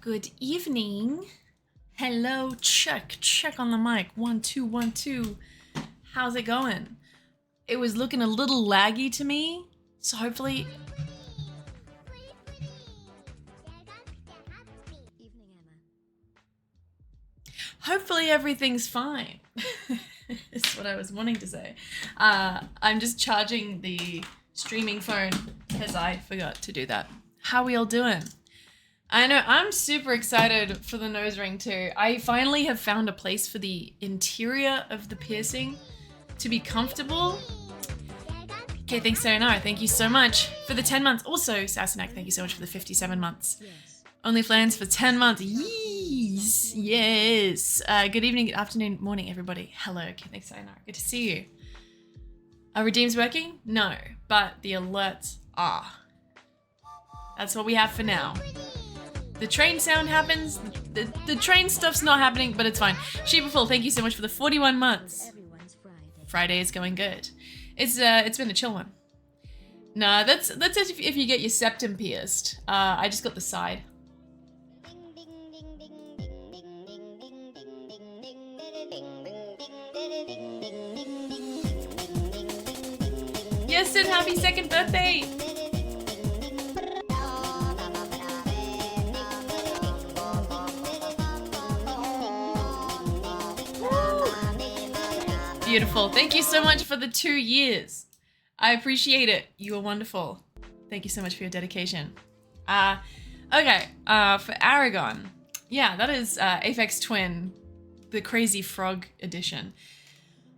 Good evening. Hello, check on the mic. 1 2 1 2. How's it going? It was looking a little laggy to me, so hopefully everything's fine. Is what I was wanting to say. I'm just charging the streaming phone because I forgot to do that. How we all doing? I know, I'm super excited for the nose ring too. I finally have found a place for the interior of the piercing to be comfortable. Okay, thanks Sayonara, thank you so much for the 10 months. Also, Sassenach, thank you so much for the 57 months. Yes. OnlyFans for 10 months, yes, yes. Good evening, good afternoon, morning everybody. Hello, okay, thanks Sayonara, good to see you. Are redeems working? No, but the alerts are. That's what we have for now. The train sound happens, the train stuff's not happening, but it's fine. Sheepaful, thank you so much for the 41 months. Friday is going good. It's been a chill one. Nah, that's if you get your septum pierced. I just got the side. Yes, Sid, happy second birthday! Beautiful. Thank you so much for the 2 years. I appreciate it. You are wonderful. Thank you so much for your dedication. Okay, for Aragon. Yeah, that is Aphex Twin, the Crazy Frog edition.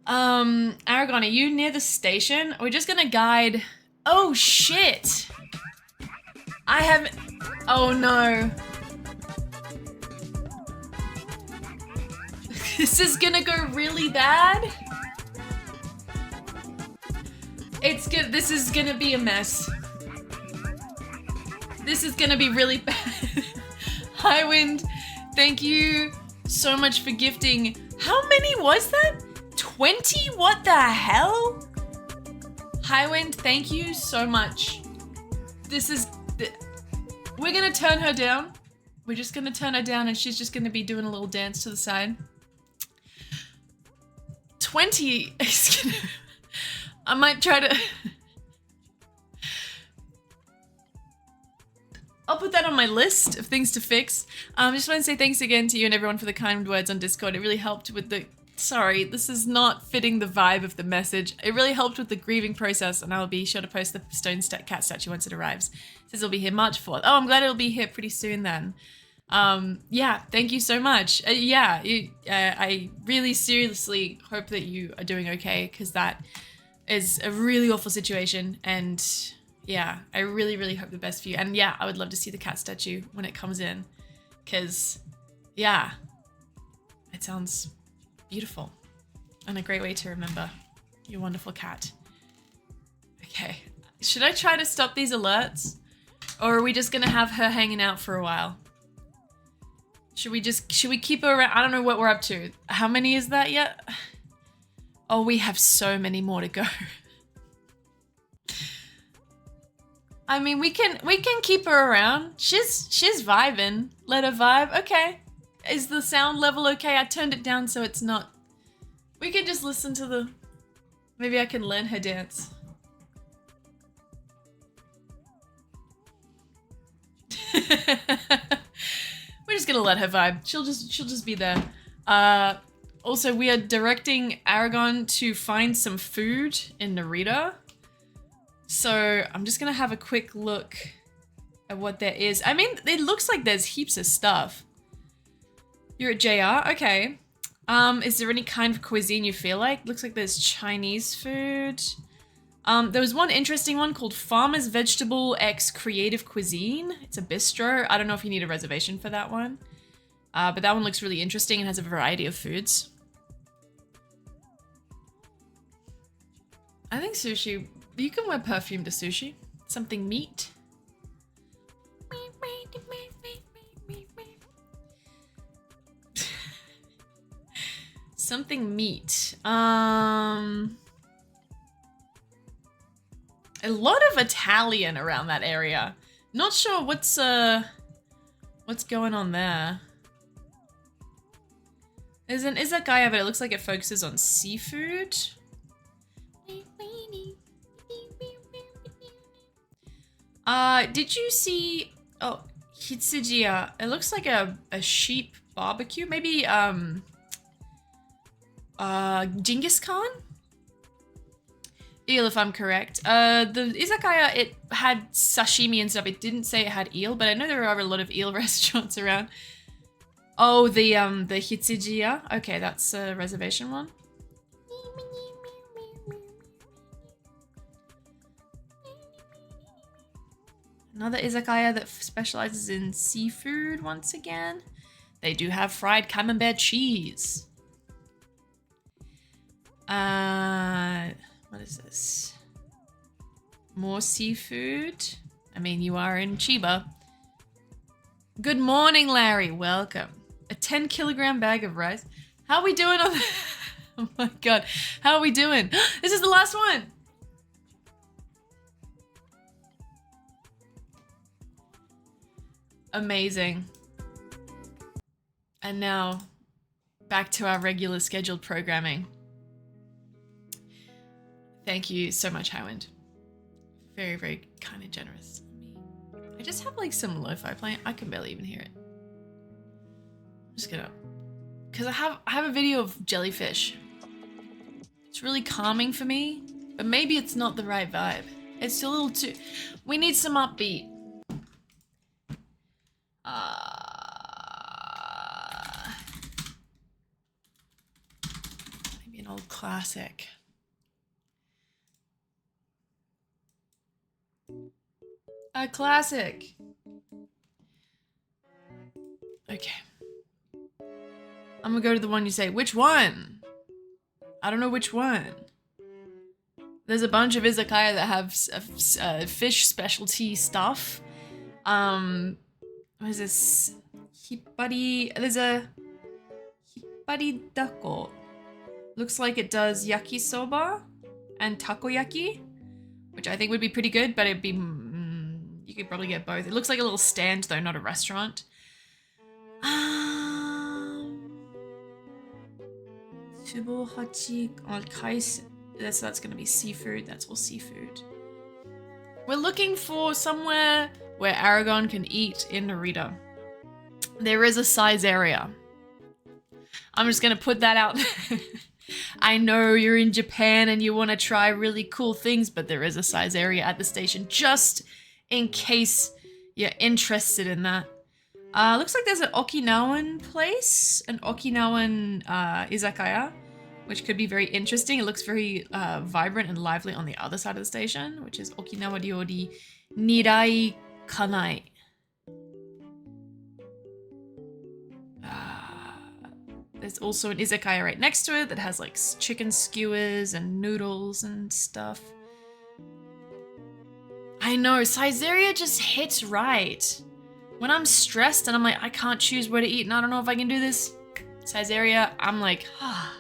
Aragon, are you near the station? We're just gonna guide... Oh, shit! I haven't... Oh, no. This is gonna go really bad. This is gonna be a mess. This is gonna be really bad. Highwind, thank you so much for gifting. How many was that? 20? What the hell? Highwind, thank you so much. We're gonna turn her down. We're just gonna turn her down and she's just gonna be doing a little dance to the side. 20 is gonna... I might try to... I'll put that on my list of things to fix. I just want to say thanks again to you and everyone for the kind words on Discord. It really helped with the... Sorry, this is not fitting the vibe of the message. It really helped with the grieving process, and I'll be sure to post the stone cat statue once it arrives. It says it'll be here March 4th. Oh, I'm glad it'll be here pretty soon then. Yeah, thank you so much. I really seriously hope that you are doing okay, because that is a really awful situation, and yeah, I really, really hope the best for you. And yeah, I would love to see the cat statue when it comes in, because yeah, it sounds beautiful and a great way to remember your wonderful cat. Okay, should I try to stop these alerts, or are we just gonna have her hanging out for a while? Should we keep her around? I don't know what we're up to. How many is that yet? Oh, we have so many more to go. I mean, we can keep her around. She's vibing. Let her vibe. Okay. Is the sound level okay? I turned it down so it's not... We can just listen to the... Maybe I can learn her dance. We're just gonna let her vibe. She'll just be there. Also, we are directing Aragon to find some food in Narita. So I'm just gonna have a quick look at what there is. I mean, it looks like there's heaps of stuff. You're at JR? Okay. Is there any kind of cuisine you feel like? Looks like there's Chinese food. There was one interesting one called Farmer's Vegetable X Creative Cuisine. It's a bistro. I don't know if you need a reservation for that one. But that one looks really interesting and has a variety of foods. I think sushi, you can wear perfume to sushi. Something meat. Something meat. A lot of Italian around that area. Not sure what's What's going on there? There's an izakaya, but it looks like it focuses on seafood. Did you see... Oh, hitsujiya. It looks like a sheep barbecue. Maybe, Genghis Khan? Eel, if I'm correct. The izakaya, it had sashimi and stuff. It didn't say it had eel, but I know there are a lot of eel restaurants around. Oh, the hitsujiya. Okay, that's a reservation one. Another izakaya that specializes in seafood once again. They do have fried camembert cheese. What is this? More seafood. I mean, you are in Chiba. Good morning, Larry. Welcome. A 10-kilogram bag of rice. How are we doing on that? Oh my god. How are we doing? This is the last one. Amazing. And now, back to our regular scheduled programming. Thank you so much, Highwind. Very, very kind and generous. I just have like some lo-fi playing. I can barely even hear it. I'm just gonna... Because I have a video of jellyfish. It's really calming for me, but maybe it's not the right vibe. It's a little too... We need some upbeat. Maybe an old classic. A classic. Okay. I'm gonna go to the one you say. Which one? I don't know which one. There's a bunch of izakaya that have fish specialty stuff. What is this? Hippari. There's a hippari dako. Looks like it does yakisoba and takoyaki, which I think would be pretty good, but it'd be... you could probably get both. It looks like a little stand though, not a restaurant. Subo hachi on kais. That's gonna be seafood. That's all seafood. We're looking for somewhere where Aragon can eat in Narita. There is a size area. I'm just gonna put that out there. I know you're in Japan and you want to try really cool things, but there is a size area at the station just in case you're interested in that. Looks like there's an Okinawan place, an Okinawan izakaya, which could be very interesting. It looks very vibrant and lively on the other side of the station, which is Okinawa Ryori Nirai Kanai. There's also an izakaya right next to it that has like chicken skewers and noodles and stuff. I know, Caesarea just hits right. When I'm stressed and I'm like, I can't choose where to eat and I don't know if I can do this, Caesarea, I'm like, ah.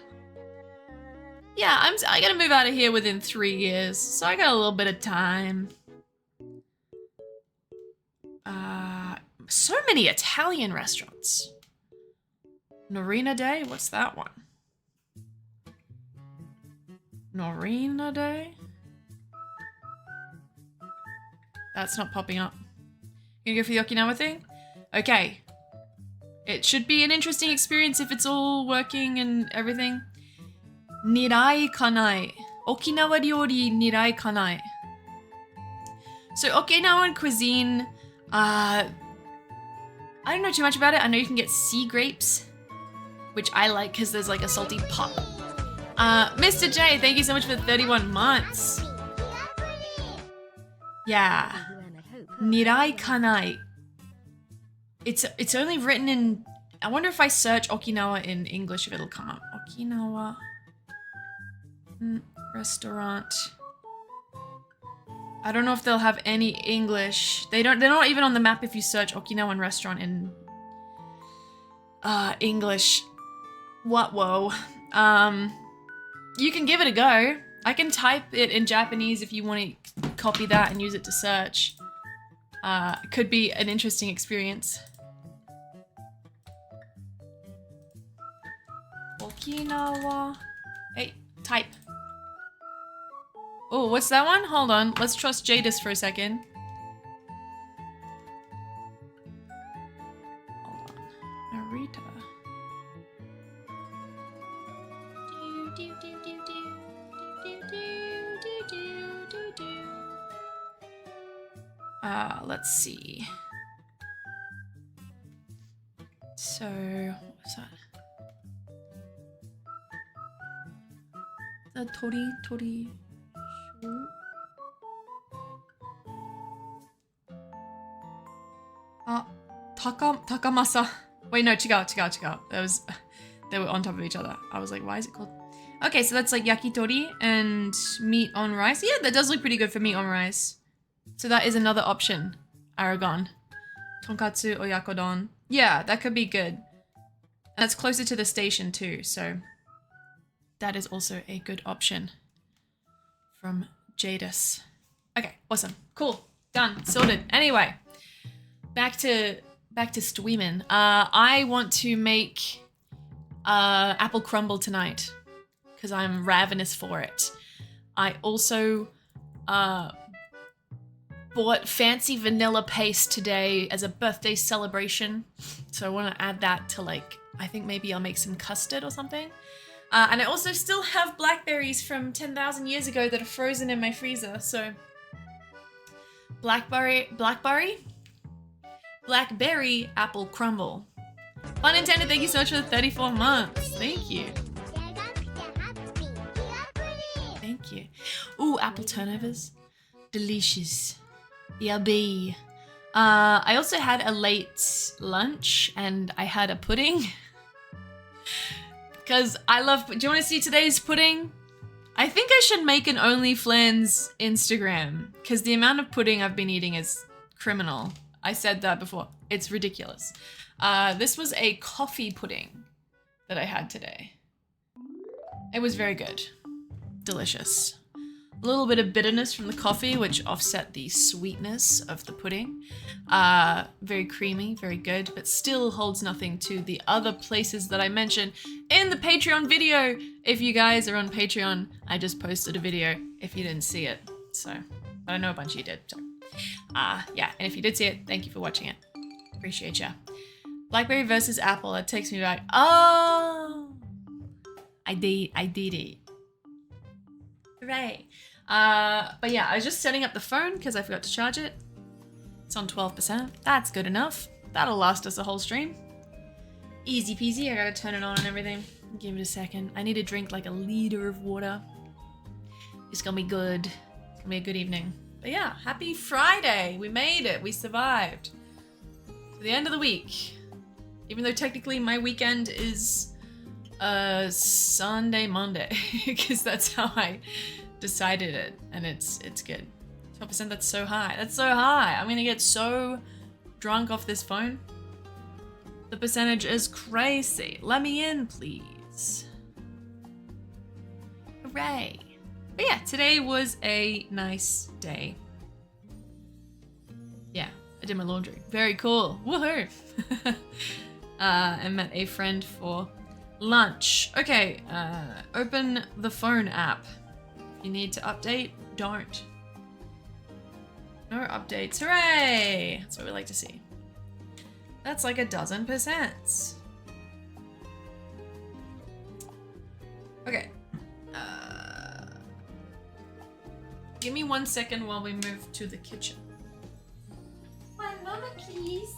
Yeah, I gotta move out of here within 3 years, so I got a little bit of time. So many Italian restaurants. Norina Day? What's that one? Norina Day? That's not popping up. You gonna go for the Okinawa thing? Okay. It should be an interesting experience if it's all working and everything. Nirai Kanai. Okinawa Ryori Nirai Kanai. So Okinawan cuisine, I don't know too much about it. I know you can get sea grapes, which I like because there's like a salty pop. Mr. J, thank you so much for the 31 months. Yeah. Nirai Kanai. It's only written in... I wonder if I search Okinawa in English if it'll come up. Okinawa restaurant. I don't know if they'll have any English. They're not even on the map if you search Okinawan restaurant in English. What? Whoa. You can give it a go. I can type it in Japanese if you want to copy that and use it to search. It could be an interesting experience. Okinawa. Hey, type. Oh, what's that one? Hold on. Let's trust Jadis for a second. Hold on. Narita. Let's see. So, what's that? The Tori. Takamasa. Wait, no, chigao. They were on top of each other. I was like, why is it called? Okay, so that's like yakitori and meat on rice. Yeah, that does look pretty good for meat on rice. So that is another option. Aragon. Tonkatsu or yakodon. Yeah, that could be good. And that's closer to the station too, so that is also a good option from Jadis. Okay, awesome. Cool. Done. Sorted. Anyway, back to Steweman. I want to make apple crumble tonight because I'm ravenous for it. I also bought fancy vanilla paste today as a birthday celebration. So I want to add that to, like, I think maybe I'll make some custard or something. And I also still have blackberries from 10,000 years ago that are frozen in my freezer. So blackberry apple crumble. Fun intended, thank you so much for the 34 months. Thank you. Thank you. Ooh, apple turnovers. Delicious. Yummy. I also had a late lunch and I had a pudding. Because I love... Do you want to see today's pudding? I think I should make an OnlyFans Instagram. Because the amount of pudding I've been eating is criminal. I said that before. It's ridiculous. This was a coffee pudding that I had today. It was very good. Delicious. A little bit of bitterness from the coffee, which offset the sweetness of the pudding. Very creamy, very good, but still holds nothing to the other places that I mentioned in the Patreon video. If you guys are on Patreon, I just posted a video if you didn't see it. So, but I know a bunch of you did. So, yeah, and if you did see it, thank you for watching it. Appreciate ya. Blackberry versus apple, that takes me back. Oh! I did it. Hooray. But yeah, I was just setting up the phone because I forgot to charge it. It's on 12%. That's good enough. That'll last us a whole stream. Easy peasy. I gotta turn it on and everything. Give it a second. I need to drink like a liter of water. It's gonna be good. It's gonna be a good evening. But yeah, happy Friday. We made it. We survived. To the end of the week. Even though technically my weekend is Sunday, Monday. Because that's how I decided it, and it's good. 12%, that's so high. That's so high. I'm gonna get so drunk off this phone. The percentage is crazy. Let me in, please. Hooray. But yeah, today was a nice day. Yeah, I did my laundry. Very cool. Woohoo. I met a friend for lunch. Okay, open the phone app. You need to update, don't. No updates, hooray! That's what we like to see. That's like 12%. Okay. Give me 1 second while we move to the kitchen. 1 moment, please.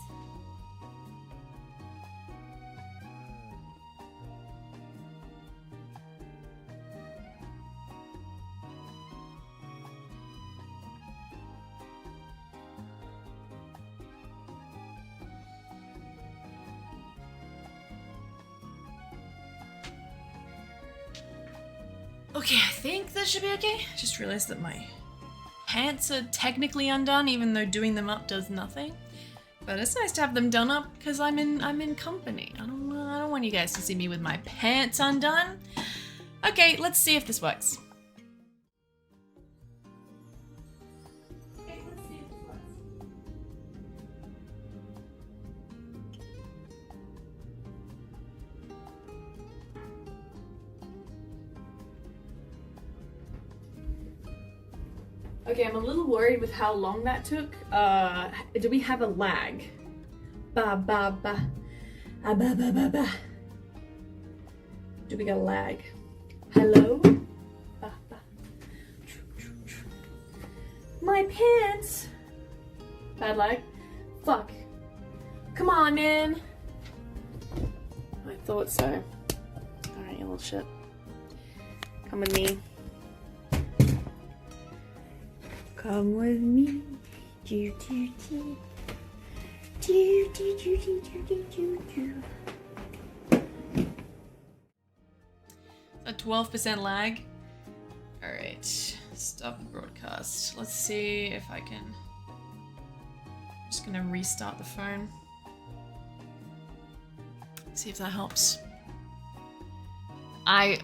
Okay, I think that should be okay. I just realized that my pants are technically undone, even though doing them up does nothing. But it's nice to have them done up because I'm in company. I don't want you guys to see me with my pants undone. Okay, let's see if this works. Okay, I'm a little worried with how long that took. Do we have a lag? Ba ba ba. Ba ba ba ba. Do we got a lag? Hello? Ba ba. My pants! Bad lag? Fuck. Come on, man! I thought so. Alright, you little shit. Come with me. Come with me. Do do do. Do do do do do do do. A 12% lag. Alright. Stop the broadcast. Let's see if I can. I'm just gonna restart the phone. See if that helps.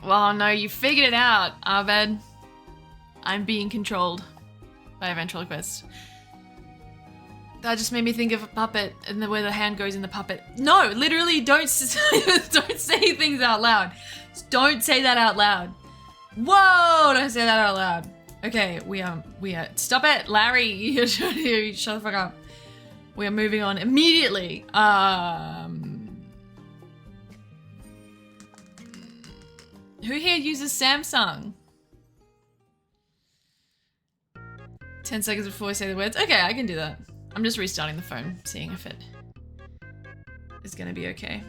Well, no, you figured it out, Abed. I'm being controlled by a ventriloquist. That just made me think of a puppet and where the hand goes in the puppet. No, literally don't say things out loud. Don't say that out loud. Whoa, don't say that out loud. Okay, we are, stop it, Larry, you shut the fuck up. We are moving on immediately. Who here uses Samsung? 10 seconds before I say the words. Okay, I can do that. I'm just restarting the phone, seeing if it is gonna be okay.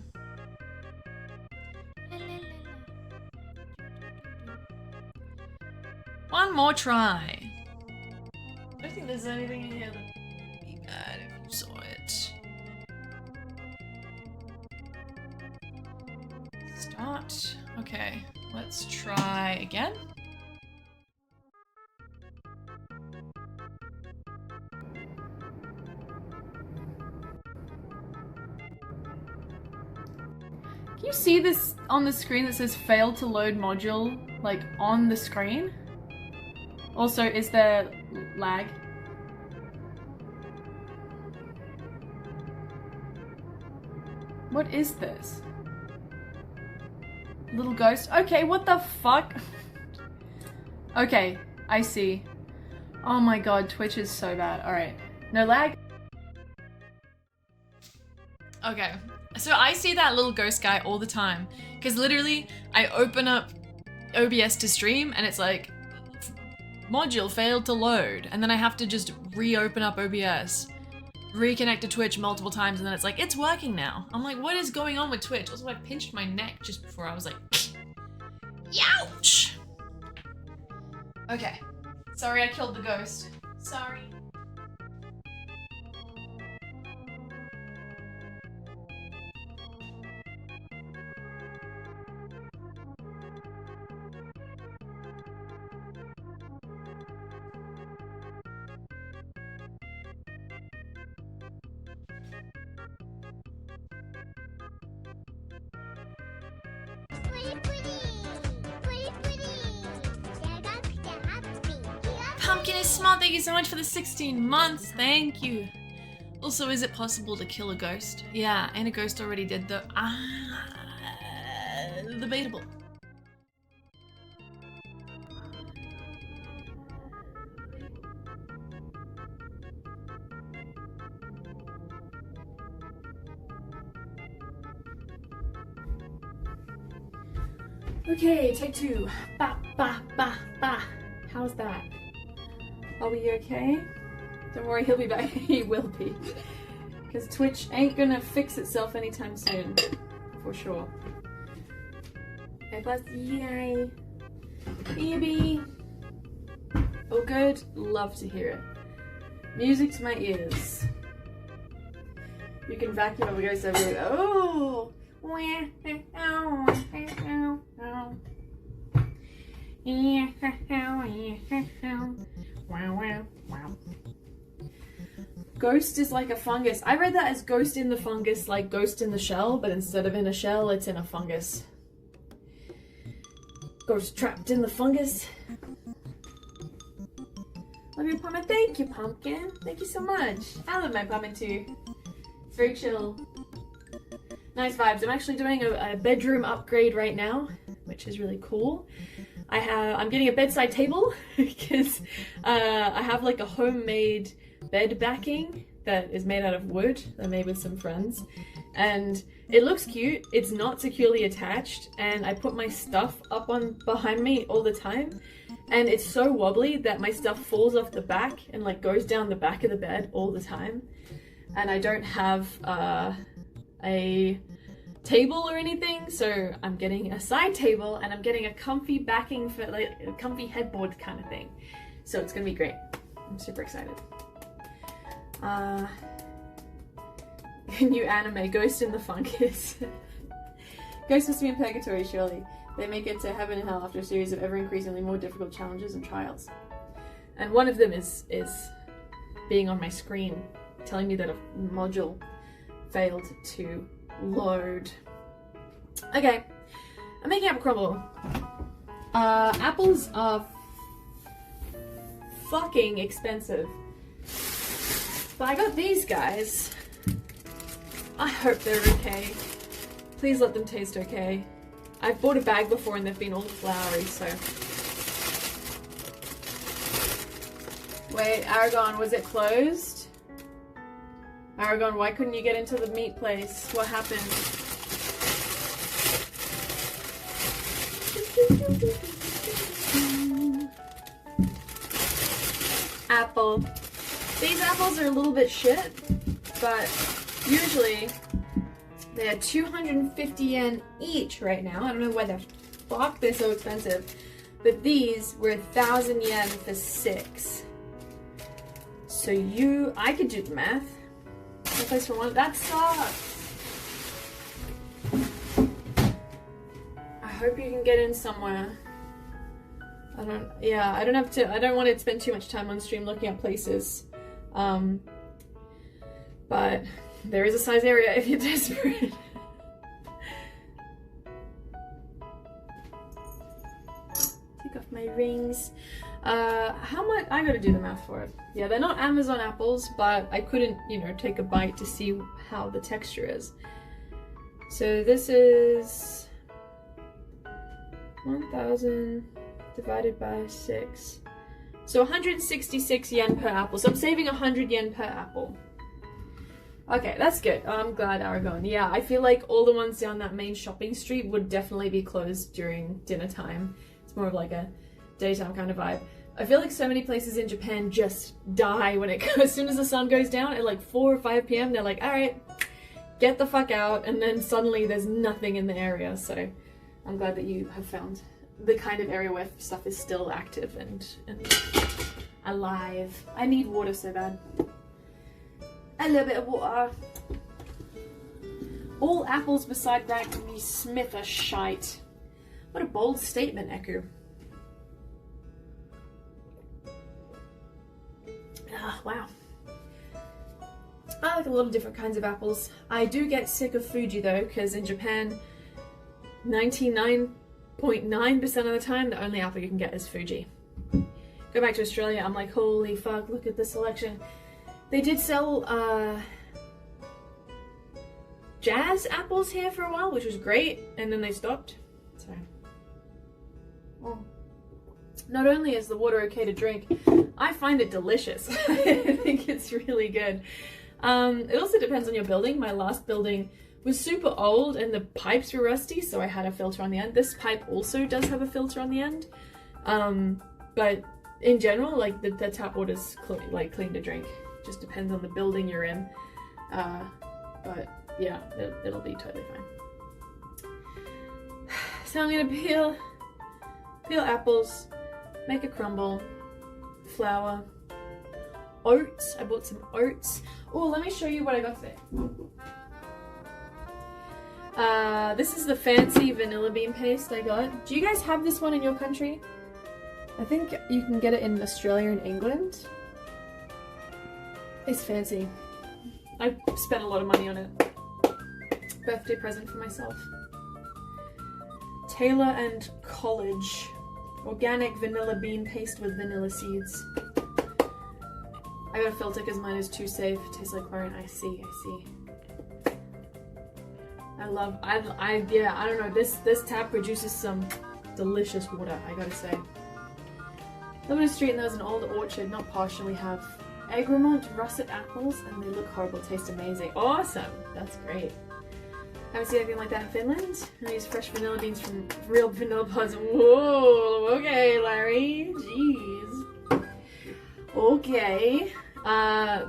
One more try. I don't think there's anything in here that would be bad if you saw it. Start. Okay, let's try again. Can you see this on the screen that says failed to load module, like on the screen? Also, is there lag? What is this? Little ghost? Okay, what the fuck? Okay, I see. Oh my god, Twitch is so bad. Alright, no lag? Okay. So I see that little ghost guy all the time, because literally I open up OBS to stream and it's like, module failed to load, and then I have to just reopen up OBS, reconnect to Twitch multiple times, and then it's like, it's working now. I'm like, what is going on with Twitch? Also, I pinched my neck just before. I was like, youch! Okay. Sorry I killed the ghost. Sorry. Pumpkin is small, thank you so much for the 16 months, thank you. Also, is it possible to kill a ghost? Yeah, and a ghost already did the... debatable. Okay, take two. Ba, ba, ba, ba. How's that? Are we okay? Don't worry, he'll be back. He will be. Because Twitch ain't gonna fix itself anytime soon. For sure. A plus, yay. Baby. Oh good, love to hear it. Music to my ears. You can vacuum up a ghost over here. Oh! Ghost is like a fungus. I read that as ghost in the fungus, like ghost in the shell, but instead of in a shell, it's in a fungus. Ghost trapped in the fungus. Love your pumpkin. Thank you, pumpkin. Thank you so much. I love my pumpkin too. It's very chill. Nice vibes. I'm actually doing a bedroom upgrade right now, which is really cool. I'm getting a bedside table because I have like a homemade bed backing that is made out of wood that I made with some friends, and it looks cute. It's not securely attached, and I put my stuff up on behind me all the time, and it's so wobbly that my stuff falls off the back and like goes down the back of the bed all the time. And I don't have a table or anything, so I'm getting a side table and I'm getting a comfy backing for like a comfy headboard kind of thing. So it's gonna be great. I'm super excited. New anime, Ghost in the Fungus. Ghosts must be in purgatory, surely. They make it to heaven and hell after a series of ever increasingly more difficult challenges and trials. And one of them is being on my screen, telling me that a module failed to load. Okay, I'm making apple crumble. Apples are fucking expensive. But I got these guys. I hope they're okay. Please let them taste okay. I've bought a bag before and they've been all floury, so. Wait, Aragon, was it closed? Aragon, why couldn't you get into the meat place? What happened? Apple. These apples are a little bit shit, but usually they're 250 yen each right now. I don't know why the fuck they're so expensive, but these were 1,000 yen for 6. So I could do the math. One place for one. That sucks. I hope you can get in somewhere. I don't want to spend too much time on stream looking at places. But there is a size area if you're desperate. Take off my rings. How much? I gotta do the math for it. Yeah, they're not Amazon apples, but I couldn't, take a bite to see how the texture is. So this is 1,000 divided by 6. So 166 yen per apple. So I'm saving 100 yen per apple. Okay, that's good. I'm glad Aragon. Yeah, I feel like all the ones down that main shopping street would definitely be closed during dinner time. It's more of like a daytime kind of vibe. I feel like so many places in Japan just die when it goes, as soon as the sun goes down at like 4 or 5 p.m. They're like, all right, get the fuck out. And then suddenly there's nothing in the area. So I'm glad that you have found the kind of area where stuff is still active and alive. I need water so bad. A little bit of water. All apples beside Granny Smith are shite. What a bold statement, Eku. Wow. I like a lot of different kinds of apples. I do get sick of Fuji though, because in Japan, 99.9% of the time, the only apple you can get is Fuji. Go back to Australia, I'm like, holy fuck, look at the selection. They did sell jazz apples here for a while, which was great, and then they stopped. So, well, not only is the water okay to drink, I find it delicious. I think it's really good. It also depends on your building. My last building was super old and the pipes were rusty, so I had a filter on the end. This pipe also does have a filter on the end. But in general, like the tap water's clean to drink. Just depends on the building you're in. But yeah, it'll be totally fine. So I'm gonna peel apples, make a crumble, flour, oats. I bought some oats. Oh, let me show you what I got today. This is the fancy vanilla bean paste I got. Do you guys have this one in your country? I think you can get it in Australia and England. It's fancy. I spent a lot of money on it. Birthday present for myself. Taylor and College. Organic vanilla bean paste with vanilla seeds. I got a filter because mine is too safe. It tastes like burnt. I see. I don't know, this tap produces some delicious water, I gotta say. Live on a street and there's an old orchard, not posh, and we have Egremont russet apples, and they look horrible, taste amazing. Awesome! That's great. Haven't seen anything like that in Finland. I use fresh vanilla beans from real vanilla pods. Whoa! Okay, Larry. Jeez. Okay.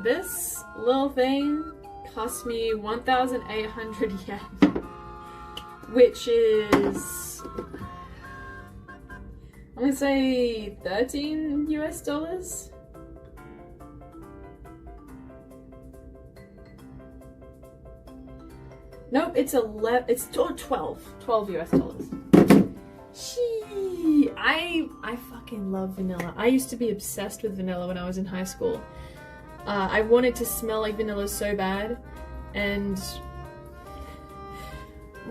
This little thing cost me 1,800 yen, which is, I'm gonna say 13 US dollars. Nope, it's 12 US dollars. Gee, I fucking love vanilla. I used to be obsessed with vanilla when I was in high school. I wanted to smell like vanilla so bad, and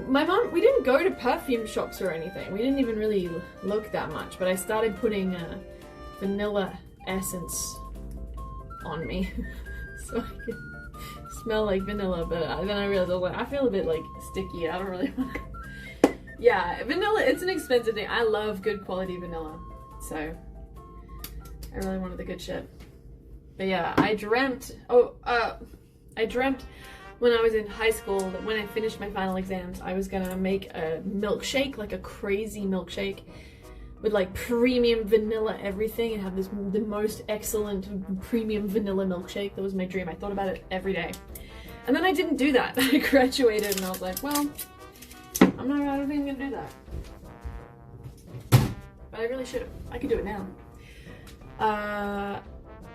my mom, we didn't go to perfume shops or anything. We didn't even really look that much, but I started putting vanilla essence on me so I could smell like vanilla, but then I realized I was like, I feel a bit like sticky. I don't really want to. Yeah, vanilla, it's an expensive thing. I love good quality vanilla, so I really wanted the good shit. But yeah, I dreamt when I was in high school that when I finished my final exams, I was gonna make a milkshake, like a crazy milkshake with like premium vanilla everything, and have the most excellent premium vanilla milkshake. That was my dream. I thought about it every day. And then I didn't do that. I graduated and I was like, well, I don't think I'm gonna do that. But I really should have. I could do it now.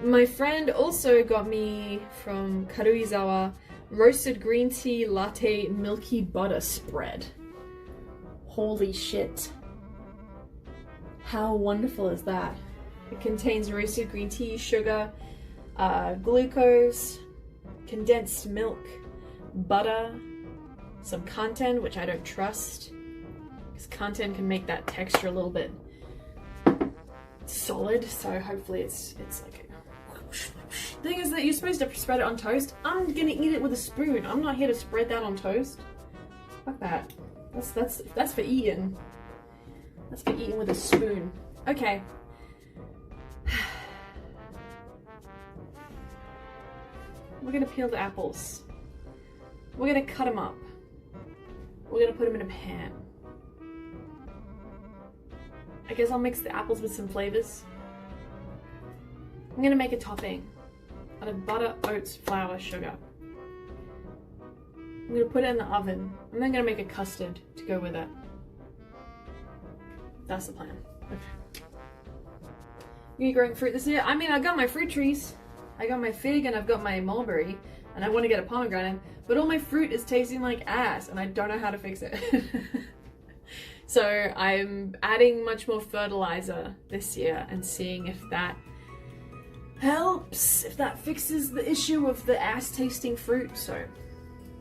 My friend also got me from Karuizawa roasted green tea latte milky butter spread. Holy shit. How wonderful is that? It contains roasted green tea, sugar, glucose, condensed milk, butter, some content, which I don't trust, because content can make that texture a little bit solid, so hopefully it's like a... The thing is that you're supposed to spread it on toast. I'm gonna eat it with a spoon. I'm not here to spread that on toast. Fuck that. That's for eating. That's for eating with a spoon. Okay. We're gonna peel the apples. We're gonna cut them up. We're gonna put them in a pan. I guess I'll mix the apples with some flavors. I'm gonna make a topping out of butter, oats, flour, sugar. I'm gonna put it in the oven. I'm then gonna make a custard to go with it. That's the plan. Okay. You growing fruit this year? I mean, I got my fruit trees. I got my fig and I've got my mulberry, and I want to get a pomegranate, but all my fruit is tasting like ass and I don't know how to fix it. So I'm adding much more fertilizer this year and seeing if that helps, if that fixes the issue of the ass tasting fruit. So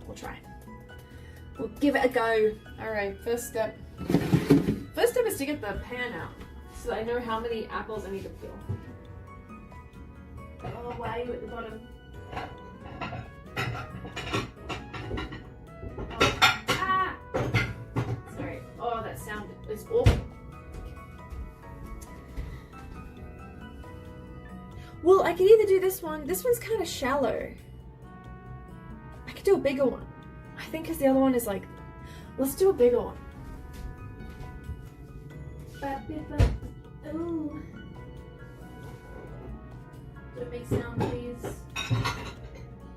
we'll try. We'll give it a go. Alright, first step. First step is to get the pan out so that I know how many apples I need to peel. Oh, why are you at the bottom? Oh, ah! Sorry. Oh, that sound is awful. Well, I could either do this one. This one's kind of shallow. I could do a bigger one. I think because the other one is like... Let's do a bigger one. Ooh. Don't make sound, please.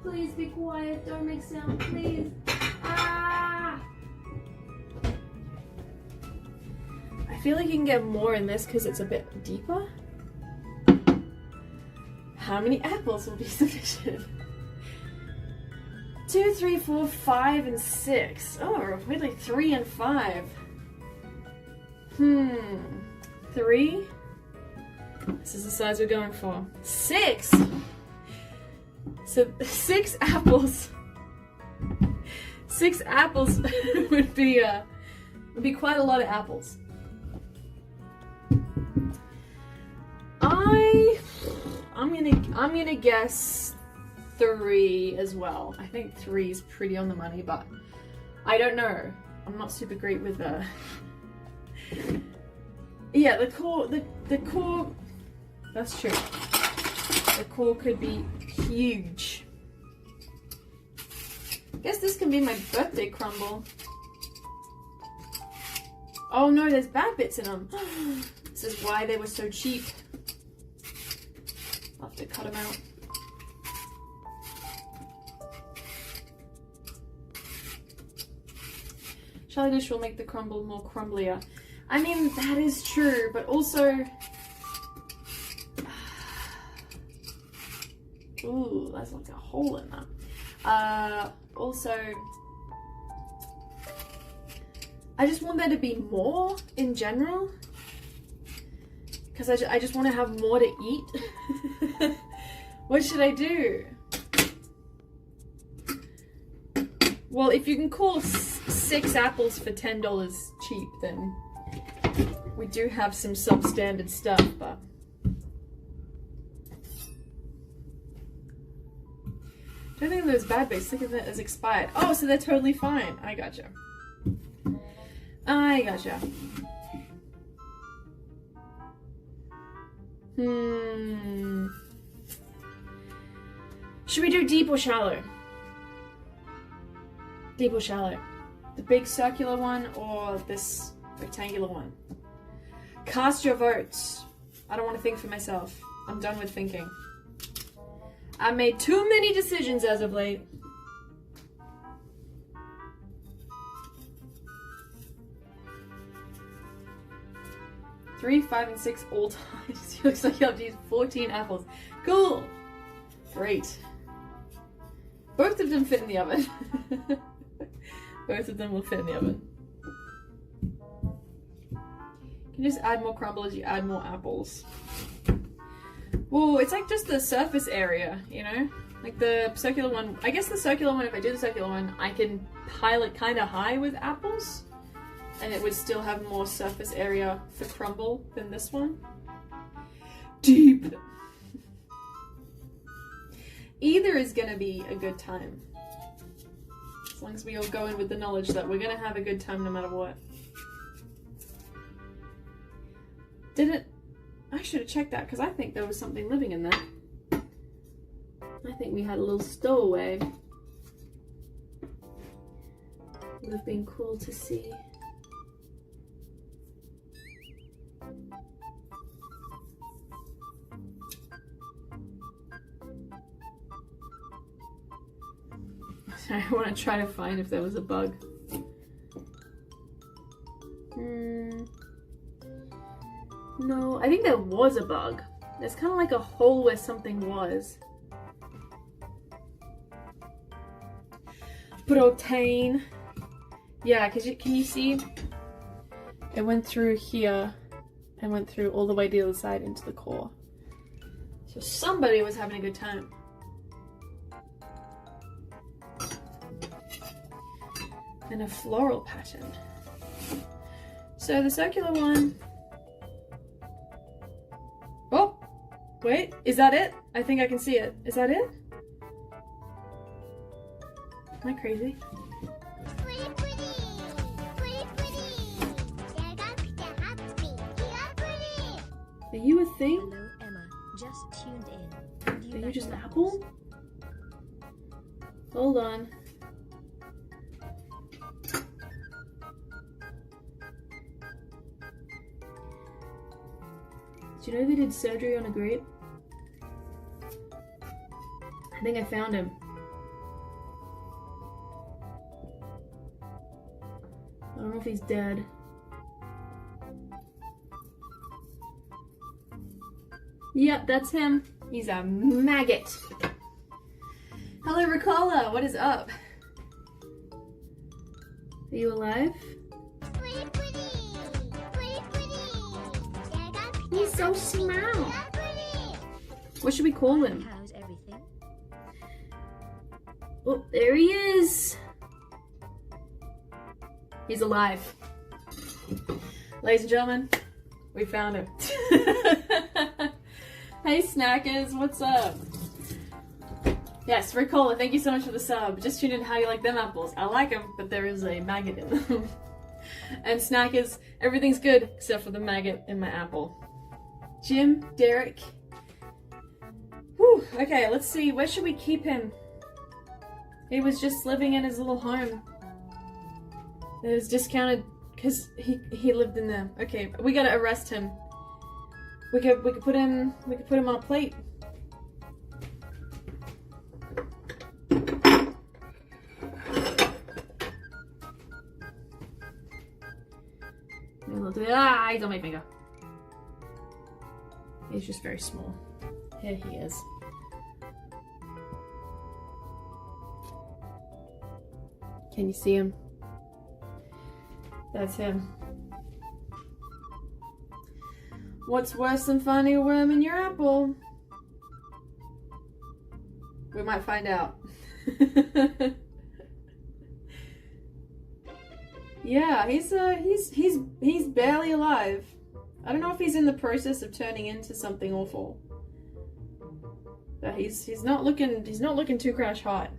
Please be quiet. Don't make sound, please. Ah! I feel like you can get more in this because it's a bit deeper. How many apples will be sufficient? 2, 3, 4, 5, and 6. Oh, really 3 and 5. 3. This is the size we're going for. 6! So 6 apples. 6 apples would be quite a lot of apples. I'm gonna guess 3 as well. I think 3 is pretty on the money, but I don't know. I'm not super great with Yeah, the core, the core, that's true. The core could be huge. Guess this can be my birthday crumble. Oh no, there's bad bits in them. This is why they were so cheap. I'll have to cut them out. Shallow dish will make the crumble more crumblier. I mean, that is true, but also... Ooh, there's like a hole in that. Also... I just want there to be more in general. Because I just want to have more to eat. What should I do? Well, if you can call 6 apples for $10 cheap, then we do have some substandard stuff, but... I don't think those bad bits. Think of it as expired. Oh, so they're totally fine. I gotcha. I gotcha. Should we do deep or shallow? Deep or shallow? The big circular one or this rectangular one? Cast your votes. I don't want to think for myself. I'm done with thinking. I've made too many decisions as of late. Three, 5, and 6 all times. Looks like you have to use 14 apples. Cool. Great. Both of them fit in the oven. Both of them will fit in the oven. You can just add more crumble as you add more apples. Well, it's like just the surface area, you know? Like the circular one, I guess the circular one, if I do the circular one, I can pile it kind of high with apples. And it would still have more surface area for crumble than this one. Deep! Either is gonna be a good time. As long as we all go in with the knowledge that we're gonna have a good time no matter what. I should have checked that because I think there was something living in there. I think we had a little stowaway. Would have been cool to see. I want to try to find if there was a bug. No, I think there was a bug. There's kind of like a hole where something was. Protein. Yeah, because can you see? It went through here and went through all the way to the other side into the core. So somebody was having a good time. And a floral pattern. So the circular one. Oh, wait, is that it? I think I can see it. Is that it? Am I crazy? Are you a thing? Hello, Emma. Just tuned in. Are you just an apple? Hold on. Do you know they did surgery on a grape? I think I found him. I don't know if he's dead. Yep, that's him. He's a maggot. Hello, Ricola. What is up? Are you alive? He's so small. What should we call him? How's everything? Oh, there he is. He's alive. Ladies and gentlemen, we found him. Hey Snackers, what's up? Yes, Ricola, thank you so much for the sub. Just tuned in how you like them apples. I like them, but there is a maggot in them. And Snackers, everything's good except for the maggot in my apple. Jim, Derek. Whew, okay, let's see. Where should we keep him? He was just living in his little home. It was discounted because he lived in there. Okay, we gotta arrest him. We could put him on a plate. Ah, he's on my finger. He's just very small. Here he is. Can you see him? That's him. What's worse than finding a worm in your apple? We might find out. Yeah, he's barely alive. I don't know if he's in the process of turning into something awful. But he's not looking too crash hot.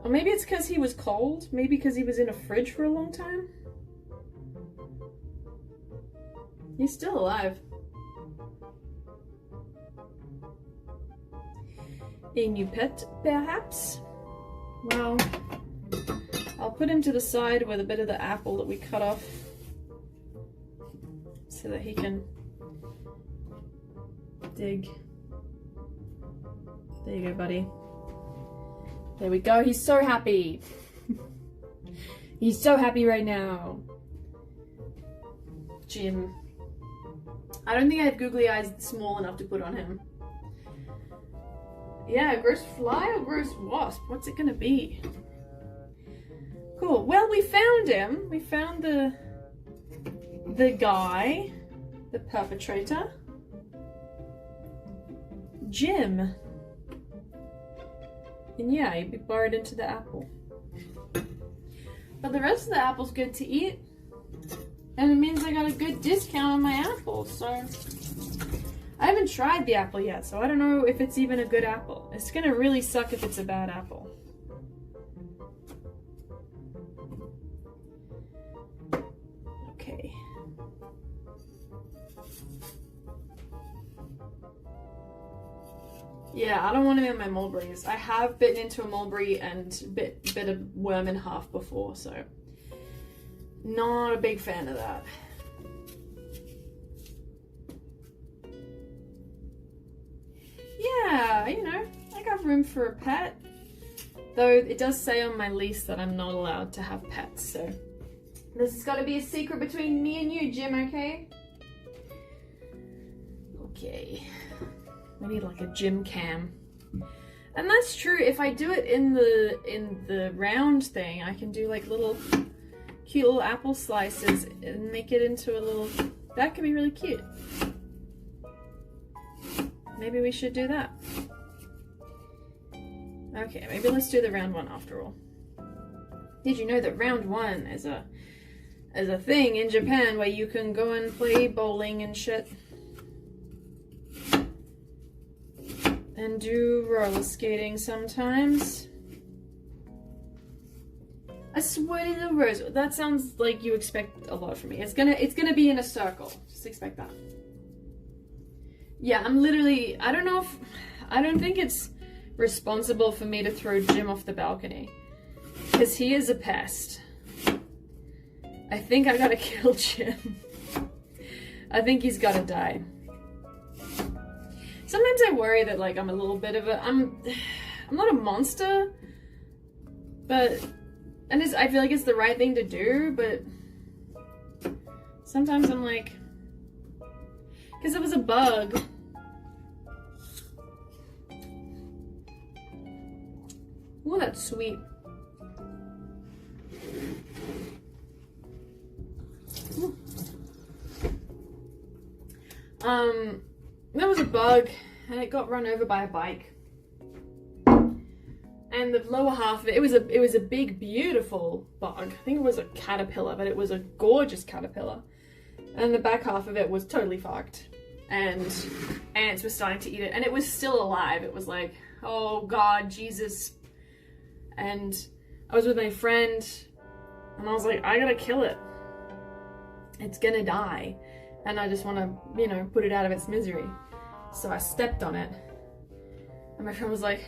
Or maybe it's because he was cold. Maybe because he was in a fridge for a long time. He's still alive. A new pet, perhaps? Well, I'll put him to the side with a bit of the apple that we cut off so that he can dig. There you go, buddy. There we go. He's so happy. He's so happy right now. Jim. I don't think I have googly eyes small enough to put on him. Yeah, gross fly or gross wasp? What's it gonna be? Cool. Well, we found him. We found the guy, the perpetrator. Jim. And yeah, he burrowed into the apple. But the rest of the apple's good to eat. And it means I got a good discount on my apple, so... I haven't tried the apple yet, so I don't know if it's even a good apple. It's gonna really suck if it's a bad apple. Okay. Yeah, I don't want to be on my mulberries. I have bitten into a mulberry and bit a worm in half before, so not a big fan of that. Yeah, you know, I got room for a pet. Though it does say on my lease that I'm not allowed to have pets, so this has got to be a secret between me and you, Jim, okay? Okay. We need like a gym cam. And that's true, if I do it in the round thing, I can do like little cute little apple slices and make it into a little... That could be really cute. Maybe we should do that. Okay, maybe let's do the round one after all. Did you know that round one is a thing in Japan where you can go and play bowling and shit? And do roller skating sometimes. A sweaty little rose. That sounds like you expect a lot from me. It's gonna be in a circle. Just expect that. Yeah, I'm literally, I don't think it's responsible for me to throw Jim off the balcony. Because he is a pest. I think I gotta kill Jim. I think he's gotta die. Sometimes I worry that like I'm a little bit of a, I'm not a monster, but, and I feel like it's the right thing to do, but sometimes I'm like, because it was a bug. Ooh, that's sweet. Ooh. There was a bug and it got run over by a bike. And the lower half of it, it was a big, beautiful bug. I think it was a caterpillar, but it was a gorgeous caterpillar. And the back half of it was totally fucked. And ants were starting to eat it. And it was still alive. It was like, oh God, Jesus. And I was with my friend And I was like, I gotta kill it. It's gonna die. And I just want to, you know, put it out of its misery. So I stepped on it. And my friend was like,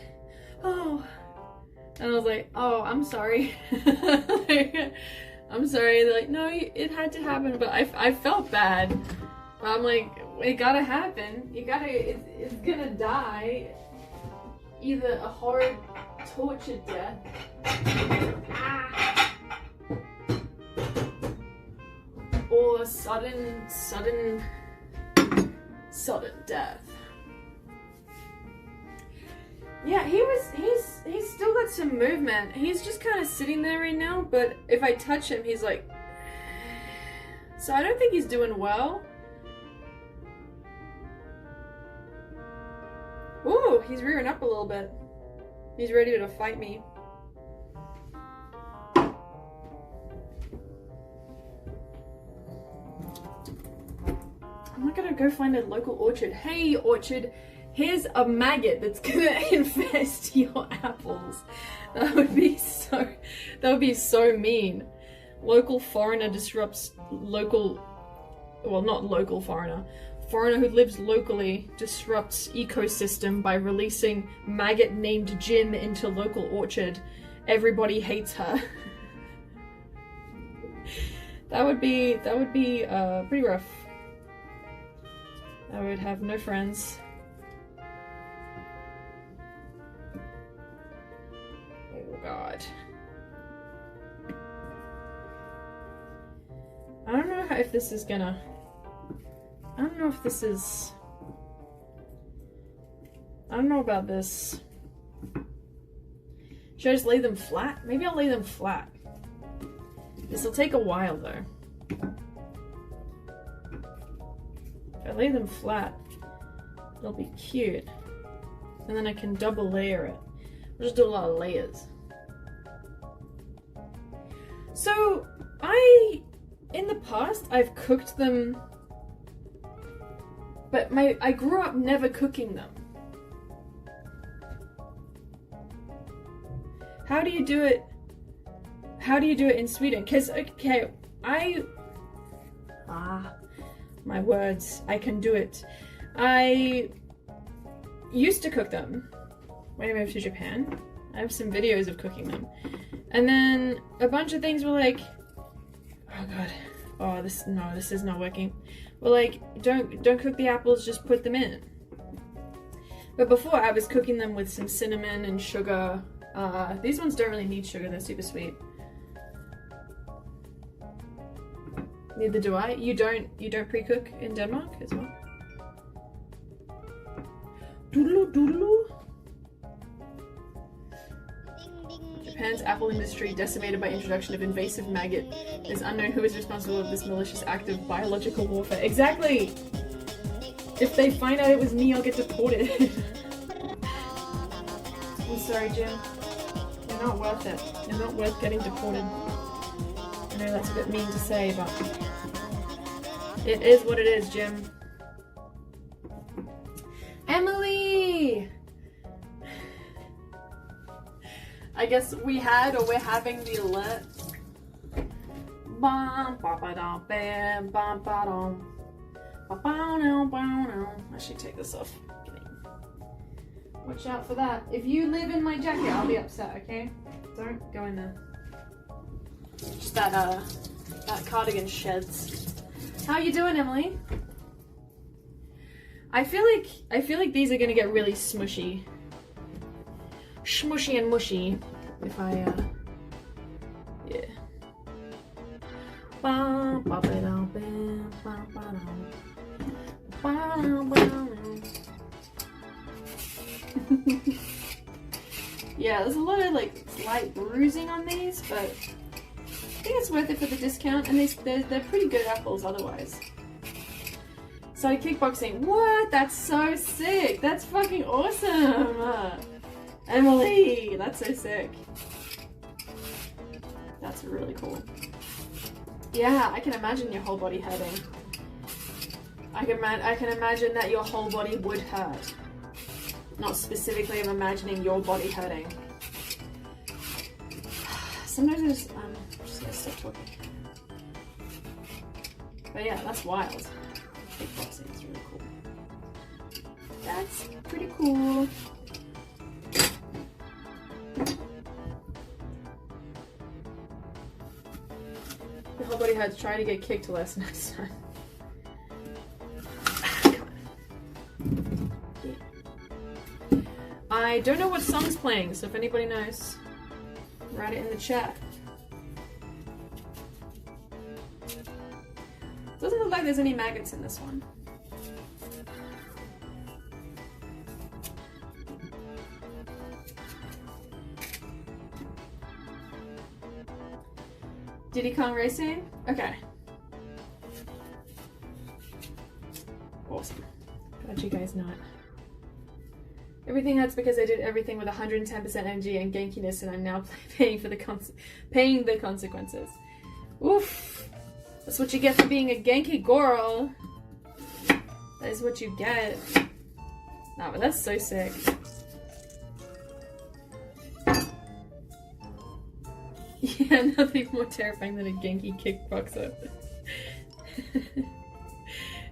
oh. And I was like, oh, I'm sorry. Like, I'm sorry. They're like, no, it had to happen. But I felt bad. I'm like, it gotta happen. It's gonna die. Either a horrid, tortured death. Or a sudden death. Yeah, he's still got some movement. He's just kind of sitting there right now, but if I touch him, he's like... So I don't think he's doing well. Ooh, he's rearing up a little bit. He's ready to fight me. I'm not gonna go find a local orchard. Hey, orchard, here's a maggot that's gonna infest your apples. That would be so mean. Local foreigner disrupts local, well, not local foreigner. Foreigner who lives locally disrupts ecosystem by releasing maggot named Jim into local orchard. Everybody hates her. That would be pretty rough. I would have no friends. Oh god. I don't know if this is gonna... I don't know if this is... I don't know about this. Should I just lay them flat? Maybe I'll lay them flat. This will take a while though. If I lay them flat, it'll be cute. And then I can double layer it. I'll just do a lot of layers. So, in the past, I've cooked them, but I grew up never cooking them. How do you do it? How do you do it in Sweden? Because, okay, my words, I can do it. I used to cook them when I moved to Japan. I have some videos of cooking them. And then a bunch of things were like, oh god, oh this is not working. Well, like, don't cook the apples, just put them in. But before I was cooking them with some cinnamon and sugar. These ones don't really need sugar, they're super sweet. Neither do I. You don't pre-cook in Denmark as well? Doodaloo doodaloo. Japan's apple industry decimated by introduction of invasive maggot. It is unknown who is responsible for this malicious act of biological warfare. Exactly! If they find out it was me, I'll get deported. I'm sorry, Jim. You're not worth it. You're not worth getting deported. I know that's a bit mean to say, but it is what it is, Jim. Emily! I guess we had, or we're having the alert. I should take this off. Watch out for that. If you live in my jacket, I'll be upset, okay? Don't go in there. Just that cardigan sheds. How you doing, Emily? I feel like these are gonna get really smushy. Smushy and mushy. If I yeah. Yeah, there's a lot of like slight bruising on these, but I think it's worth it for the discount, and they're pretty good apples otherwise. So kickboxing, what? That's so sick! That's fucking awesome! Emily, that's so sick. That's really cool. Yeah, I can imagine your whole body hurting. I can imagine that your whole body would hurt. Not specifically, I'm imagining your body hurting. Sometimes I just gonna stop talking. But yeah, that's wild. Kickboxing is really cool. That's pretty cool. The whole body had tried to get kicked last next time. I don't know what song's playing, so if anybody knows, write it in the chat. Doesn't look like there's any maggots in this one. Diddy Kong Racing? Okay. Awesome. Glad you guys know it. Everything hurts because I did everything with 110% energy and gankiness, and I'm now paying the consequences. Oof. That's what you get for being a ganky girl. That is what you get. Nah, but that's so sick. Yeah, nothing more terrifying than a ganky kickboxer.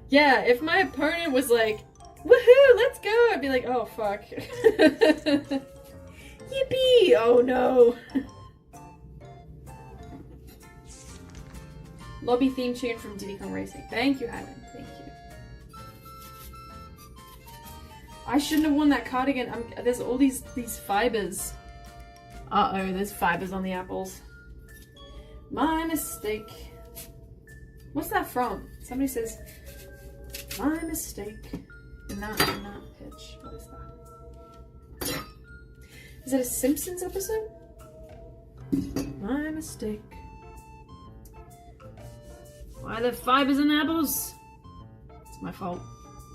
Yeah, if my opponent was like, woohoo, let's go! I'd be like, oh fuck. Yippee! Oh no. Lobby theme tune from Diddy Kong Racing. Thank you, Hyman. Thank you. I shouldn't have worn that cardigan. There's all these fibers. Uh-oh, there's fibers on the apples. My mistake. What's that from? Somebody says, my mistake. In that pitch. What is that? Is that a Simpsons episode? My mistake. Why are there fibers in apples? It's my fault.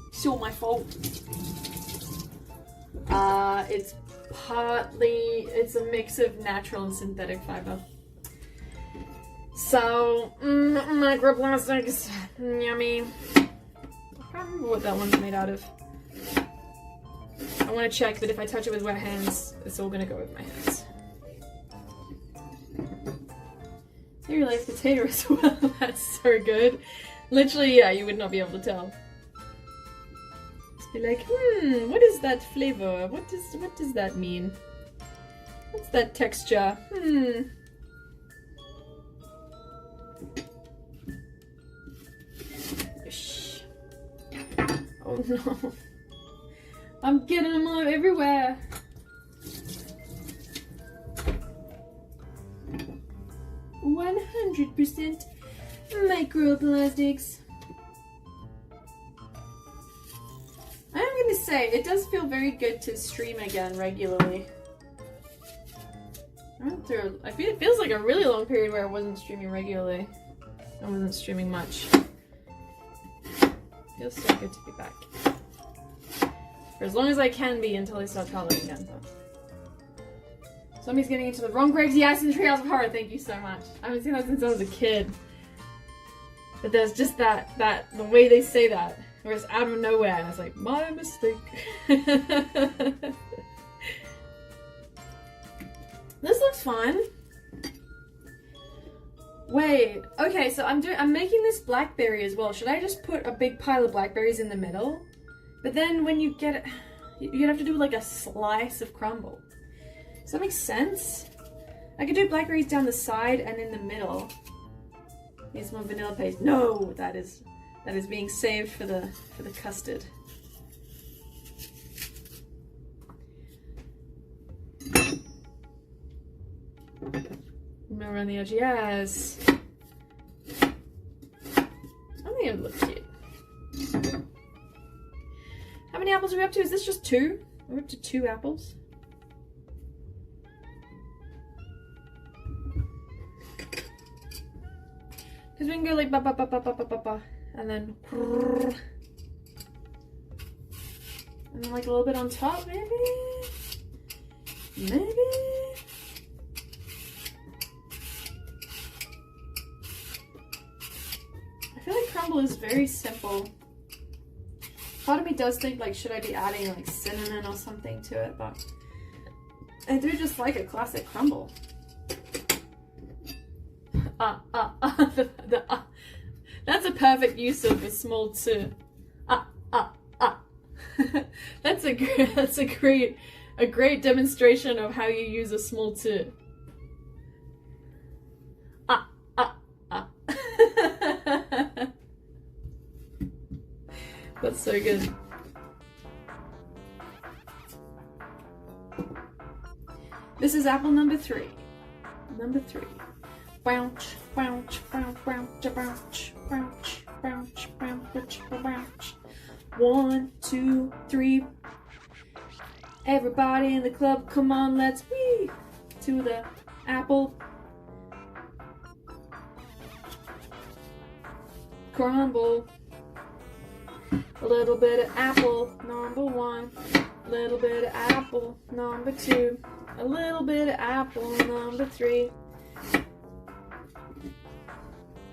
It's all my fault. It's a mix of natural and synthetic fiber. So, microplastics, yummy. I can't remember what that one's made out of. I want to check, but if I touch it with wet hands, it's all gonna go with my hands. He likes potato as well. That's so good. Literally, yeah, you would not be able to tell. Just be like, what is that flavor? What does that mean? What's that texture? Shh. Oh no. I'm getting them all everywhere. %100% microplastics. I'm gonna say, it does feel very good to stream again regularly. It feels like a really long period where I wasn't streaming regularly. I wasn't streaming much. Feels so good to be back. For as long as I can be until I start traveling again. Somebody's getting into the wrong graves. Yes, in Treehouse of Horror. Thank you so much. I haven't seen that since I was a kid. But there's just the way they say that, where it's out of nowhere, and it's like, my mistake. This looks fun. Wait, okay, so I'm making this blackberry as well. Should I just put a big pile of blackberries in the middle? But then when you get it, you'd have to do like a slice of crumble. Does that make sense? I could do blackberries down the side and in the middle. Here's more vanilla paste. No, that is being saved for the custard. More around the edge, yes. I think it looks cute. How many apples are we up to? Is this just 2? We're up to 2 apples. Because we can go like ba ba ba ba ba ba ba ba, and then like a little bit on top, maybe. I feel like crumble is very simple. Part of me does think like, should I be adding like cinnamon or something to it, but I do just like a classic crumble. That's a perfect use of a small t. That's a great demonstration of how you use a small t. That's so good. This is apple number 3. Number 3. Bounce, bounce, bounce, bounce, bounce, bounce, bounce, bounce, bounce. 1, 2, 3. Everybody in the club, come on, let's wee to the apple. Crumble. A little bit of apple, number 1. A little bit of apple, number 2. A little bit of apple, number 3.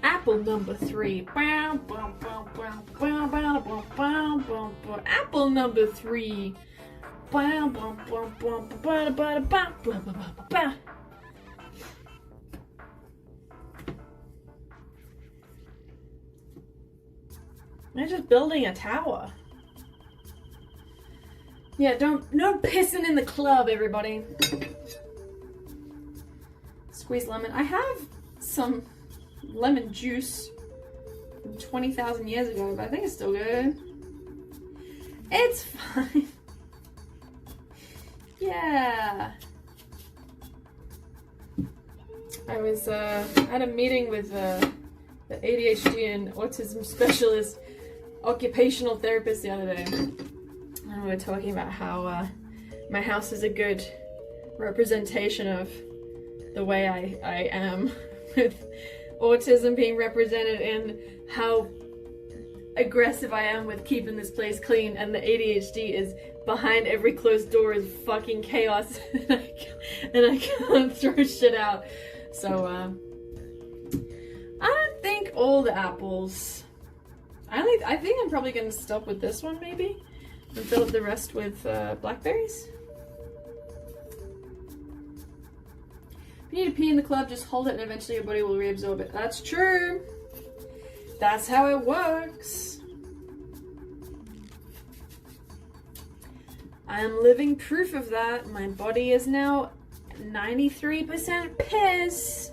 Apple number 3. Apple number 3. They're just building a tower. Yeah, no pissing in the club, everybody. Squeeze lemon. I have some lemon juice from 20,000 years ago, but I think it's still good. It's fine. Yeah. I was at a meeting with the ADHD and autism specialist occupational therapist the other day. And we were talking about how my house is a good representation of the way I am, with autism being represented in how aggressive I am with keeping this place clean, and the ADHD is behind every closed door is fucking chaos, and I can't throw shit out. So I don't think all the apples. I think I'm probably gonna stop with this one maybe, and fill up the rest with blackberries. If you need to pee in the club, just hold it and eventually your body will reabsorb it. That's true. That's how it works. I am living proof of that. My body is now 93% piss.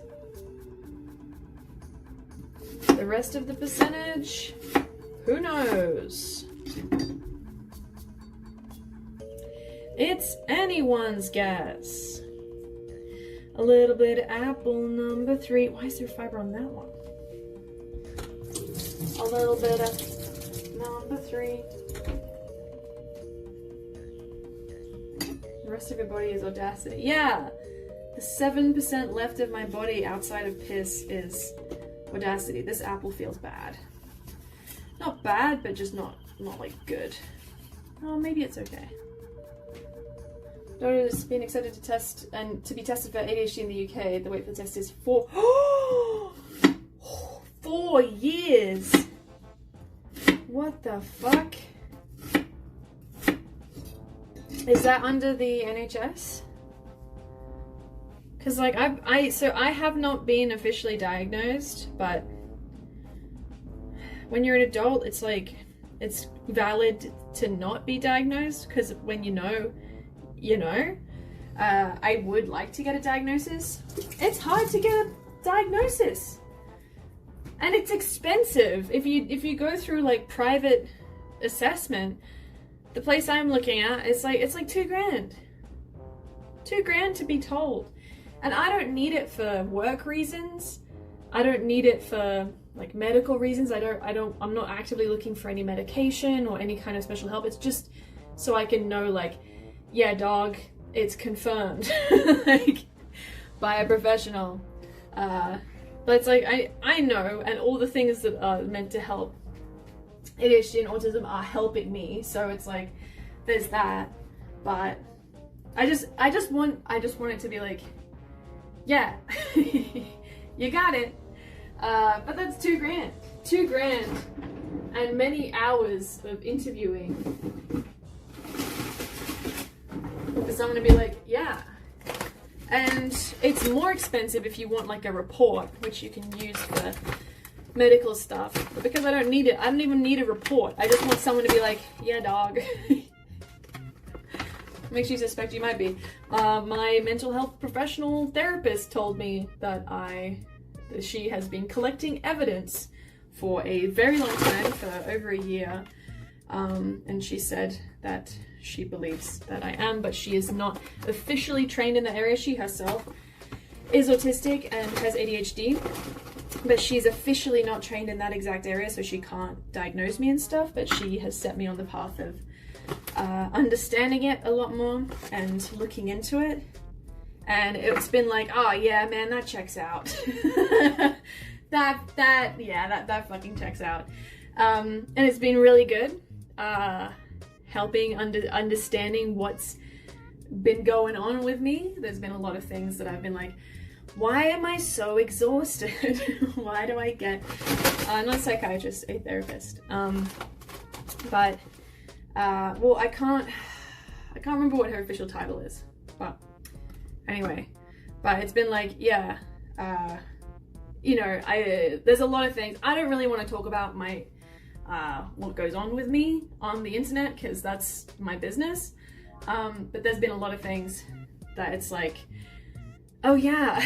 The rest of the percentage, who knows? It's anyone's guess. A little bit of apple number 3. Why is there fiber on that one? A little bit of number 3. The rest of your body is audacity. Yeah! The 7% left of my body outside of piss is audacity. This apple feels bad. Not bad, but just not like good. Oh, maybe it's okay. Daughter has been accepted to test and to be tested for ADHD in the UK. The wait for the test is 4 years. What the fuck? Is that under the NHS? Cause like I have not been officially diagnosed, but when you're an adult, it's like it's valid to not be diagnosed, because when you know. I would like to get a diagnosis. It's hard to get a diagnosis, and it's expensive. If you go through like private assessment, the place I'm looking at, it's like $2,000. $2,000 to be told, and I don't need it for work reasons. I don't need it for like medical reasons. I'm not actively looking for any medication or any kind of special help. It's just so I can know, like, yeah, dog, it's confirmed, like, by a professional. But it's like, I know, and all the things that are meant to help ADHD and autism are helping me, so it's like, there's that. But I just want it to be like, yeah, you got it. But that's $2,000. $2,000 and many hours of interviewing for someone to be like, yeah, And it's more expensive if you want like a report, which you can use for medical stuff. But because I don't need it, I don't even need a report. I just want someone to be like, yeah, dog. Makes you suspect you might be. My mental health professional therapist told me that she has been collecting evidence for a very long time, for over a year. And she said that she believes that I am, but she is not officially trained in the area. She herself is autistic and has ADHD, but she's officially not trained in that exact area, so she can't diagnose me and stuff, but she has set me on the path of understanding it a lot more and looking into it. And it's been like, oh yeah, man, that checks out. that fucking checks out. And it's been really good. Helping understanding what's been going on with me. There's been a lot of things that I've been like, why am I so exhausted? Why do I get, not a psychiatrist, a therapist. But, well, I can't remember what her official title is, but anyway, but it's been like, yeah, you know, there's a lot of things. I don't really want to talk about my, what goes on with me on the internet, because that's my business. But there's been a lot of things that it's like, oh yeah,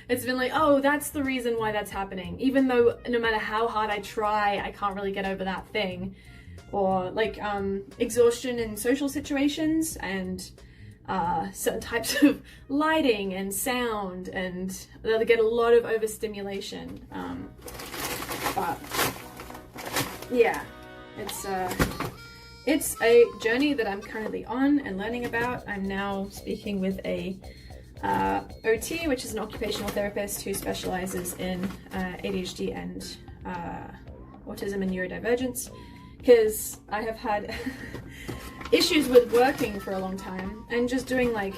it's been like, oh, that's the reason why that's happening. Even though no matter how hard I try, I can't really get over that thing. Or like exhaustion in social situations and certain types of lighting and sound, and they'll get a lot of overstimulation. But yeah, it's a journey that I'm currently on and learning about. I'm now speaking with a OT, which is an occupational therapist who specializes in ADHD and autism and neurodivergence, because I have had issues with working for a long time and just doing like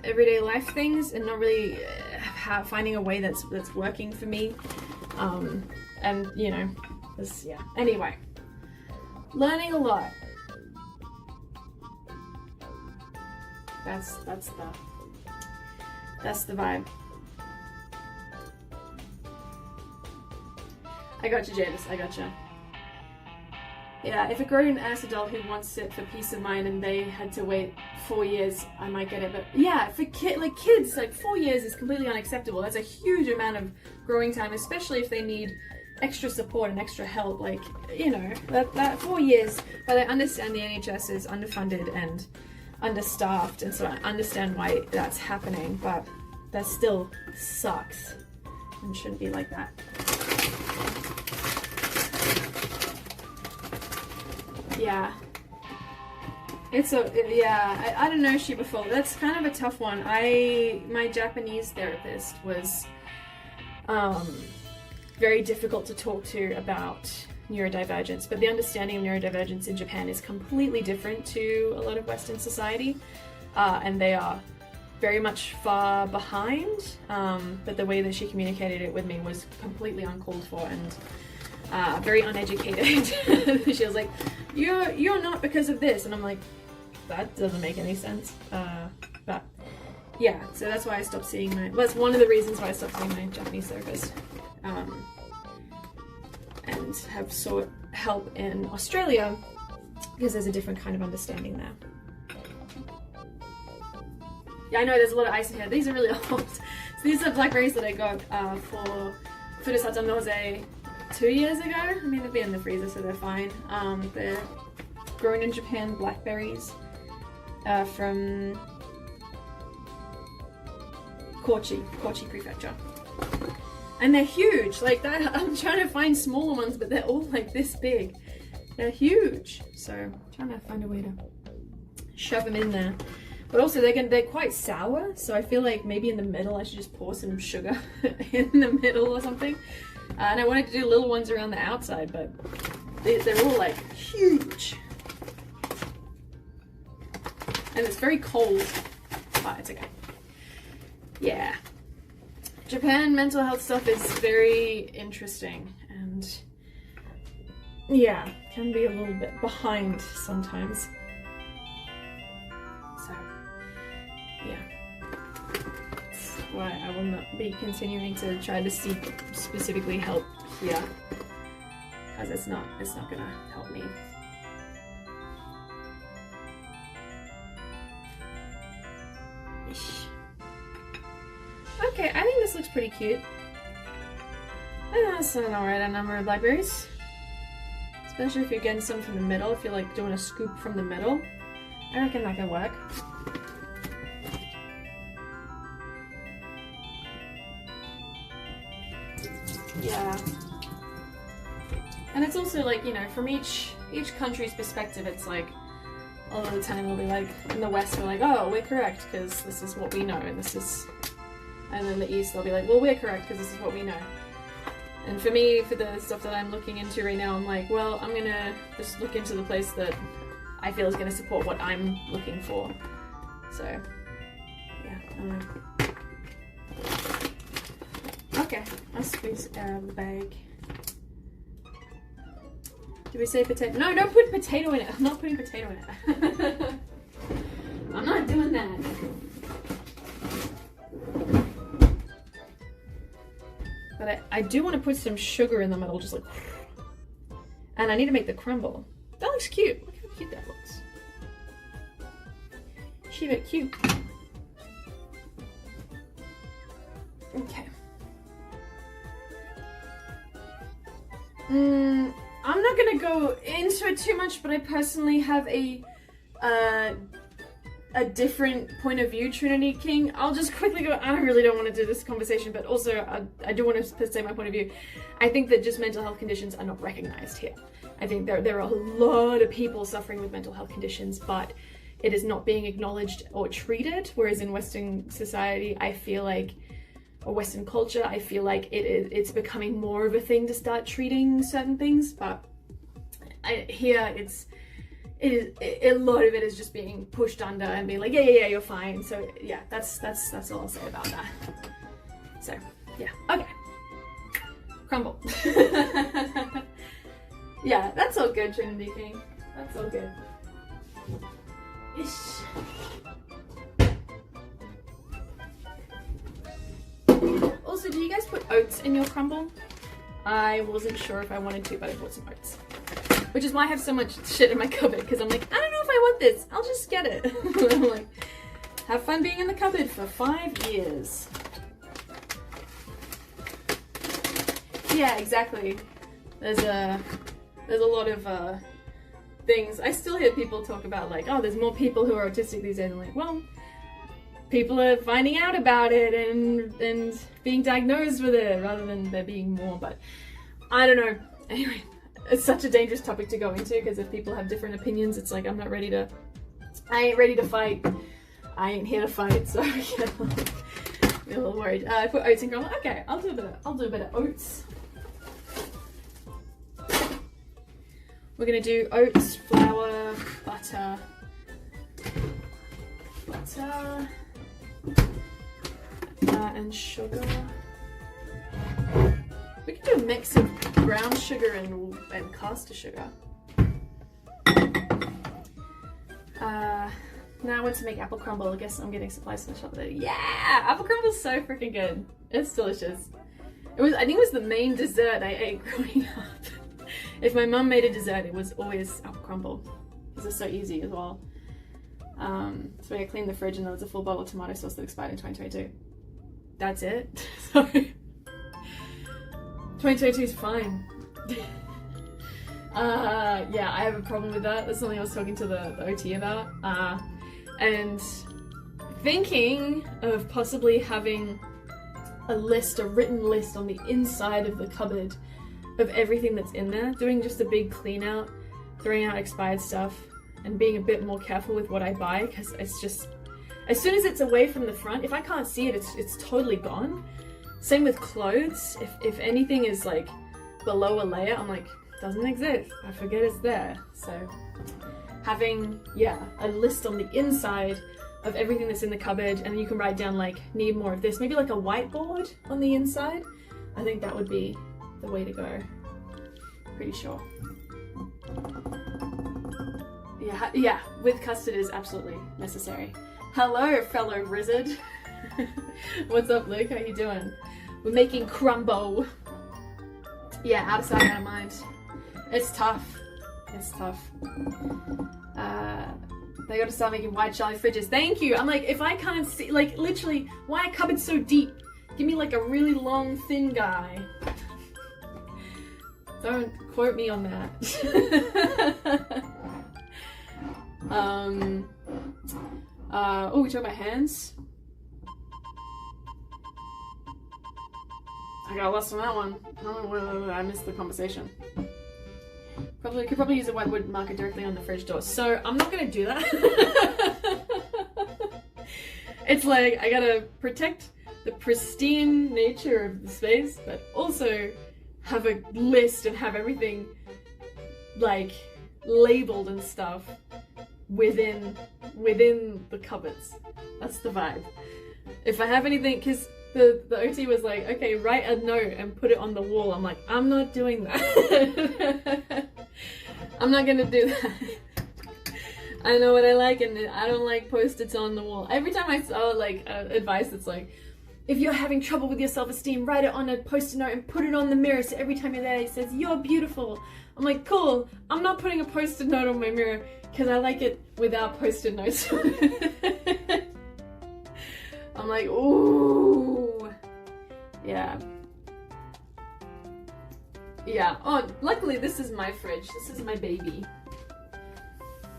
everyday life things and not really finding a way that's working for me. And you know, yeah. Anyway, learning a lot. That's the vibe. I got you, Jadis. I got you. Yeah, if a grown-ass adult who wants it for peace of mind and they had to wait 4 years, I might get it. But yeah, for kids, like 4 years is completely unacceptable. That's a huge amount of growing time, especially if they need extra support and extra help. Like, you know, that 4 years. But I understand the NHS is underfunded and understaffed, and so I understand why that's happening. But that still sucks and shouldn't be like that. Yeah, I don't know Shiba Full. That's kind of a tough one. My Japanese therapist was very difficult to talk to about neurodivergence, but the understanding of neurodivergence in Japan is completely different to a lot of Western society, and they are very much far behind, but the way that she communicated it with me was completely uncalled for and very uneducated. She was like, you're not because of this, and I'm like, that doesn't make any sense. But yeah, so that's why I stopped seeing that's one of the reasons why I stopped seeing my Japanese therapist, and have sought help in Australia, because there's a different kind of understanding there. Yeah, I know there's a lot of ice in here. These are really old. So these are blackberries that I got for Furusata Nose 2 years ago. I mean, they've been in the freezer, so they're fine. They're grown in Japan blackberries from Kochi Prefecture. And they're huge. Like that, I'm trying to find smaller ones, but they're all like this big. They're huge. So I'm trying to find a way to shove them in there. But also they're quite sour, so I feel like maybe in the middle I should just pour some sugar in the middle or something. And I wanted to do little ones around the outside, but they're all like huge. And it's very cold, but it's okay. Yeah. Japan mental health stuff is very interesting, and yeah, can be a little bit behind sometimes. So, yeah. why I will not be continuing to try to seek specifically help here. Because it's not gonna help me. Ish. Okay, I think this looks pretty cute. I think that's an alright number of blackberries. Especially if you're getting some from the middle, if you're like doing a scoop from the middle. I reckon that can work. Yeah. And it's also like, you know, from each country's perspective, it's like, a lot of the time they'll be like, in the West, we're like, oh, we're correct, because this is what we know, and this is... And then the East, they'll be like, well, we're correct, because this is what we know. And for me, for the stuff that I'm looking into right now, I'm like, well, I'm gonna just look into the place that I feel is gonna support what I'm looking for. So, yeah, I don't know. Okay, I'll squeeze out of the bag. Did we say potato? No, don't put potato in it. I'm not putting potato in it. I'm not doing that. But I do want to put some sugar in the middle, just like... And I need to make the crumble. That looks cute. Look how cute that looks. She a bit cute. Okay. I'm not gonna go into it too much, but I personally have a different point of view, Trinity King. I'll just quickly go, I really don't want to do this conversation, but also I do want to say my point of view. I think that just mental health conditions are not recognized here. I think there are a lot of people suffering with mental health conditions, but it is not being acknowledged or treated, whereas in Western society, I feel like, or Western culture, I feel like it's becoming more of a thing to start treating certain things, but here a lot of it is just being pushed under and being like, yeah, you're fine. So yeah, that's all I'll say about that. So yeah, okay. Crumble. Yeah, that's all good, Trinity King. That's all good. Ish. Also, do you guys put oats in your crumble? I wasn't sure if I wanted to, but I bought some oats. Which is why I have so much shit in my cupboard, because I'm like, I don't know if I want this. I'll just get it. I'm like, have fun being in the cupboard for 5 years. Yeah, exactly. There's a lot of things. I still hear people talk about like, oh, there's more people who are autistic these days. I'm like, well, people are finding out about it and being diagnosed with it rather than there being more, but I don't know. Anyway, it's such a dangerous topic to go into because if people have different opinions, it's like I ain't ready to fight. I ain't here to fight, so yeah, I'm a little worried. I put oats in crumble. Okay, I'll do a bit of oats. We're gonna do oats, flour, butter, and sugar. We can do a mix of brown sugar and caster sugar. Now I want to make apple crumble. I guess I'm getting supplies from the shop there. Yeah! Apple crumble is so freaking good. It's delicious. I think it was the main dessert I ate growing up. If my mum made a dessert, it was always apple crumble. Because it's so easy as well. So I cleaned the fridge and there was a full bottle of tomato sauce that expired in 2022. That's it. Sorry. 2022 is fine. Yeah, I have a problem with that. That's something I was talking to the OT about. And thinking of possibly having a written list on the inside of the cupboard of everything that's in there. Doing just a big clean out, throwing out expired stuff, and being a bit more careful with what I buy, because it's just, as soon as it's away from the front, if I can't see it, it's totally gone. Same with clothes. If anything is like below a layer, I'm like, doesn't exist. I forget it's there. So having, yeah, a list on the inside of everything that's in the cupboard, and then you can write down like, need more of this. Maybe like a whiteboard on the inside. I think that would be the way to go. Pretty sure. Yeah, with custard is absolutely necessary. Hello, fellow wizard. What's up, Luke? How you doing? We're making crumble. Yeah, out of sight, out of mind. It's tough. It's tough. They gotta start making white Charlie fridges. Thank you. I'm like, if I can't see, like, literally, why are cupboards so deep? Give me like a really long, thin guy. Don't quote me on that. Oh, we talk about hands. I got lost on that one. Oh, I missed the conversation. Could probably use a whitewood marker directly on the fridge door. So I'm not gonna do that. It's like I gotta protect the pristine nature of the space, but also have a list and have everything like labeled and stuff within the cupboards. That's the vibe. If I have anything, because the OT was like, okay, write a note and put it on the wall. I'm like, I'm not doing that. I'm not gonna do that. I know what I like, and I don't like post-its on the wall. Every time I saw like advice that's like, if you're having trouble with your self-esteem, write it on a post-it note and put it on the mirror, so every time you're there it says, you're beautiful. I'm like, cool, I'm not putting a post-it note on my mirror because I like it without post-it notes. I'm like, ooh. Yeah. Yeah. Oh, luckily this is my fridge. This is my baby.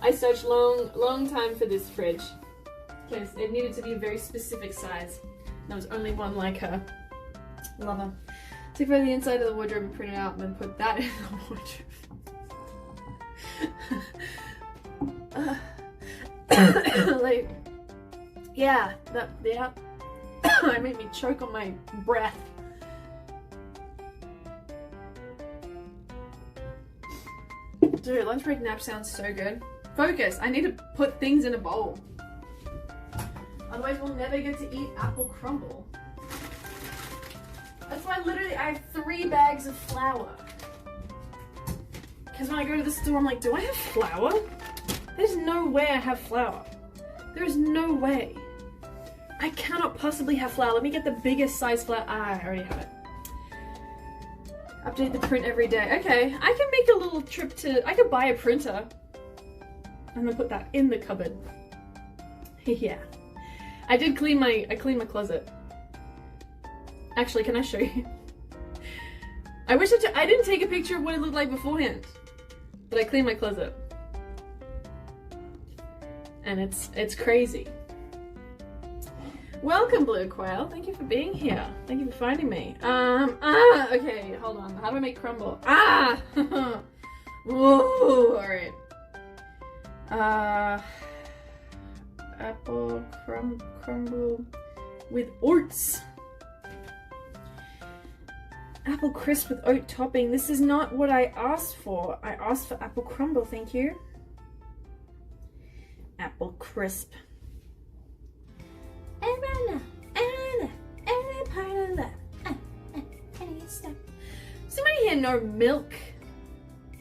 I searched long time for this fridge because it needed to be a very specific size. There was only one like her. Love her. Took away the inside of the wardrobe and print it out and then put that in the wardrobe. Like, yeah, yeah. It made me choke on my breath. Dude, lunch break nap sounds so good. Focus, I need to put things in a bowl. Otherwise we'll never get to eat apple crumble. That's why literally I have 3 bags of flour. Because when I go to the store I'm like, do I have flour? There's no way I have flour. There's no way. I cannot possibly have flour. Let me get the biggest size flour. Ah, I already have it. Update the print every day. Okay, I can make a little trip to... I could buy a printer. I'm gonna put that in the cupboard. Yeah. I cleaned my closet. Actually, can I show you? I wish I didn't take a picture of what it looked like beforehand. But I cleaned my closet. And it's crazy. Welcome, Blue Quail. Thank you for being here. Thank you for finding me. Okay, hold on. How do I make crumble? Whoa, alright. Apple crumble with oats. Apple crisp with oat topping. This is not what I asked for. I asked for apple crumble, thank you. Apple crisp. Somebody here know milk?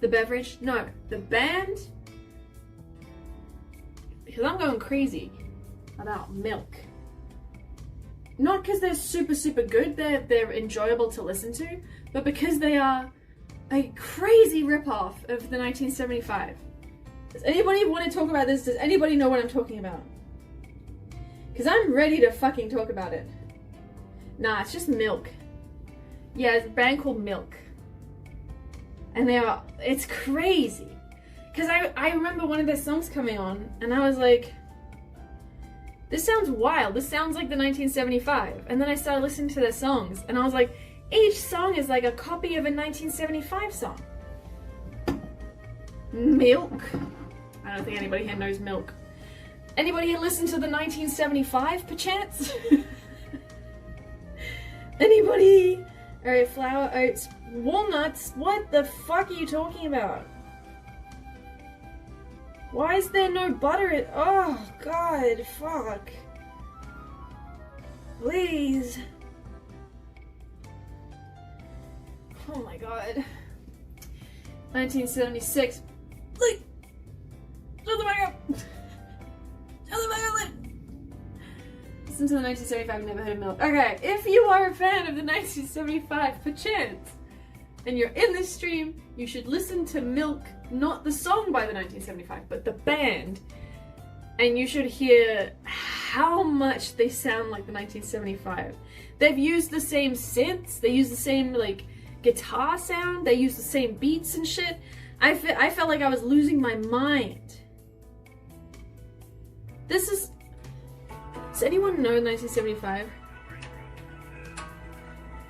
The beverage? No, the band? Because I'm going crazy about milk. Not because they're super good, they're enjoyable to listen to, but because they are a crazy ripoff of the 1975. Does anybody want to talk about this? Does anybody know what I'm talking about? Because I'm ready to fucking talk about it. Nah, it's just milk. Yeah, it's a band called Milk. And it's crazy. Because I remember one of their songs coming on, and I was like, this sounds wild. This sounds like the 1975. And then I started listening to their songs, and I was like, each song is like a copy of a 1975 song. Milk. I don't think anybody here knows Milk. Anybody here listen to the 1975, perchance? Anybody? Alright, flour, oats, walnuts? What the fuck are you talking about? Why is there no butter? Oh god, fuck. Please. Oh my god. 1976. Please. Shut the fuck up. Shut the fuck up. Listen listened to the 1975, never heard of Milk. Okay, if you are a fan of the 1975, perchance, and you're in this stream, you should listen to Milk, not the song by the 1975, but the band. And you should hear how much they sound like the 1975. They've used the same synths, they use the same, like, guitar sound, they use the same beats and shit. I felt like I was losing my mind. This is... Does anyone know 1975?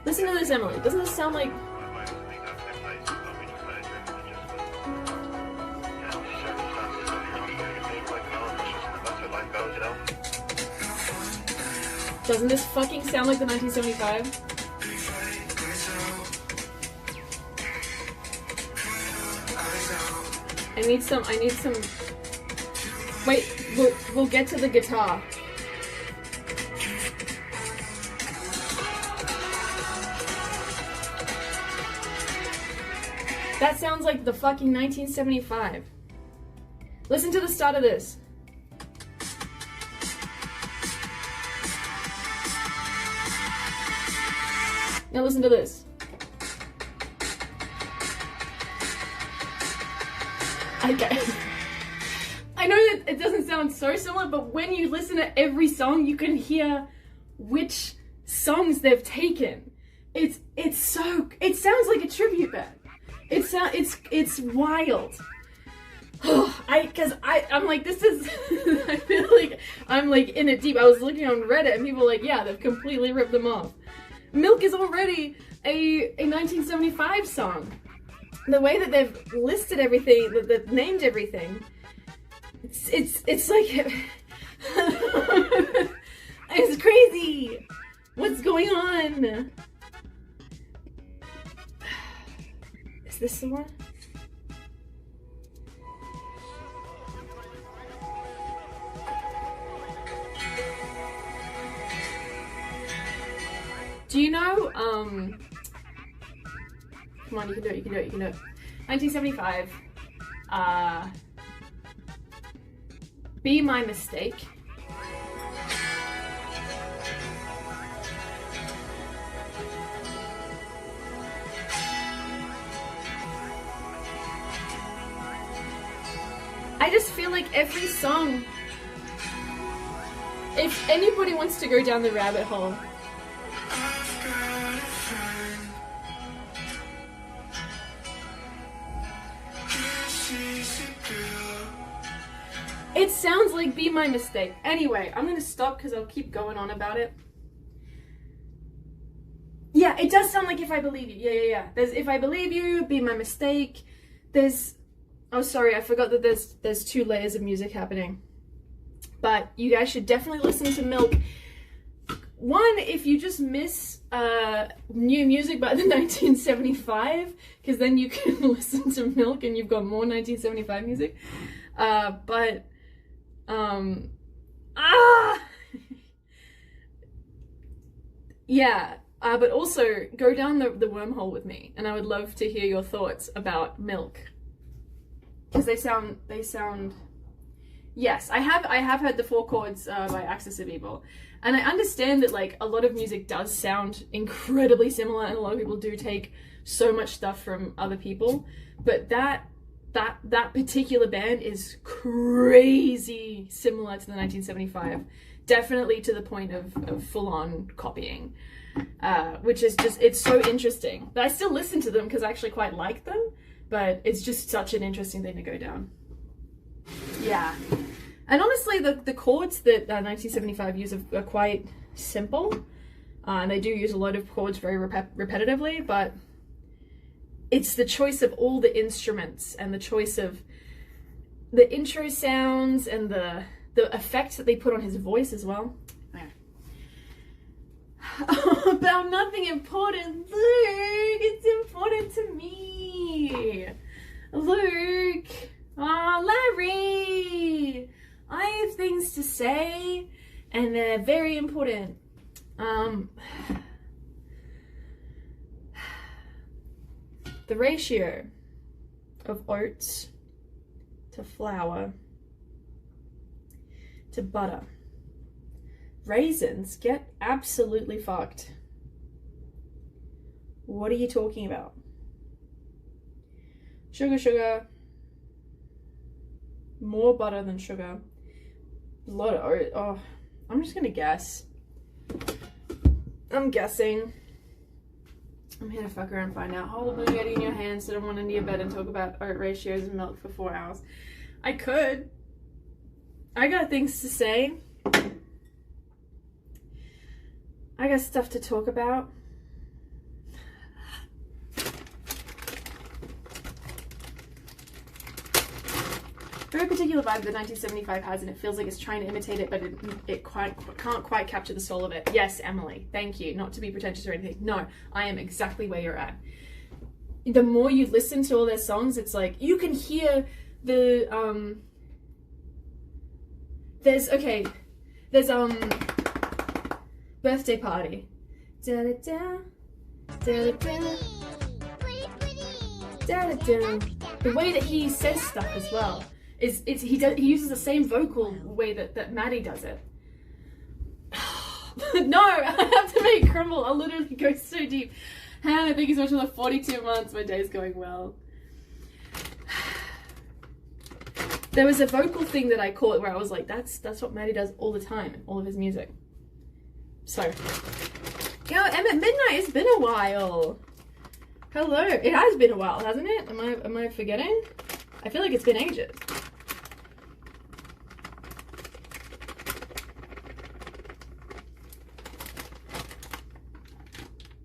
Listen to this, Emily. Doesn't this sound like... Doesn't this fucking sound like the 1975? I need some... Wait, we'll get to the guitar. That sounds like the fucking 1975. Listen to the start of this. Now listen to this. Okay. I know that it doesn't sound so similar, but when you listen to every song, you can hear which songs they've taken. It sounds like a tribute band. It's wild. I'm like, this is, I feel like I'm like in it deep. I was looking on Reddit and people were like, yeah, they've completely ripped them off. Milk is already a 1975 song. The way that they've listed everything, that they've named everything, it's like, it's crazy. What's going on? Is this the one? Do you know, come on, you can do it, you can do it, you can do it. 1975, Be My Mistake. I just feel like every song, if anybody wants to go down the rabbit hole, it sounds like Be My Mistake. Anyway, I'm gonna stop because I'll keep going on about it. Yeah, it does sound like If I Believe You. Yeah. There's If I Believe You, Be My Mistake. There's... Oh, sorry, I forgot that there's 2 layers of music happening. But you guys should definitely listen to Milk. One, if you just miss new music by the 1975, because then you can listen to Milk and you've got more 1975 music. Yeah, but also go down the wormhole with me, and I would love to hear your thoughts about Milk. Because they sound, yes, I have heard the 4 chords by Axis of Evil, and I understand that like a lot of music does sound incredibly similar, and a lot of people do take so much stuff from other people, but that particular band is crazy similar to the 1975, definitely to the point of full-on copying, which is just, it's so interesting. But I still listen to them because I actually quite like them. But it's just such an interesting thing to go down. Yeah. And honestly, the chords that 1975 use are quite simple. And they do use a lot of chords very repetitively, but it's the choice of all the instruments and the choice of the intro sounds and the effects that they put on his voice as well. About nothing important, Luke. It's important to me. Luke. Aw, Larry. I have things to say, and they're very important. The ratio of oats to flour to butter Raisins? Get absolutely fucked. What are you talking about? Sugar. More butter than sugar. A lot of, oh, I'm just gonna guess. I'm guessing. I'm here to fuck around and find out. Hold the blueberry in your hand, sit on one end of your bed and talk about oat ratios and milk for 4 hours. I could. I got things to say. I got stuff to talk about. Very particular vibe that 1975 has, and it feels like it's trying to imitate it, but it can't quite capture the soul of it. Yes, Emily, thank you. Not to be pretentious or anything. No, I am exactly where you're at. The more you listen to all their songs, it's like you can hear the there's birthday party. Da da da da da da da. The way that he says stuff as well. He uses the same vocal way that Maddie does it. No, I have to make crumble. I'll literally go so deep. Hannah, thank you so much for the 42 months. My day's going well. There was a vocal thing that I caught where I was like, that's what Maddie does all the time in all of his music. So, yo, Emmett Midnight, it's been a while. Hello, it has been a while, hasn't it? Am I forgetting? I feel like it's been ages.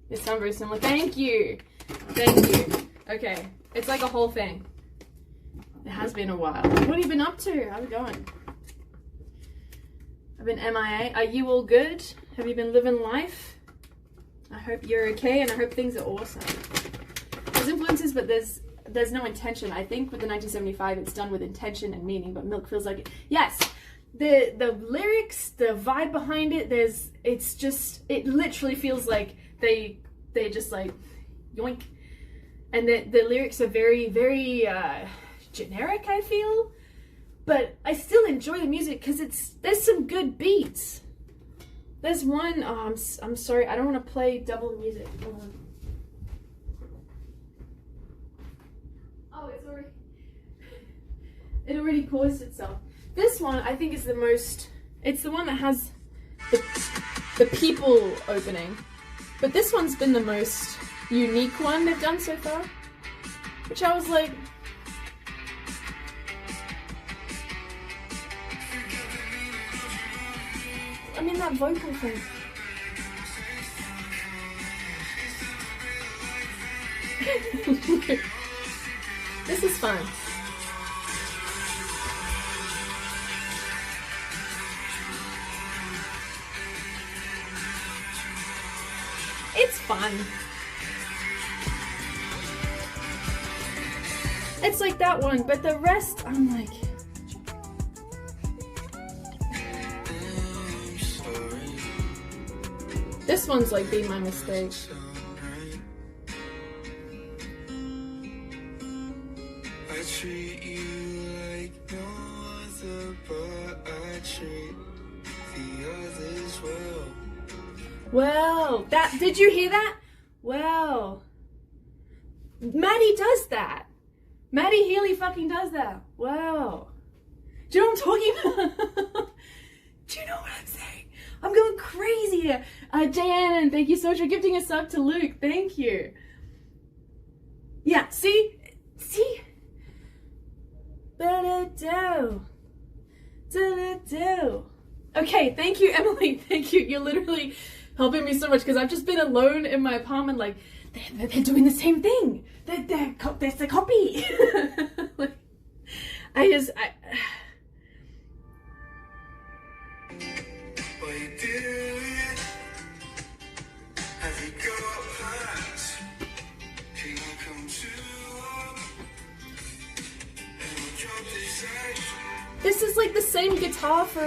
It sounds very similar. Thank you. Okay, it's like a whole thing. It has been a while. What have you been up to? How's it going? I've been MIA. Are you all good? Have you been living life? I hope you're okay, and I hope things are awesome. There's influences, but there's no intention. I think with the 1975, it's done with intention and meaning, but Milk feels like it. Yes, the lyrics, the vibe behind it, it literally feels like they just like yoink, and the lyrics are very, very generic, I feel, but I still enjoy the music because there's some good beats. There's one, oh, I'm sorry, I don't want to play double music. Hold on. Oh, it already paused itself. This one I think is the most, it's the one that has the people opening, but this one's been the most unique one they've done so far, which I was like, I mean, that vocal thing. This is fun. It's fun. It's like that one, but the rest, I'm like... This one's like Be My Mistake. I treat you like no other, but I treat the others well. Well, did you hear that? Well, Maddie does that. Maddie Healy fucking does that. Wow. Do you know what I'm talking about? Do you know what I'm saying? I'm going crazy here. Diane, thank you so much for gifting a sub to Luke. Thank you. Yeah, see? Okay, thank you, Emily. Thank you. You're literally helping me so much because I've just been alone in my apartment like, they're doing the same thing. That's a copy. Like, I This is like the same guitar for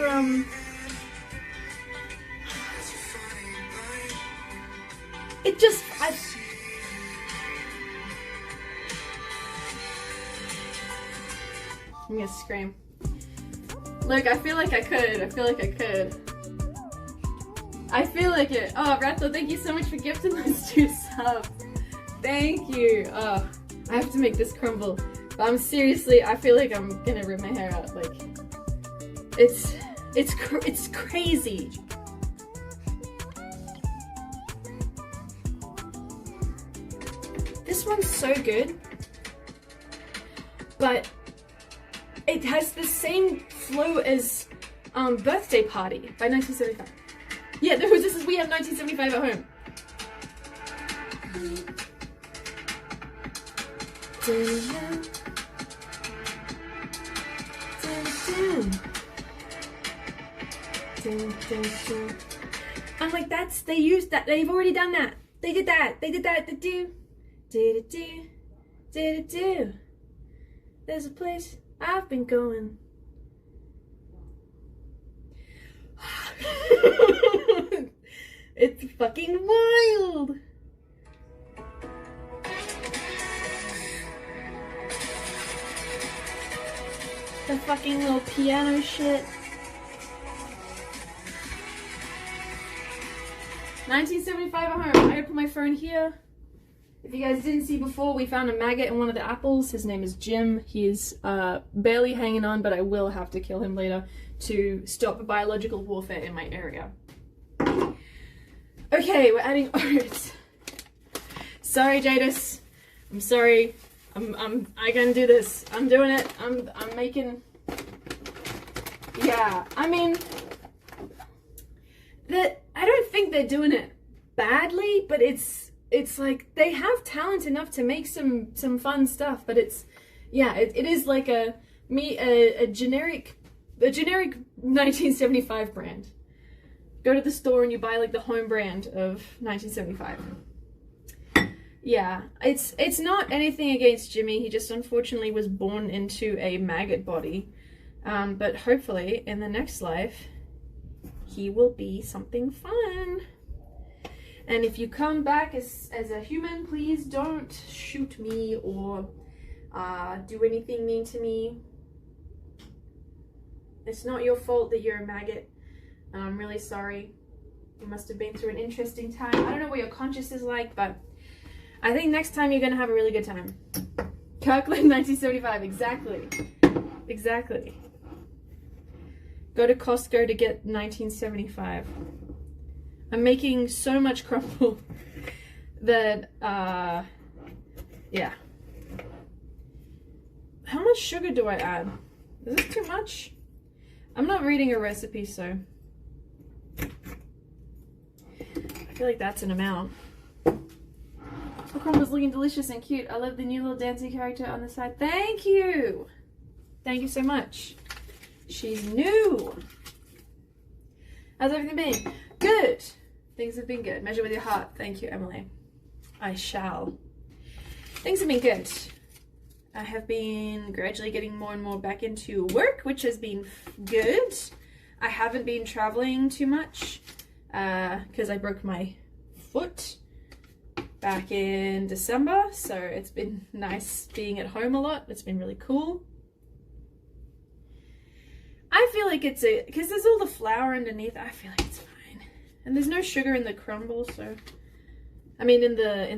it just I'm gonna scream. Look, I feel like I could. I feel like it. Oh, Ratso, thank you so much for gifting those 2 subs. Thank you. Oh, I have to make this crumble. But I'm seriously, I feel like I'm gonna rip my hair out. Like, it's crazy. This one's so good, but it has the same flow as Birthday Party by 1975. Yeah, no, this is We Have 1975 at Home. I'm like, they used that, they've already done that. They did that, do. There's a place I've been going. It's fucking wild. The fucking little piano shit. 1975 at home. I opened my phone here. If you guys didn't see before, we found a maggot in one of the apples. His name is Jim. He's barely hanging on, but I will have to kill him later to stop biological warfare in my area. Okay, we're adding oats. Sorry, Jadis. I'm sorry. I can do this. I'm doing it. I'm making. Yeah, I mean, I don't think they're doing it badly, but it's like they have talent enough to make some fun stuff. But it's, yeah, it is like a generic 1975 brand. Go to the store and you buy like the home brand of 1975. Yeah, it's not anything against Jimmy. He just unfortunately was born into a maggot body. But hopefully in the next life, he will be something fun. And if you come back as a human, please don't shoot me or do anything mean to me. It's not your fault that you're a maggot. And I'm really sorry. You must have been through an interesting time. I don't know what your conscience is like, but I think next time you're going to have a really good time. Kirkland 1975, exactly. Exactly. Go to Costco to get 1975. I'm making so much crumble that, yeah. How much sugar do I add? Is this too much? I'm not reading a recipe, so I feel like that's an amount. The crumble's looking delicious and cute. I love the new little dancing character on the side. Thank you! Thank you so much. She's new. How's everything been? Good. Things have been good. Measure with your heart. Thank you, Emily. I shall. Things have been good. I have been gradually getting more and more back into work, which has been good. I haven't been traveling too much because I broke my foot back in December, so it's been nice being at home a lot. It's been really cool. I feel like it's because there's all the flour underneath, I feel like it's fine. And there's no sugar in the crumble, so I mean in that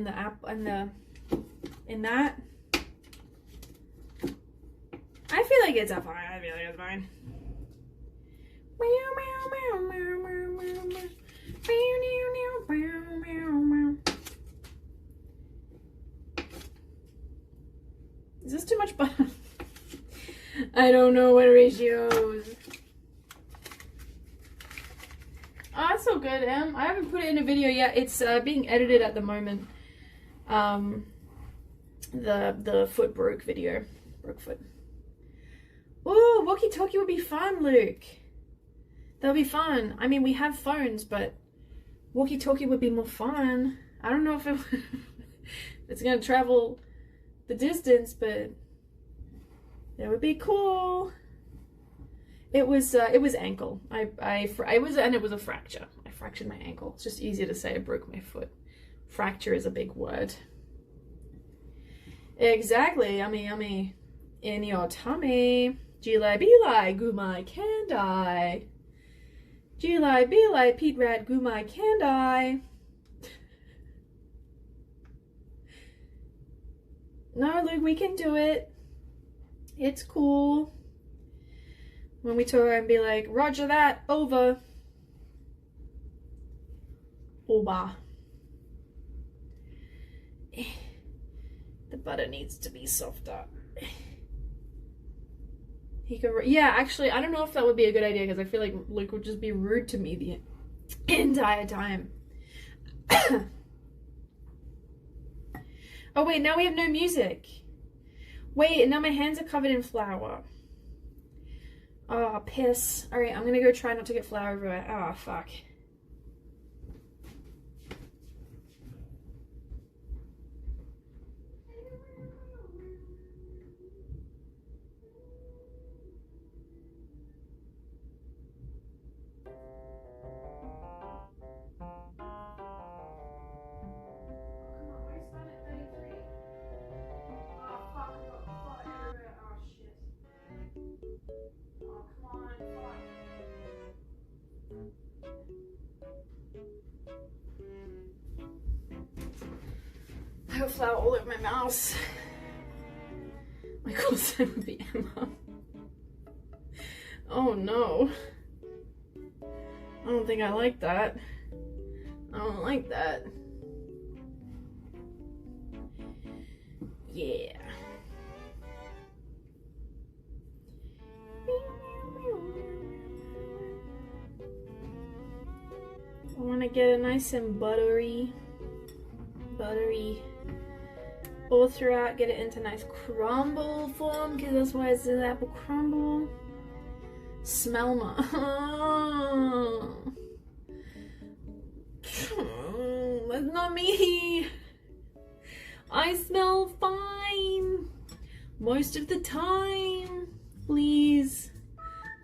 I feel like it's fine. I feel like it's fine. Is this too much butter? I don't know what ratios. Oh, that's so good, Em. I haven't put it in a video yet. It's being edited at the moment. The foot broke video. Broke foot. Oh, walkie-talkie would be fun, Luke. That would be fun. I mean, we have phones, but walkie-talkie would be more fun. I don't know if it's going to travel the distance, but that would be cool. It was ankle. It was a fracture. I fractured my ankle. It's just easier to say I broke my foot. Fracture is a big word. Exactly. Yummy, yummy. In your tummy. Gila Bila Gumai Kandai. G-lie, B-lie, Pete Rat, Goomai, Can't I? No, Luke, we can do it. It's cool. When we tour and be like, Roger that, over. Oba. The butter needs to be softer. He could, yeah, actually, I don't know if that would be a good idea because I feel like Luke would just be rude to me the entire time. Oh wait, now we have no music. Wait, and now my hands are covered in flour. Oh, piss. Alright, I'm gonna go try not to get flour everywhere. Oh, fuck. I have flour all over my mouse. My call sign would be Emma. Oh no. I don't think I like that. I don't like that. Yeah. I want to get it nice and buttery all throughout, get it into nice crumble form because that's why it's an apple crumble. Smell my that's not me. I smell fine most of the time. Please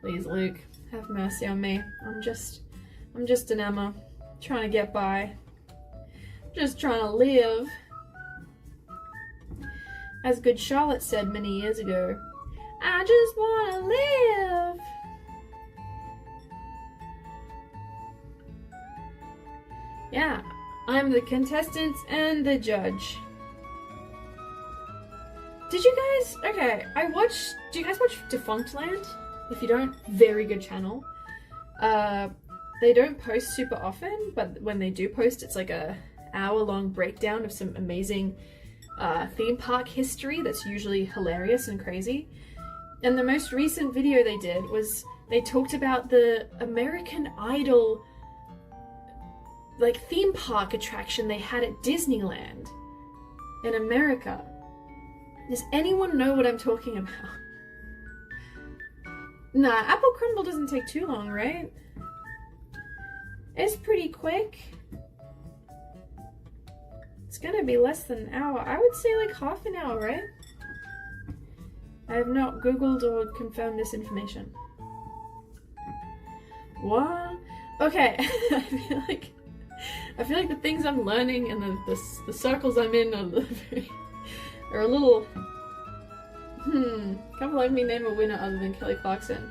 Luke, have mercy on me. I'm just an Emma trying to get by, just trying to live. As good Charlotte said many years ago, I just want to live. Yeah, I'm the contestant and the judge. Did you guys, okay, do you guys watch Defunctland? If you don't, very good channel. They don't post super often, but when they do post, it's like a hour-long breakdown of some amazing theme park history that's usually hilarious and crazy. And the most recent video they did was they talked about the American Idol like theme park attraction they had at Disneyland in America. Does anyone know what I'm talking about? Nah, apple crumble doesn't take too long, right? It's pretty quick. It's gonna be less than an hour. I would say like half an hour, right? I have not Googled or confirmed this information. What? Okay, I feel like the things I'm learning and the circles I'm in are a little. Can't believe me name a winner other than Kelly Clarkson.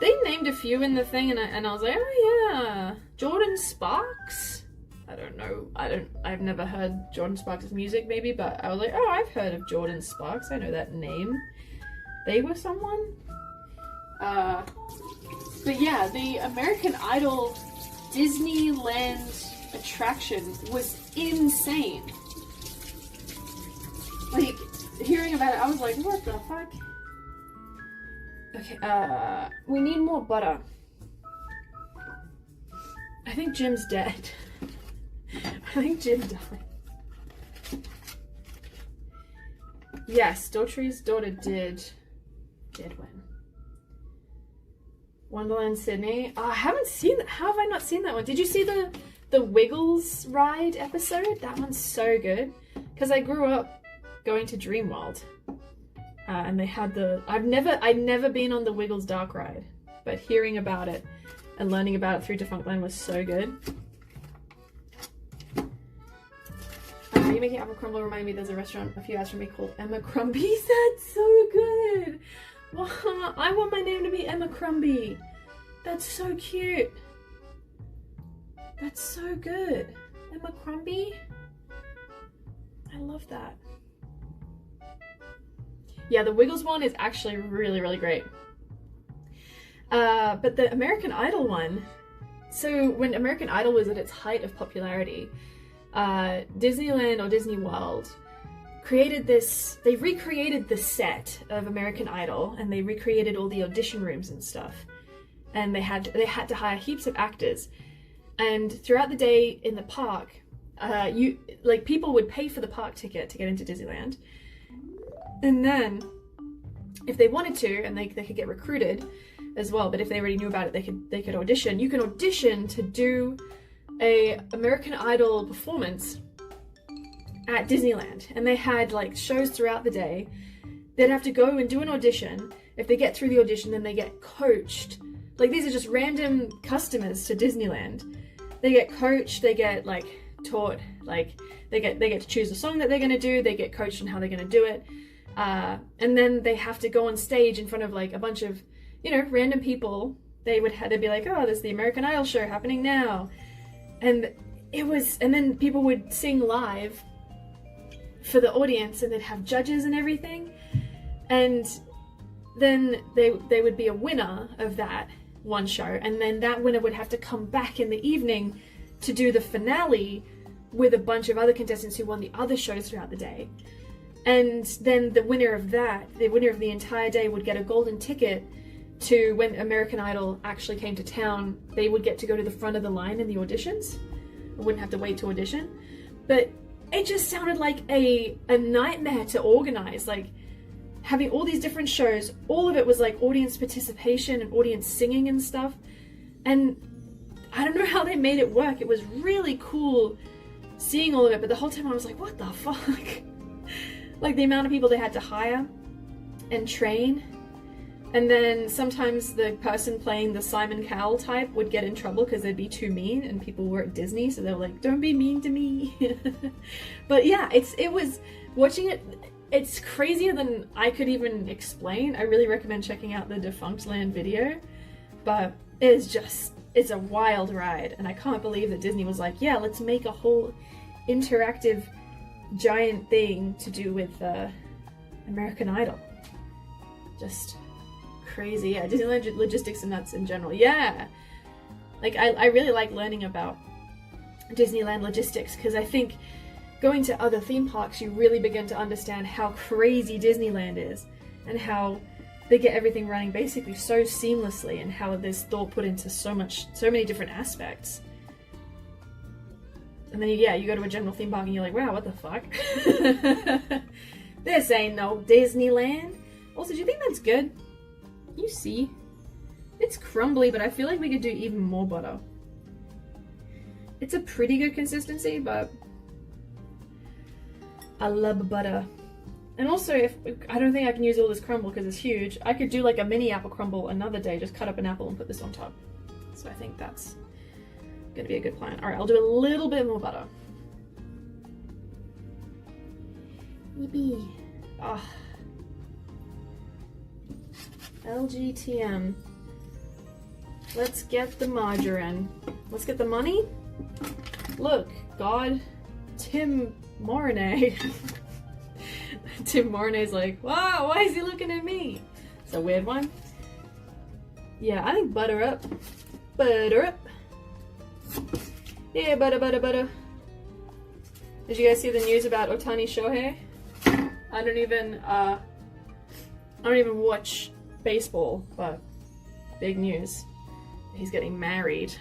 They named a few in the thing, and I was like, oh yeah, Jordan Sparks. I don't know. I've never heard Jordan Sparks' music, maybe, but I was like, oh, I've heard of Jordan Sparks. I know that name. They were someone. But yeah, the American Idol Disneyland attraction was insane. Like, hearing about it, I was like, what the fuck? Okay, we need more butter. I think Jim's dead. I think Jim died. Yes, Daughtry's daughter did win. Wonderland Sydney. Oh, I haven't seen that. How have I not seen that one? Did you see the Wiggles ride episode? That one's so good. Because I grew up going to Dreamworld. And they had I'd never been on the Wiggles Dark ride. But hearing about it and learning about it through Defunctland was so good. You making apple crumble remind me there's a restaurant a few hours from me called Emma Crumbie's. That's so good. Wow, I want my name to be Emma Crumbie. That's so cute. That's so good. Emma Crumbie. I love that. Yeah, the Wiggles one is actually really, really great. But the American Idol one, so when American Idol was at its height of popularity, Disneyland or Disney World created this, they recreated the set of American Idol, and they recreated all the audition rooms and stuff. And they had to hire heaps of actors. And throughout the day in the park, people would pay for the park ticket to get into Disneyland. And then if they wanted to, and they could get recruited as well, but if they already knew about it, they could audition. You can audition to do a American Idol performance at Disneyland, and they had like shows throughout the day. They'd have to go and do an audition. If they get through the audition, then they get coached. Like, these are just random customers to Disneyland. They get coached, they get like taught, like they get to choose the song that they're gonna do, they get coached on how they're gonna do it. And then they have to go on stage in front of like a bunch of, you know, random people. They'd be like, oh, there's the American Idol show happening now. And then people would sing live for the audience, and they'd have judges and everything. And then they would be a winner of that one show, and then that winner would have to come back in the evening to do the finale with a bunch of other contestants who won the other shows throughout the day. And then the winner of the entire day would get a golden ticket to, when American Idol actually came to town, they would get to go to the front of the line in the auditions. Wouldn't have to wait to audition. But it just sounded like a nightmare to organize, like having all these different shows. All of it was like audience participation and audience singing and stuff. And I don't know how they made it work. It was really cool seeing all of it, but the whole time I was like, what the fuck? Like, the amount of people they had to hire and train. And then sometimes the person playing the Simon Cowell type would get in trouble because they'd be too mean, and people were at Disney, so they were like, don't be mean to me. But yeah, it was, watching it, it's crazier than I could even explain. I really recommend checking out the Defunctland video, but it's a wild ride, and I can't believe that Disney was like, yeah, let's make a whole interactive giant thing to do with American Idol. Just crazy. Yeah, Disneyland logistics and nuts in general. Yeah, like I really like learning about Disneyland logistics, because I think going to other theme parks, you really begin to understand how crazy Disneyland is, and how they get everything running basically so seamlessly, and how there's thought put into so many different aspects. And then you go to a general theme park and you're like, wow, what the fuck? This ain't no Disneyland. Also, do you think that's good? You see, it's crumbly, but I feel like we could do even more butter. It's a pretty good consistency, but I love butter. And also, I don't think I can use all this crumble because it's huge. I could do like a mini apple crumble another day, just cut up an apple and put this on top. So I think that's gonna be a good plan. All right, I'll do a little bit more butter. Yippee. Ah. LGTM. Let's get the margarine. Let's get the money. Look, God, Tim Mornay. Tim Mornay's like, wow, why is he looking at me? It's a weird one. Yeah, I think butter up. Butter up. Yeah, butter, butter, butter. Did you guys see the news about Ohtani Shohei? I don't even watch baseball, but big news. He's getting married.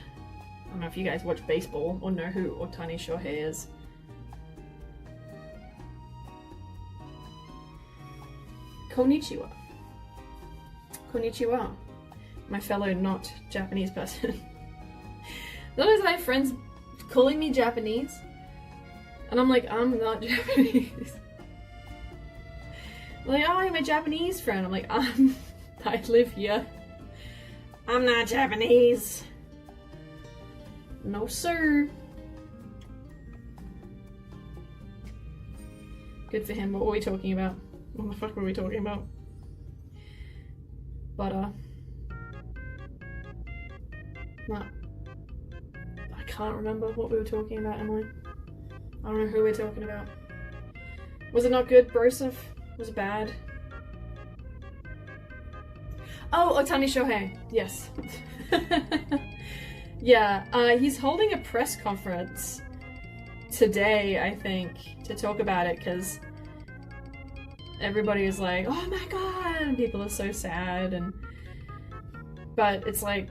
I don't know if you guys watch baseball or know who Ohtani Shohei is. Konnichiwa. Konnichiwa. My fellow not Japanese person. Sometimes I have friends calling me Japanese, and I'm like, I'm not Japanese. Like, oh, I'm a Japanese friend. I'm like, I live here. I'm not Japanese. No, sir. Good for him. What were we talking about? What the fuck were we talking about? Butter. No. can't remember what we were talking about, Emily. I don't know who we're talking about. Was it not good, Broseph? Was it bad? Oh, Otani Shohei. Yes. Yeah, he's holding a press conference today, I think, to talk about it, because everybody is like, oh my god, and people are so sad, but it's like,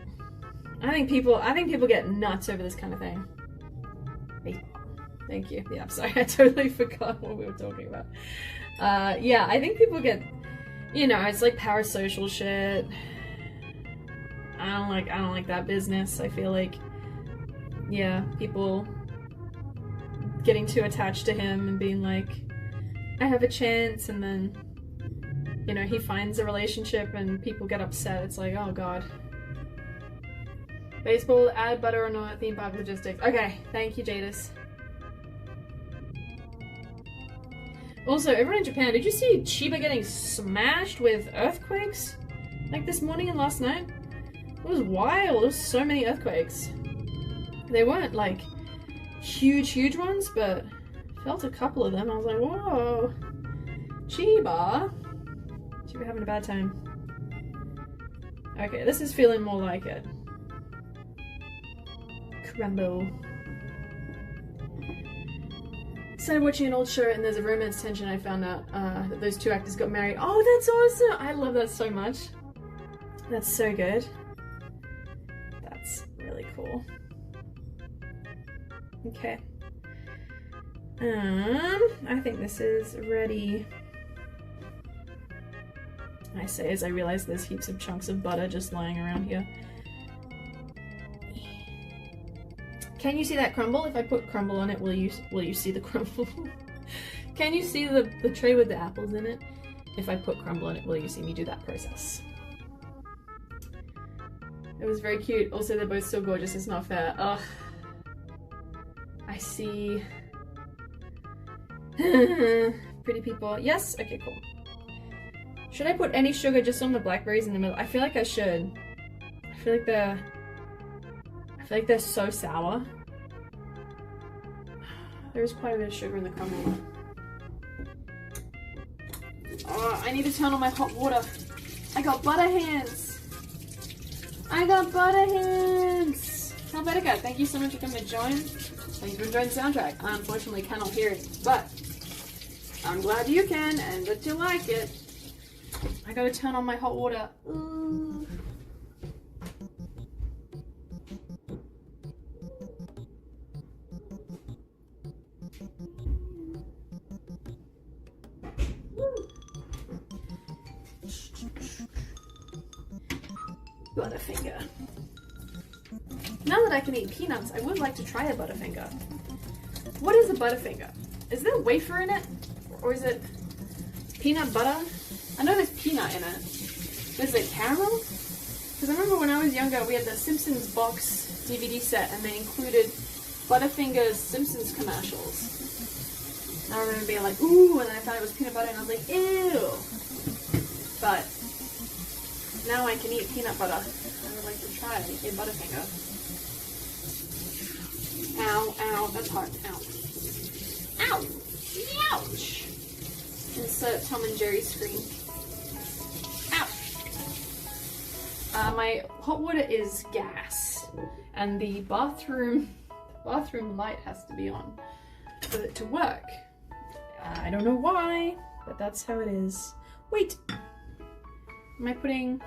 I think people get nuts over this kind of thing. Thank you. Yeah, I'm sorry, I totally forgot what we were talking about. Yeah, I think people get, you know, it's like parasocial shit. I don't like that business. I feel like, yeah, people getting too attached to him and being like, I have a chance, and then, you know, he finds a relationship and people get upset. It's like, oh god. Baseball, add butter or not, theme park logistics. Okay, thank you, Jadis. Also, everyone in Japan, did you see Chiba getting smashed with earthquakes? Like this morning and last night? It was wild. There was so many earthquakes. They weren't like huge ones, but I felt a couple of them. I was like, whoa. Chiba having a bad time. Okay, this is feeling more like it. Crumble. Started watching an old show and there's a romance tension. I found out that those two actors got married. Oh, that's awesome! I love that so much. That's so good. That's really cool. Okay. I think this is ready. I say as I realize there's heaps of chunks of butter just lying around here. Can you see that crumble? If I put crumble on it, will you see the crumble? Can you see the tray with the apples in it? If I put crumble on it, will you see me do that process? It was very cute. Also, they're both so gorgeous, it's not fair. Ugh. I see. Pretty people. Yes? Okay, cool. Should I put any sugar just on the blackberries in the middle? I feel like I should. I feel like they're so sour. There's quite a bit of sugar in the crumble. Oh, I need to turn on my hot water. I got butter hands. I got butter hands. Helvetica, thank you so much for coming to join. Thank you for enjoying the soundtrack. I unfortunately cannot hear it, but I'm glad you can and that you like it. I gotta turn on my hot water. Ooh. Butterfinger. Now that I can eat peanuts, I would like to try a Butterfinger. What is a Butterfinger? Is there wafer in it? Or is it peanut butter? I know there's peanut in it. Is it caramel? Because I remember when I was younger, we had the Simpsons box DVD set and they included Butterfinger's Simpsons commercials. And I remember being like, ooh, and then I found it was peanut butter and I was like, ew. But now I can eat peanut butter. I would like to try a Butterfinger. Ow, ow, that's hard. Ow. Ow! Ouch! Insert Tom and Jerry scream. Ow! My hot water is gas, and the bathroom light has to be on for it to work. I don't know why, but that's how it is. Wait! Am I putting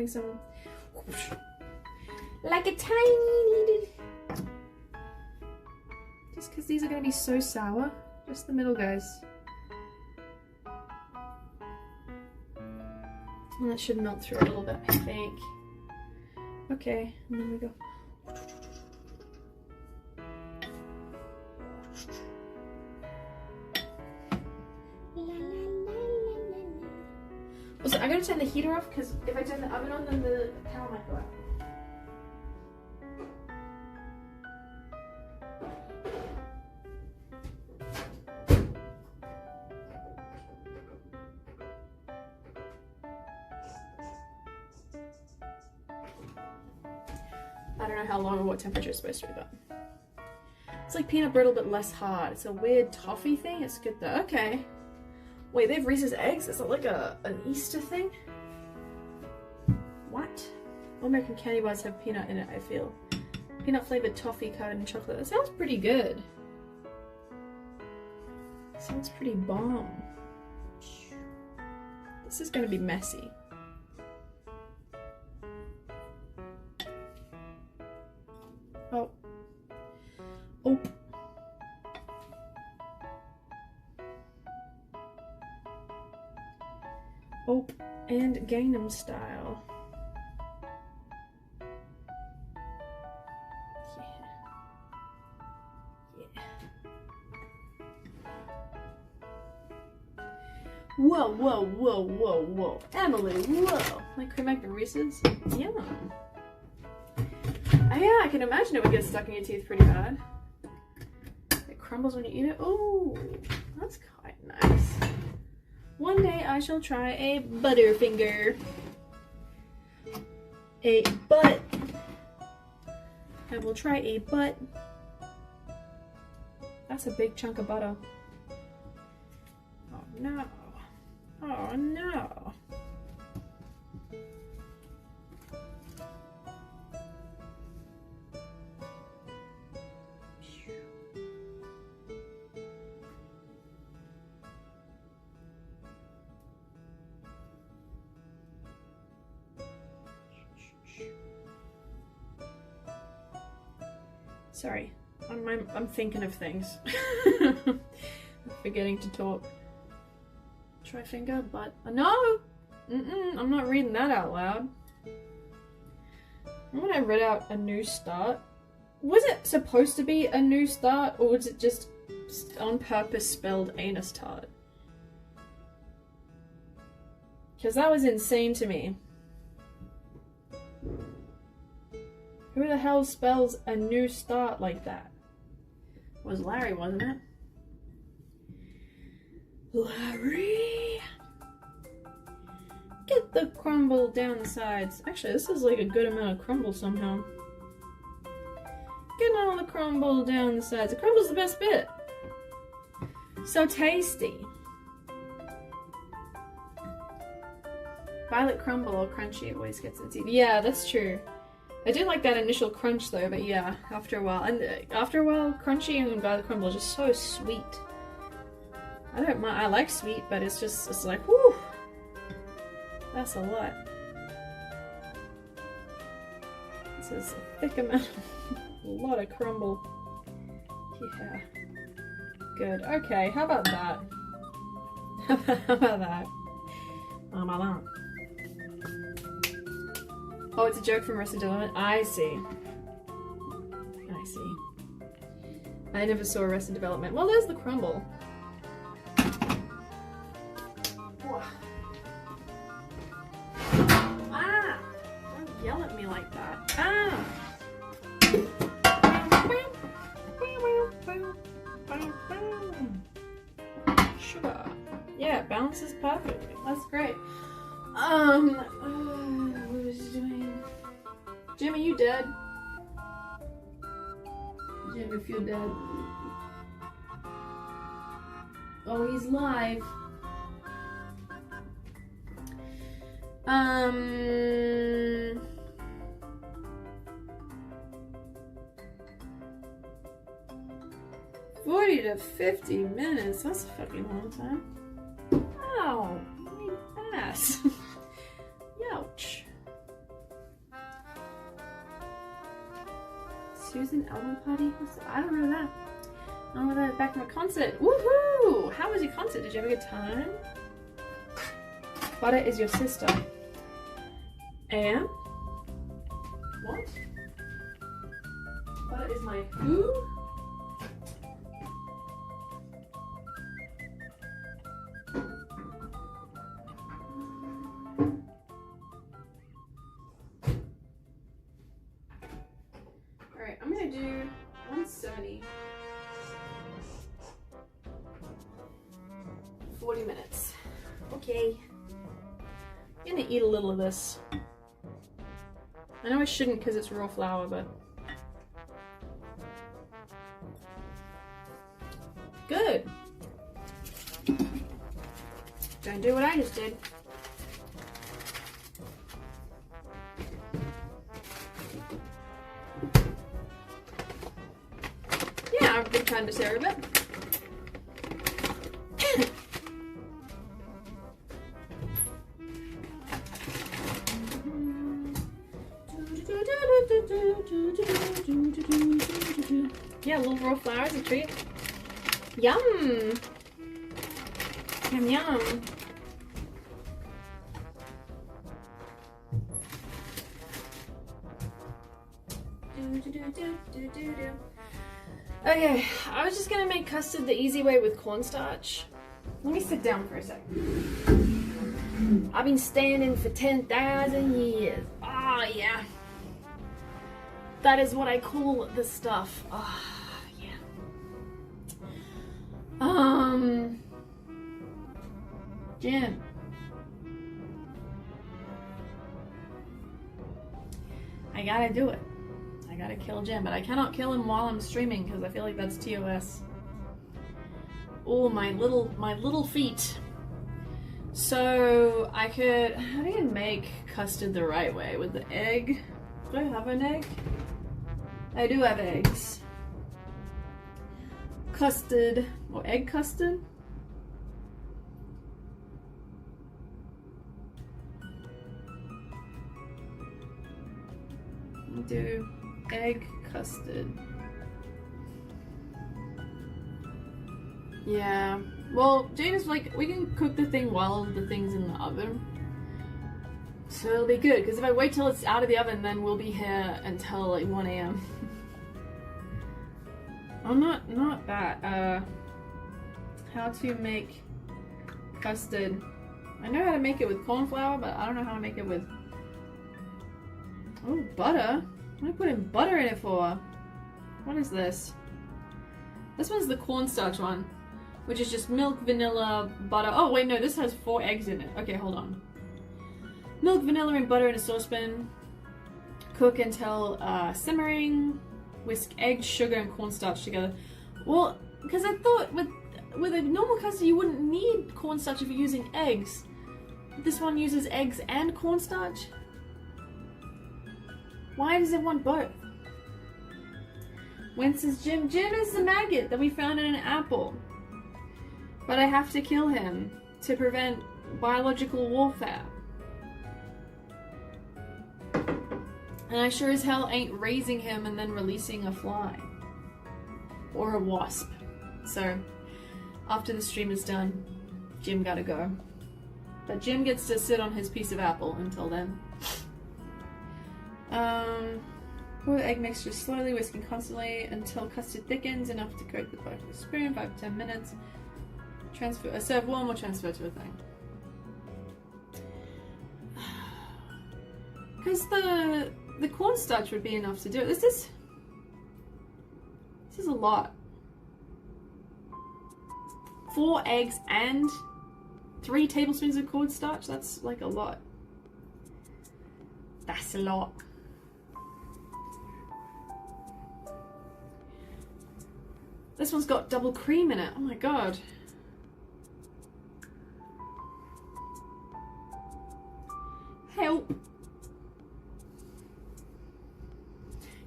some... Like a tiny little... Just because these are going to be so sour. Just the middle, guys. And that should melt through a little bit, I think. Okay, and then we go. Also, I gotta turn the heater off because if I turn the oven on, then the power might go out. I don't know how long or what temperature it's supposed to be, but It's like peanut brittle but less hard. It's a weird toffee thing. It's good though. Okay. Wait, they have Reese's eggs? Is it like an Easter thing? What? All American candy bars have peanut in it, I feel. Peanut flavored toffee covered in chocolate. That sounds pretty good. Sounds pretty bomb. This is gonna be messy. Oh. Oh. Oh. And Gangnam Style. Whoa, whoa, whoa, whoa, whoa. Emily, whoa. Like cream egg and Reese's? Yum. Oh, yeah, I can imagine it would get stuck in your teeth pretty bad. It crumbles when you eat it. Oh, that's quite nice. One day I shall try a Butterfinger. A butt. I will try a butt. That's a big chunk of butter. Oh no. Oh no. Sorry, I'm thinking of things. I'm forgetting to talk. Try finger, but no! I'm not reading that out loud. Remember when I read out a new start? Was it supposed to be a new start, or was it just on purpose spelled anus tart? Because that was insane to me. Who the hell spells a new start like that? It was Larry, wasn't it? Larry! Get the crumble down the sides. Actually, this is like a good amount of crumble somehow. Get all the crumble down the sides. The crumble's the best bit. So tasty. Violet crumble or crunchy, it always gets its teeth. Yeah, that's true. I do like that initial crunch though, but yeah, after a while. And after a while, crunchy and violet crumble is just so sweet. I don't mind, I like sweet, but it's just, it's like, whew. That's a lot. This is a thick amount, a lot of crumble. Yeah. Good, okay, how about that? How about that? How about that? Oh, it's a joke from Arrested Development? I see. I see. I never saw Arrested Development. Well, there's the crumble. Ah! Don't yell at me like that. Ah! Sugar. Yeah, it balances perfectly. That's great. What was he doing? Jimmy, you dead? Jimmy, if you're dead. Oh, he's live. 40 to 50 minutes. That's a fucking long time. Ow, my ass. Youch. Susan album party? I don't know that. Oh, that back from a concert. Woohoo! How was your concert? Did you have a good time? Butter is your sister. And? What? Butter is my who? Alright, I'm gonna do 170. 40 minutes. Okay. I'm gonna eat a little of this. I know I shouldn't because it's raw flour, but Don't do what I just did. Yeah, I'm a big fan of Sarah bit. Yeah, little raw flowers, a treat. Yum! Yum yum. Okay, I was just gonna make custard the easy way with cornstarch. Let me sit down for a sec. I've been standing for 10,000 years. Ah, yeah. That is what I call the stuff. Ah, yeah. Jim. I gotta do it. I gotta kill Jim, but I cannot kill him while I'm streaming because I feel like that's TOS. Oh, my little feet. So I could, how do you make custard the right way? With the egg? Do I have an egg? I do have eggs. Custard, or egg custard? Do egg custard. Yeah. Well, Jane is like, we can cook the thing while the thing's in the oven. So it'll be good, because if I wait till it's out of the oven, then we'll be here until like 1 AM. Oh, not that. How to make custard. I know how to make it with corn flour, but I don't know how to make it with... Oh, butter? What am I putting butter in it for? What is this? This one's the cornstarch one, which is just milk, vanilla, butter. Oh, wait, no, this has 4 eggs in it. Okay, hold on. Milk, vanilla, and butter in a saucepan. Cook until simmering. Whisk eggs, sugar, and cornstarch together. Well, because I thought with a normal custard you wouldn't need cornstarch if you're using eggs. This one uses eggs and cornstarch. Why does it want both? Whence is Jim? Jim is the maggot that we found in an apple. But I have to kill him to prevent biological warfare. And I sure as hell ain't raising him and then releasing a fly. Or a wasp. So, after the stream is done, Jim gotta go. But Jim gets to sit on his piece of apple until then. Pour the egg mixture slowly, whisking constantly until custard thickens enough to coat the bottom with a spoon, 5 to 10 minutes. Transfer, serve warm or transfer to a thing. Because the cornstarch would be enough to do it. This is a lot. 4 eggs and 3 tablespoons of cornstarch. That's like a lot. That's a lot. This one's got double cream in it. Oh my god. Help.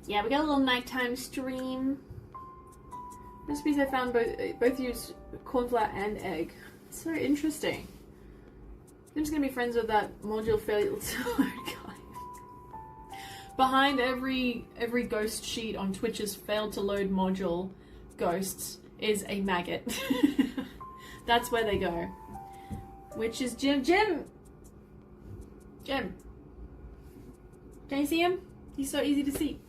Yeah, we got a little nighttime stream. Recipes I found both use corn flour and egg. It's so interesting. I'm just gonna be friends with that module failed guy. Behind every ghost sheet on Twitch's failed to load module ghosts is a maggot. That's where they go. Which is Jim. Jim! Can you see him? He's so easy to see.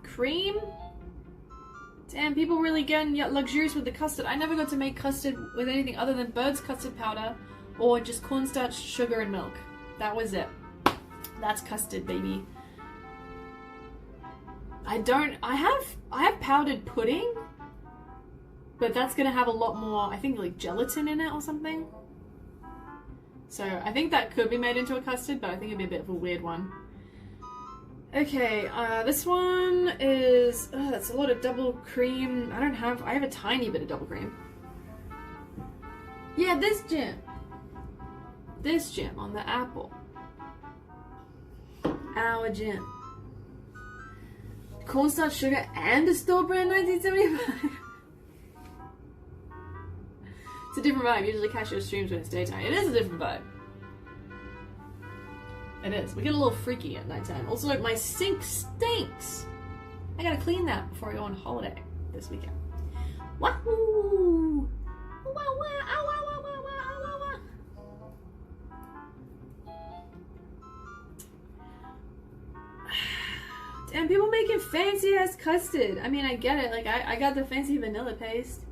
Cream? Damn, people really getting luxurious with the custard. I never got to make custard with anything other than bird's custard powder or just cornstarch, sugar, and milk. That was it. That's custard, baby. I have powdered pudding, but that's gonna have a lot more, I think, like gelatin in it or something. So I think that could be made into a custard, but I think it'd be a bit of a weird one. Okay, this one is, that's a lot of double cream. I have a tiny bit of double cream. Yeah, this jam. This jam on the apple. Our jam. Cornstarch, sugar, and a store brand 1975. It's a different vibe. Usually catch your streams when it's daytime. It is a different vibe. It is. We get a little freaky at nighttime. Also, my sink stinks. I gotta clean that before I go on holiday this weekend. Wahoo! Wah, wah, ow, ow, ow, ow, ow, ow, ow. Damn, people making fancy ass custard. I mean, I get it. Like, I got the fancy vanilla paste.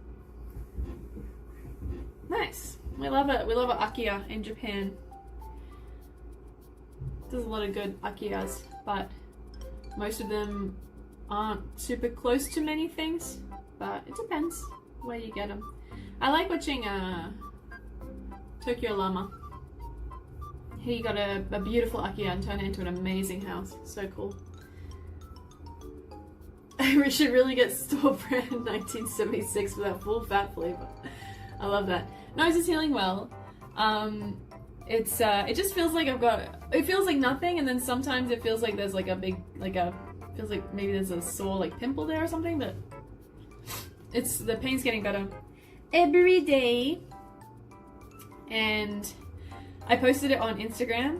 Nice. We love it. We love Akia in Japan. There's a lot of good Akiyas, but most of them aren't super close to many things. But it depends where you get them. I like watching Tokyo Llama. He got a beautiful Akiya and turned it into an amazing house. So cool. We should really get store brand 1976 for that full fat flavor. I love that. Nose is healing well. It just feels like it feels like nothing, and then sometimes it feels like there's like a big, feels like maybe there's a sore like pimple there or something, but the pain's getting better every day. And I posted it on Instagram.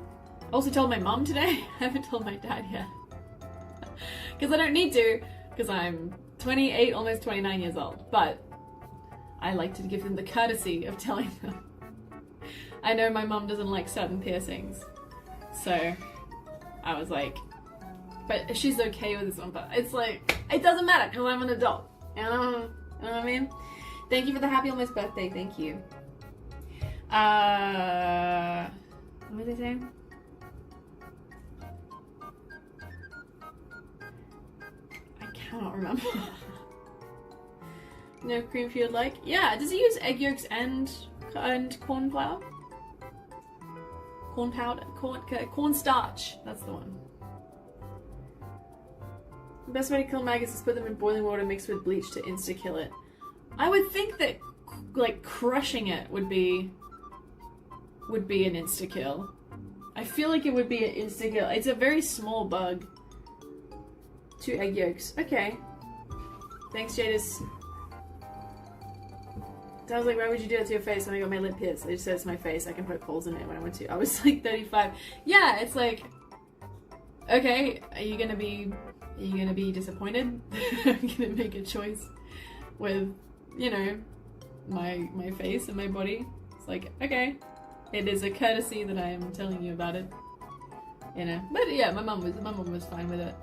Also told my mom today. I haven't told my dad yet. Because I don't need to, because I'm 28, almost 29 years old. But I like to give them the courtesy of telling them. I know my mom doesn't like certain piercings. So I was like, but she's okay with this one. But it's like, it doesn't matter because I'm an adult. You know what I mean? Thank you for the happy almost birthday. Thank you. What was I saying? I cannot remember. No cream you'd like? Yeah, does he use egg yolks and corn flour? Corn powder? Corn starch. That's the one. The best way to kill maggots is put them in boiling water mixed with bleach to insta-kill it. I would think that, like, crushing it would be an insta-kill. I feel like it would be an insta-kill. It's a very small bug. 2 egg yolks. Okay. Thanks, Jadis. I was like, why would you do that to your face when I got my lip pierced? I just said it's my face. I can poke holes in it when I went to. I was like 35. Yeah, it's like, okay, are you gonna be disappointed? I'm gonna make a choice with, you know, my face and my body. It's like, okay, it is a courtesy that I am telling you about it. You know, but yeah, my mom was fine with it.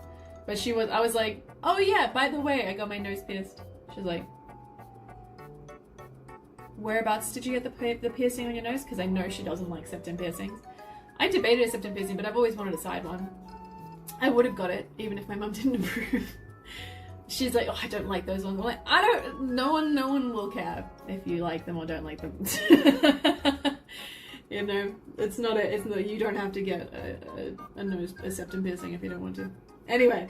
But I was like, oh yeah, by the way, I got my nose pierced. She's like, whereabouts did you get the piercing on your nose? Because I know she doesn't like septum piercings. I debated a septum piercing, but I've always wanted a side one. I would have got it, even if my mum didn't approve. She's like, oh, I don't like those ones. I'm like, no one will care if you like them or don't like them. You know, it's not, you don't have to get a septum piercing if you don't want to. Anyway.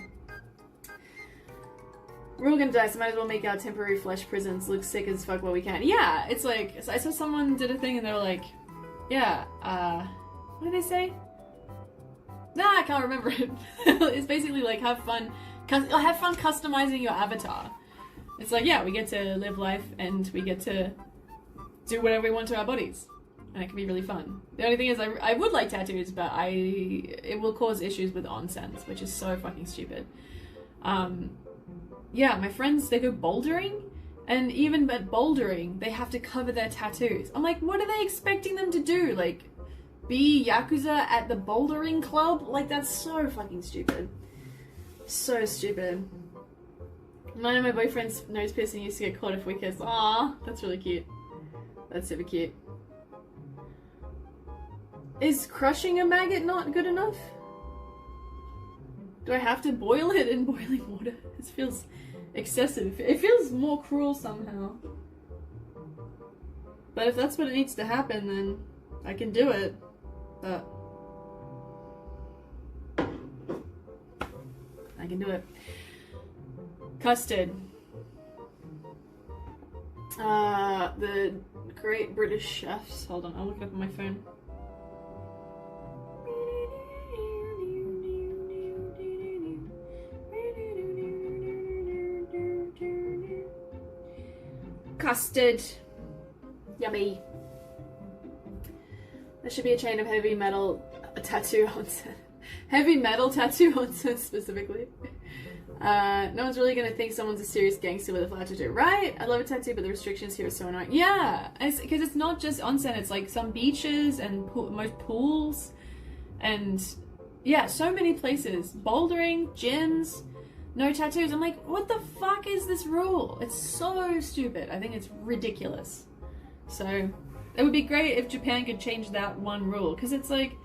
We're all gonna die, so might as well make our temporary flesh prisons look sick as fuck while we can. Yeah, it's like, I saw someone did a thing and they were like, yeah, what did they say? Nah, I can't remember it. It's basically like, have fun customizing your avatar. It's like, yeah, we get to live life and we get to do whatever we want to our bodies. And it can be really fun. The only thing is, I would like tattoos, but it will cause issues with onsens, which is so fucking stupid. Yeah, my friends, they go bouldering, and even at bouldering, they have to cover their tattoos. I'm like, what are they expecting them to do? Like, be Yakuza at the bouldering club? Like, that's so fucking stupid. So stupid. Mine and my boyfriend's nose piercing used to get caught if we kissed. Aww, that's really cute. That's super cute. Is crushing a maggot not good enough? Do I have to boil it in boiling water? This feels excessive. It feels more cruel somehow. But if that's what it needs to happen, then I can do it. But I can do it. Custard. The Great British Chefs. Hold on, I'll look it up on my phone. Custard. Yummy. There should be a chain of heavy metal tattoo onsen. Heavy metal tattoo onsen specifically. No one's really gonna think someone's a serious gangster with a flat tattoo, right? I love a tattoo, but the restrictions here are so annoying. Yeah, because it's not just onsen. It's like some beaches and most pools, and yeah, so many places. Bouldering, gyms, no tattoos. I'm like, what the fuck is this rule? It's so stupid. I think it's ridiculous. So it would be great if Japan could change that one rule, because it's like,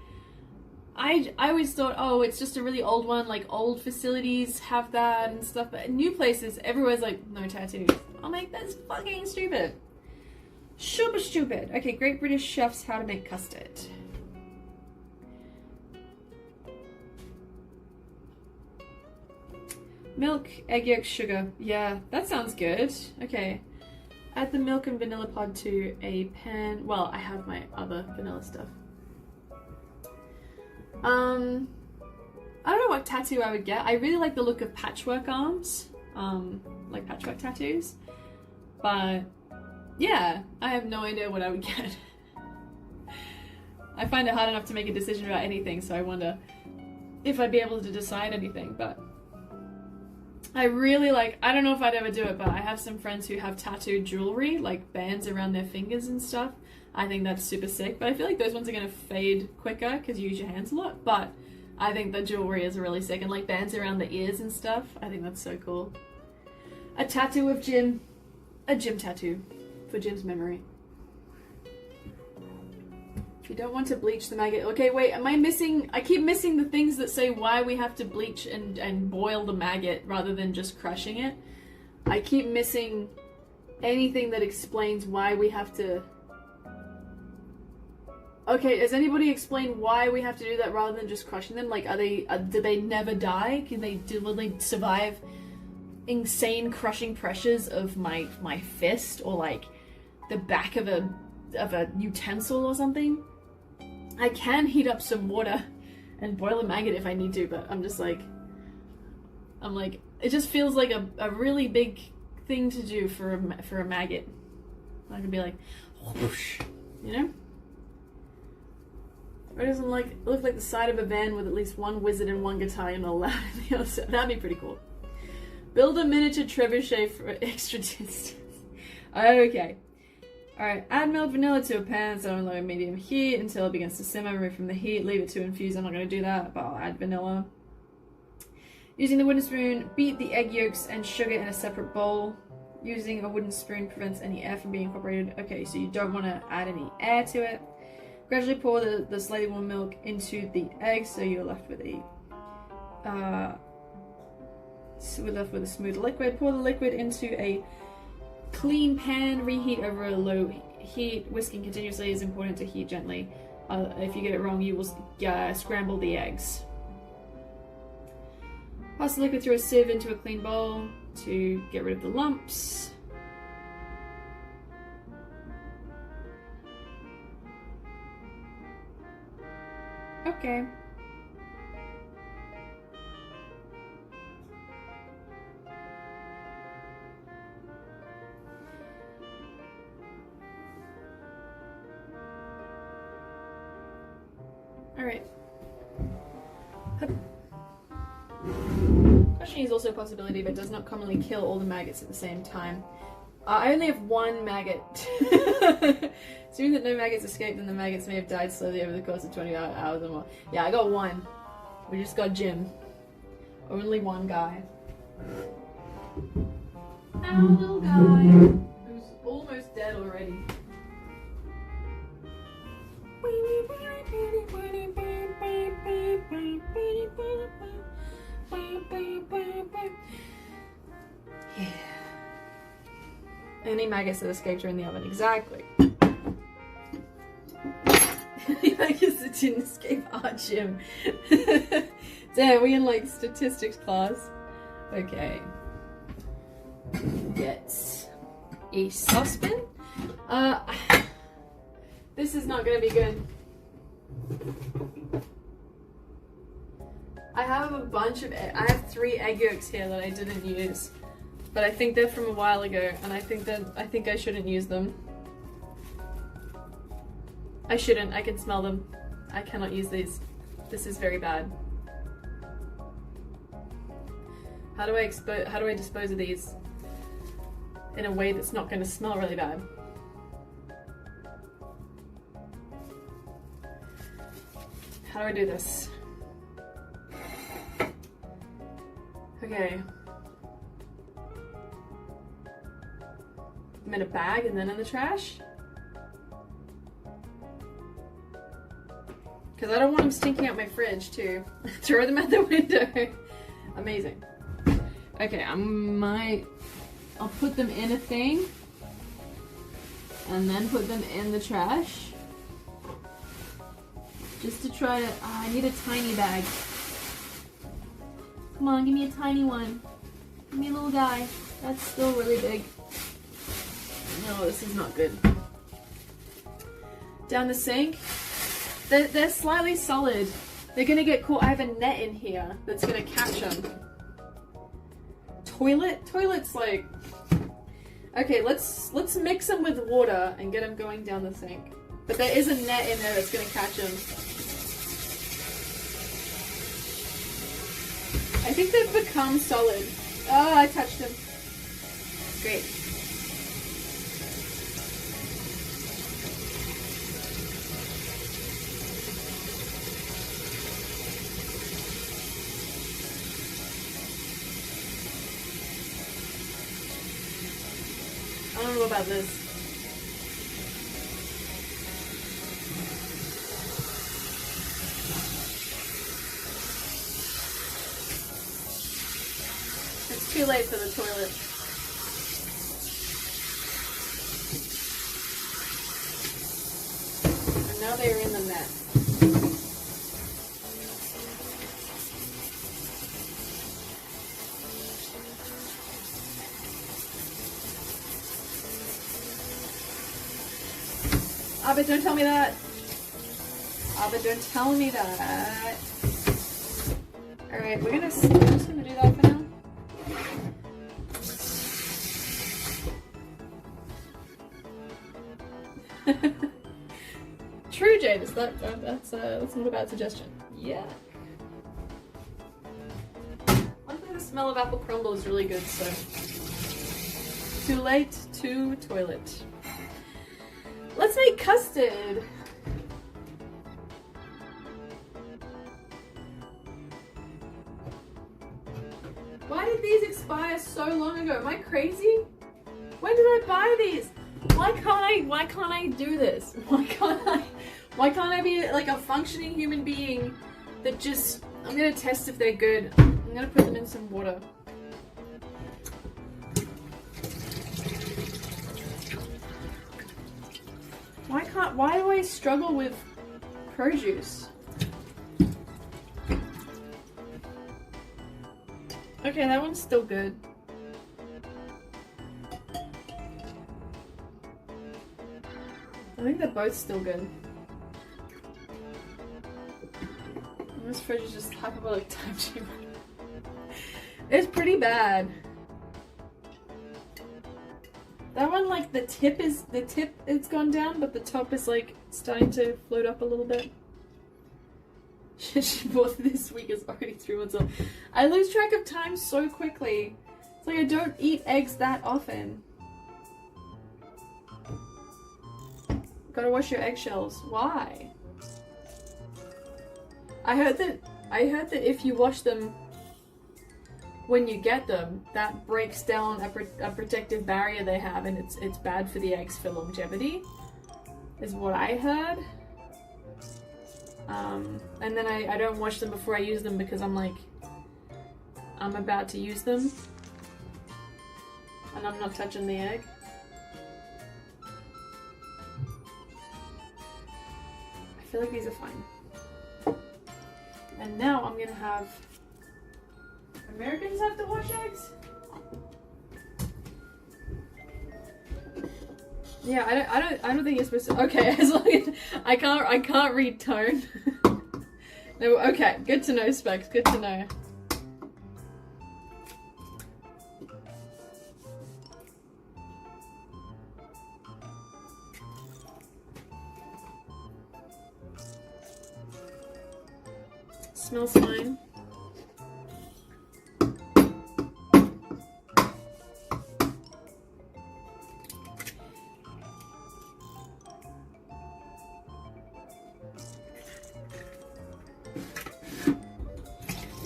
I always thought, oh, it's just a really old one, like old facilities have that and stuff, but new places, everywhere's like, no tattoos. I'm like, that's fucking stupid. Super stupid. Okay, Great British Chefs, how to make custard. Milk, egg yolk, sugar. Yeah, that sounds good. Okay. Add the milk and vanilla pod to a pan. Well, I have my other vanilla stuff. I don't know what tattoo I would get. I really like the look of patchwork arms. Like patchwork tattoos. But yeah, I have no idea what I would get. I find it hard enough to make a decision about anything, so I wonder if I'd be able to decide anything, but I really like, I don't know if I'd ever do it, but I have some friends who have tattooed jewelry, like bands around their fingers and stuff. I think that's super sick, but I feel like those ones are going to fade quicker because you use your hands a lot, but I think the jewelry is really sick, and like bands around the ears and stuff. I think that's so cool. A tattoo of Jim. A Jim tattoo for Jim's memory. If you don't want to bleach the maggot. Okay, wait, am I missing? I keep missing the things that say why we have to bleach and boil the maggot rather than just crushing it. I keep missing anything that explains why we have to... Okay, has anybody explained why we have to do that rather than just crushing them? Like, do they never die? Will they survive insane crushing pressures of my fist, or like the back of a utensil or something? I can heat up some water and boil a maggot if I need to, but I'm like, it just feels like a really big thing to do for a maggot. I could be like, whoosh, you know? Or it doesn't like look like the side of a van with at least one wizard and one guitar and a loud on the other side. That'd be pretty cool. Build a miniature trebuchet for extra distance. Okay. Alright, add milk vanilla to a pan, so on low and medium heat until it begins to simmer. Remove from the heat, leave it to infuse. I'm not going to do that, but I'll add vanilla. Using the wooden spoon, beat the egg yolks and sugar in a separate bowl. Using a wooden spoon prevents any air from being incorporated. Okay, so you don't want to add any air to it. Gradually pour the slightly warm milk into the eggs, so you're left with a smooth liquid. Pour the liquid into a clean pan. Reheat over a low heat. Whisking continuously is important to heat gently. If you get it wrong, you will scramble the eggs. Pass the liquid through a sieve into a clean bowl to get rid of the lumps. Okay. Alright. Crushing is also a possibility, but does not commonly kill all the maggots at the same time. I only have one maggot. Assuming that no maggots escaped, then the maggots may have died slowly over the course of 20 hours or more. Yeah, I got one. We just got Jim. Only one guy. Our little guy, who's almost dead already. Yeah. Any maggots that escaped are in the oven. Exactly. Any maggots that didn't escape are Jim. Damn, we in like statistics class. Okay. Get a saucepan. This is not gonna be good. I have a bunch of I have 3 egg yolks here that I didn't use, but I think they're from a while ago, and I think I shouldn't use them. I shouldn't. I can smell them. I cannot use these. This is very bad. How do I dispose of these in a way that's not going to smell really bad? How do I do this? Okay. I'm in a bag and then in the trash? Because I don't want them stinking out my fridge too. Throw them out the window. Amazing. Okay, I'll put them in a thing and then put them in the trash. Just to try to, I need a tiny bag. Come on, give me a tiny one. Give me a little guy. That's still really big. No, this is not good. Down the sink. They're slightly solid. They're gonna get caught. I have a net in here that's gonna catch them. Toilet's like... Okay, let's mix them with water and get them going down the sink. But there is a net in there that's gonna catch them. I think they've become solid. Oh, I touched them. Great. I don't know about this. It's too late for the toilet. And now they are in the net. Abba, don't tell me that. Abba, don't tell me that. Alright, I'm just gonna do that for now. True, Jade. That's not a bad suggestion. Yeah. I think the smell of apple crumble is really good, so. Too late to toilet. Let's make custard. Why did these expire so long ago? Am I crazy? When did I buy these? Why can't I do this? Why can't I be like a functioning human being that just, I'm gonna test if they're good. I'm gonna put them in some water. Why do I struggle with produce? Okay, that one's still good. I think they're both still good. This fridge is just hyperbolic time chamber. It's pretty bad. That one, like, the tip it's gone down, but the top is like starting to float up a little bit. She bought this week is already 3 months old. I lose track of time so quickly. It's like I don't eat eggs that often. Gotta wash your eggshells. Why? I heard that if you wash them when you get them, that breaks down a protective barrier they have, and it's bad for the eggs for longevity, is what I heard. And then I don't wash them before I use them because I'm like, I'm about to use them, and I'm not touching the egg. I feel like these are fine. And now I'm gonna have Americans have to wash eggs? Yeah, I don't think you're supposed to. Okay, as long as I can't read tone. No, okay, good to know, Specs. Good to know. Smells fine.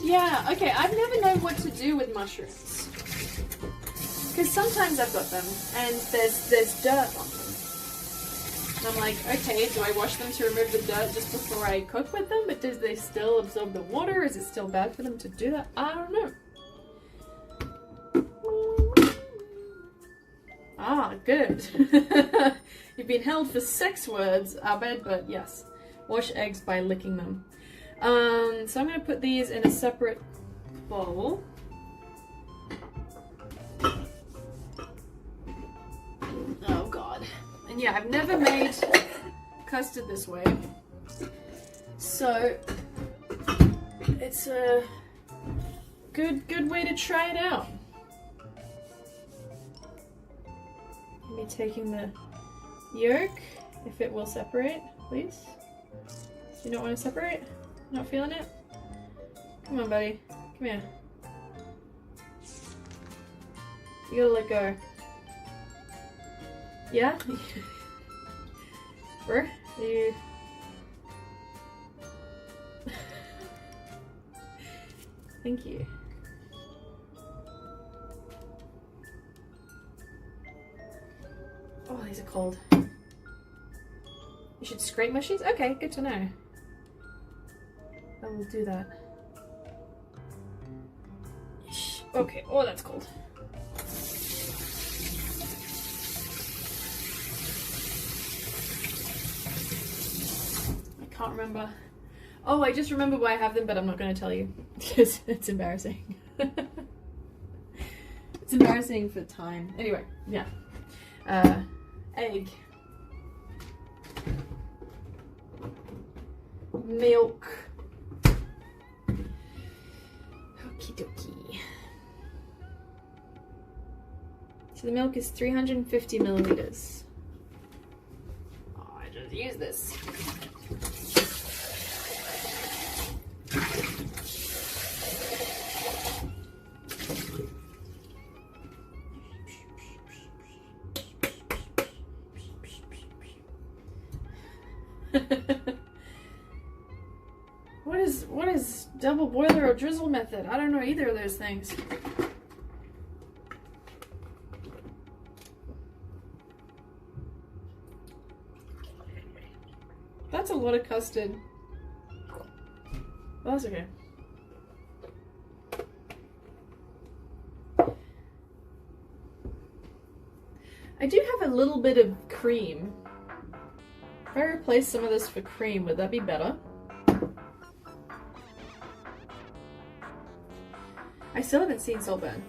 Yeah, okay, I've never known what to do with mushrooms. Because sometimes I've got them, and there's dirt on them. And I'm like, okay, do I wash them to remove the dirt just before I cook with them? But do they still absorb the water? Is it still bad for them to do that? I don't know. Ah, good. You've been held for 6 words, Abed, but yes. Wash eggs by licking them. So I'm going to put these in a separate bowl. Oh god. And yeah, I've never made custard this way. So it's a good way to try it out. Maybe taking the yolk, if it will separate, please. You don't want to separate? Not feeling it? Come on, buddy. Come here. You gotta let go. Yeah? Where? Are you... Thank you. Oh, these are cold. You should scrape mushies? Okay, good to know. I will do that. Okay, oh, that's cold. I can't remember. Oh, I just remember why I have them, but I'm not going to tell you because it's embarrassing. It's embarrassing for time. Anyway, yeah. Egg. Milk. Okie dokie. So the milk is 350 milliliters. Oh, I just used this. What is double boiler or drizzle method? I don't know either of those things. That's a lot of custard. Well, that's okay. I do have a little bit of cream. If I replace some of this for cream, would that be better? I still haven't seen Saltburn.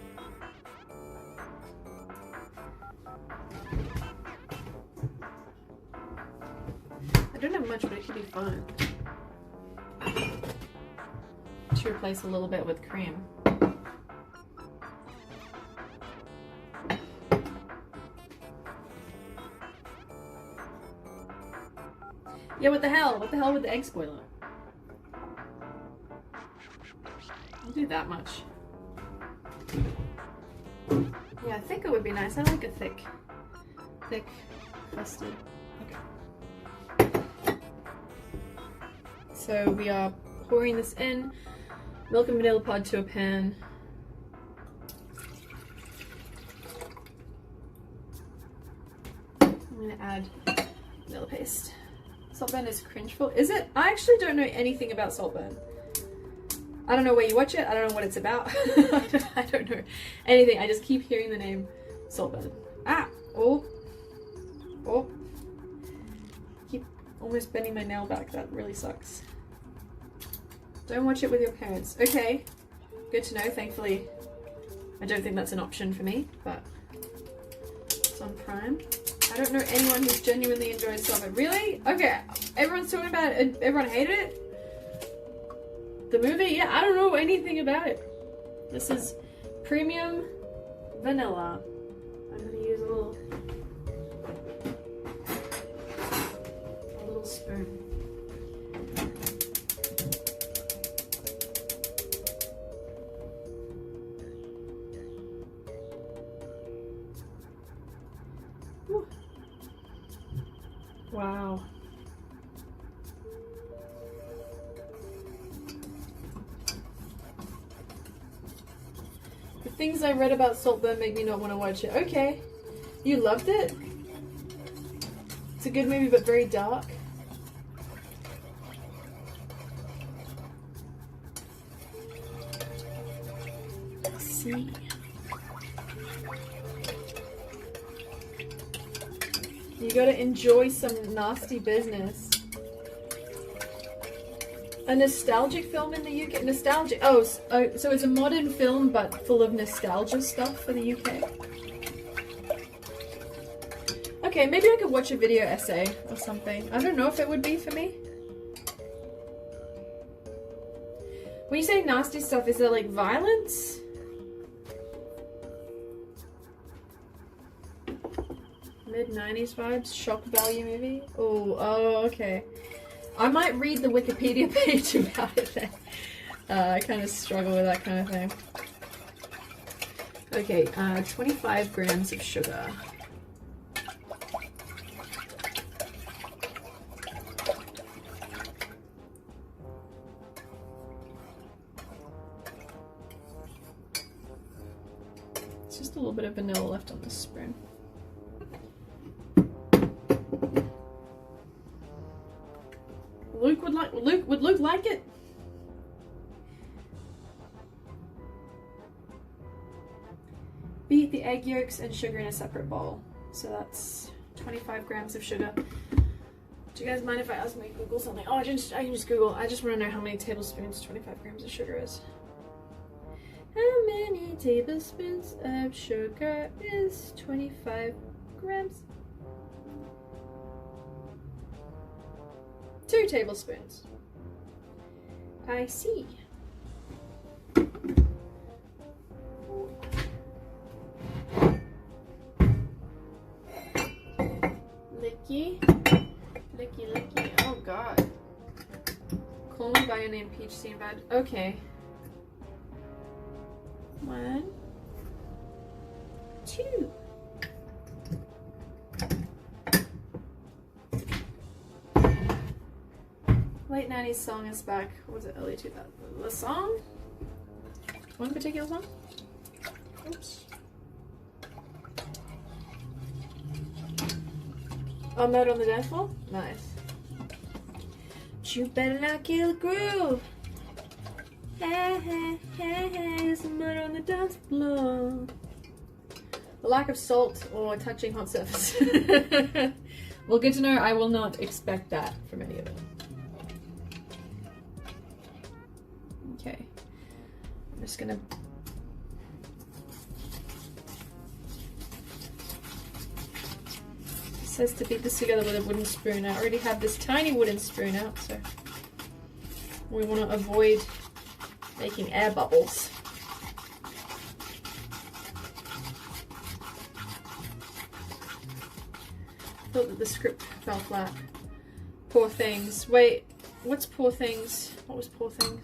I don't have much, but it could be fun to replace a little bit with cream. Yeah, what the hell? What the hell with the egg spoiler? I'll do that much. Yeah, I think it would be nice. I like a thick custard. Okay. So we are pouring this in. Milk and vanilla pod to a pan. I'm gonna add vanilla paste. Saltburn is cringeful. Is it? I actually don't know anything about Saltburn. I don't know where you watch it. I don't know what it's about. I don't know anything. I just keep hearing the name Saltburn. Ah! Oh! Oh! Keep almost bending my nail back. That really sucks. Don't watch it with your parents. Okay. Good to know, thankfully. I don't think that's an option for me, but it's on Prime. I don't know anyone who's genuinely enjoyed Silver. Really? Okay, everyone's talking about it. Everyone hated it? The movie? Yeah, I don't know anything about it. This is premium vanilla. I'm gonna use a little spoon. Wow. The things I read about Saltburn make me not want to watch it. Okay. You loved it? It's a good movie, but very dark. Let's see. You gotta enjoy some nasty business. A nostalgic film in the UK? Nostalgic? Oh, so it's a modern film but full of nostalgia stuff for the UK. Okay, maybe I could watch a video essay or something. I don't know if it would be for me. When you say nasty stuff, is there like violence? Mid-90s vibes? Shock value maybe? Oh, okay. I might read the Wikipedia page about it then. I kind of struggle with that kind of thing. Okay, 25 grams of sugar. It's just a little bit of vanilla left on this spoon. Would Luke like it? Beat the egg yolks and sugar in a separate bowl. So that's 25 grams of sugar. Do you guys mind if I ask me Google something? Oh, I can just Google. I just want to know how many tablespoons 25 grams of sugar is. How many tablespoons of sugar is 25 grams? 2 tablespoons. I see. Licky. Licky, licky. Oh god. Call me by your name, Peach Scene Bad. Okay. 1, 2. Late 90s song is back. What was it? Early 2000s. The song? One particular song? Oops. Oh, Murder on the Dance Floor? Nice. You better not kill the groove. Hey, hey, hey, hey, it's a murder on the dance floor. The lack of salt or touching hot surface. Well, good to know. I will not expect that from any of them. Okay, I'm just gonna it says to beat this together with a wooden spoon. I already have this tiny wooden spoon out, so we want to avoid making air bubbles. I thought that the script fell flat. Poor Things. Wait, what's Poor Things? What was Poor Things?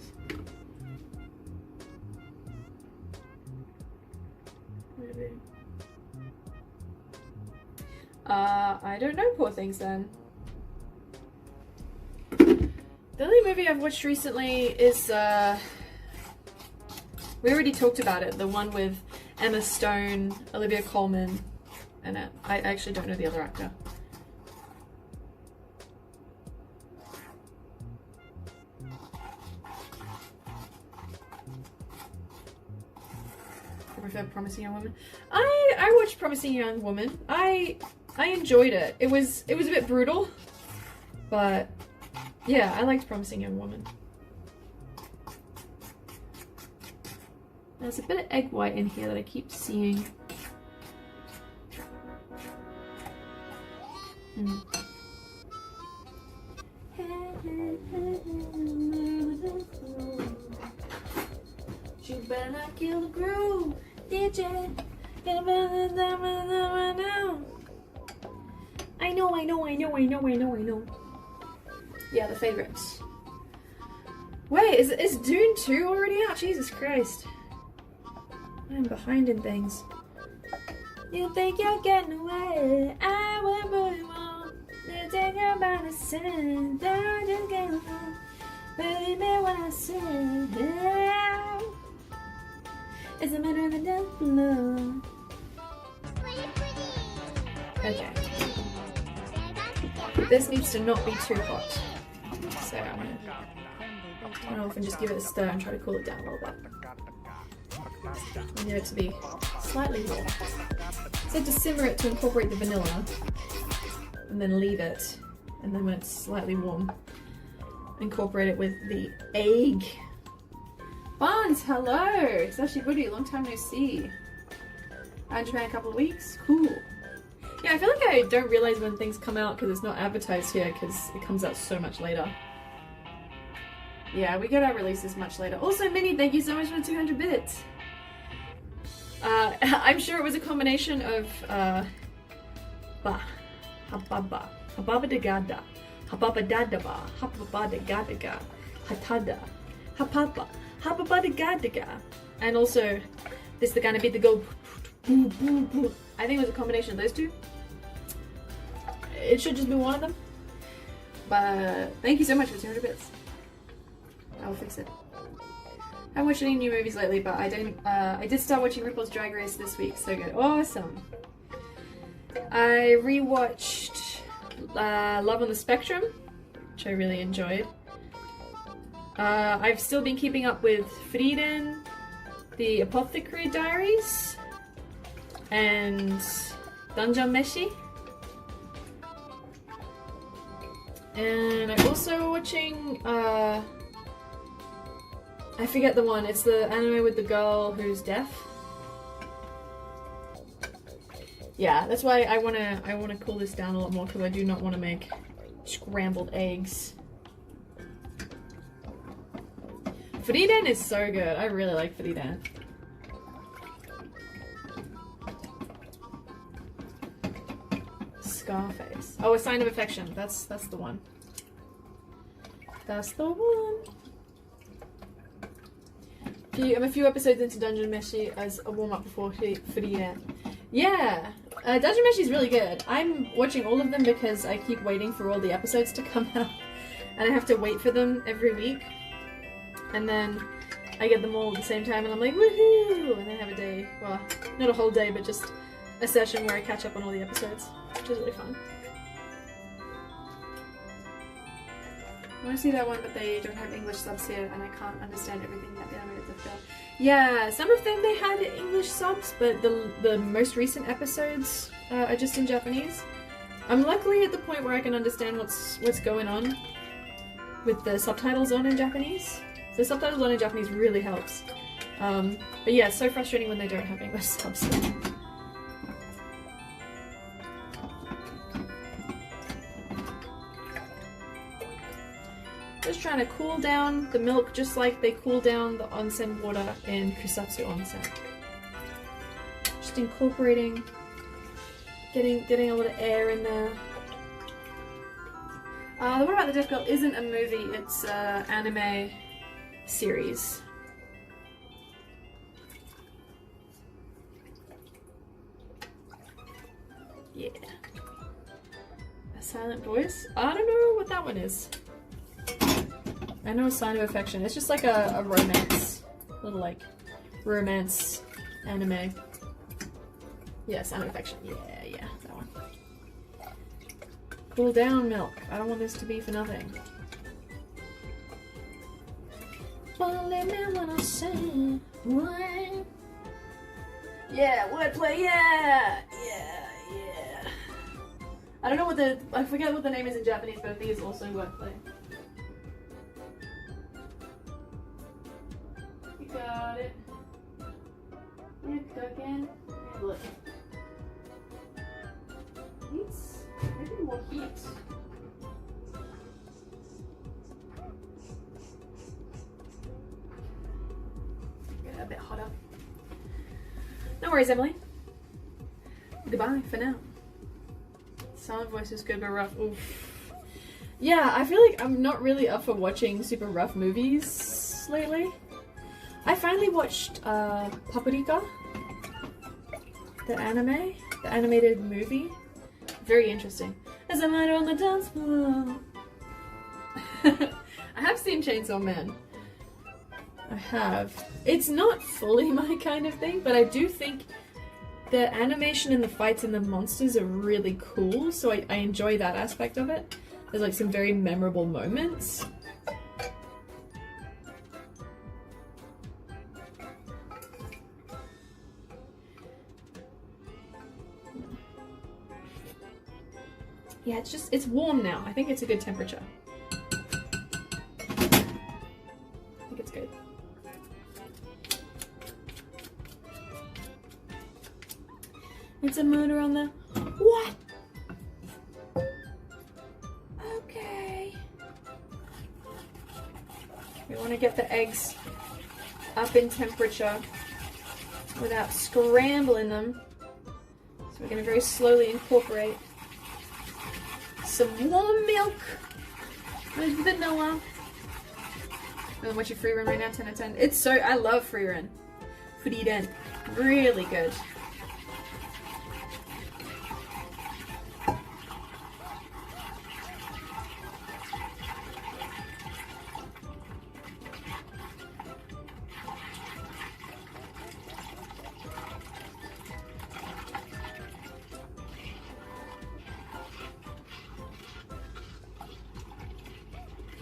I don't know Poor Things then. The only movie I've watched recently is, we already talked about it, the one with Emma Stone, Olivia Colman, and I actually don't know the other actor. I prefer Promising Young Woman. I watched Promising Young Woman. I enjoyed it. It was a bit brutal, but yeah, I liked Promising Young Woman. There's a bit of egg white in here that I keep seeing. You better not kill the groove, did ya? I know. Yeah, the favorites. Wait, is Dune 2 already out? Jesus Christ. I'm behind in things. You think you're getting away? I will move on. You take your body, sin. Don't just get along. Believe me when I say, it's a matter of enough love. Okay. This needs to not be too hot. So I'm gonna turn off and just give it a stir and try to cool it down a little bit. I need it to be slightly warm. So to simmer it to incorporate the vanilla and then leave it, and then when it's slightly warm, incorporate it with the egg. Barnes, hello! Sashi Buddy, long time no see. I'm in Japan a couple of weeks. Cool. Yeah, I feel like I don't realize when things come out because it's not advertised here because it comes out so much later. Yeah, we get our releases much later. Also, Minnie, thank you so much for the 200 bits. I'm sure it was a combination of hababa de gada, hababa dadaba, hababa de gadaga, hatada, hababa de gadaga, and also this the gonna be the go. I think it was a combination of those two. It should just be one of them. But thank you so much for 200 bits. I'll fix it. I haven't watched any new movies lately, but I did start watching RuPaul's Drag Race this week. So good. Awesome. I rewatched Love on the Spectrum, which I really enjoyed. I've still been keeping up with Frieden, the Apothecary Diaries, and Dungeon Meshi. And I'm also watching, I forget the one, it's the anime with the girl who's deaf. Yeah, that's why I wanna cool this down a lot more because I do not want to make scrambled eggs. Frieden is so good. I really like Frieden. Scarface. Oh, A Sign of Affection. That's the one. That's the one. I'm a few episodes into Dungeon Meshi as a warm-up before Frieden. Yeah, Dungeon Meshi is really good. I'm watching all of them because I keep waiting for all the episodes to come out, and I have to wait for them every week. And then I get them all at the same time, and I'm like, woohoo! And then I have a day, well, not a whole day, but just a session where I catch up on all the episodes, which is really fun. I want to see that one, but they don't have English subs here, and I can't understand everything that they animated the film. Yeah, some of them they had English subs, but the most recent episodes are just in Japanese. I'm luckily at the point where I can understand what's going on with the subtitles on in Japanese. So subtitles on in Japanese really helps. But yeah, it's so frustrating when they don't have English subs. Just trying to cool down the milk just like they cool down the onsen water in Kusatsu Onsen. Just incorporating, getting a little air in there. What About the Deaf Girl isn't a movie, it's an anime series. Yeah. A Silent Voice? I don't know what that one is. I know A Sign of Affection. It's just like a romance, little like romance anime. Yeah, Sign of Affection. Yeah, that one. Cool down, milk. I don't want this to be for nothing. Believe me when I say what? Yeah, wordplay. Yeah. I don't know I forget what the name is in Japanese, but I think it's also wordplay. Got it. tablet needs maybe more heat. Get it a bit hotter. No worries, Emily. Goodbye for now. Sound voice is good but rough. Oof. Yeah, I feel like I'm not really up for watching super rough movies lately. I finally watched Paprika, the anime, the animated movie. Very interesting. As a matter on the dance floor. I have seen Chainsaw Man. I have. It's not fully my kind of thing, but I do think the animation and the fights and the monsters are really cool, so I enjoy that aspect of it. There's like some very memorable moments. Yeah, it's warm now. I think it's a good temperature. I think it's good. It's a murder on the... What? Okay. We want to get the eggs up in temperature without scrambling them. So we're going to very slowly incorporate some warm milk with vanilla. And then what's your free run right now? 10 out of 10. It's so... I love free run. Free run. Really good.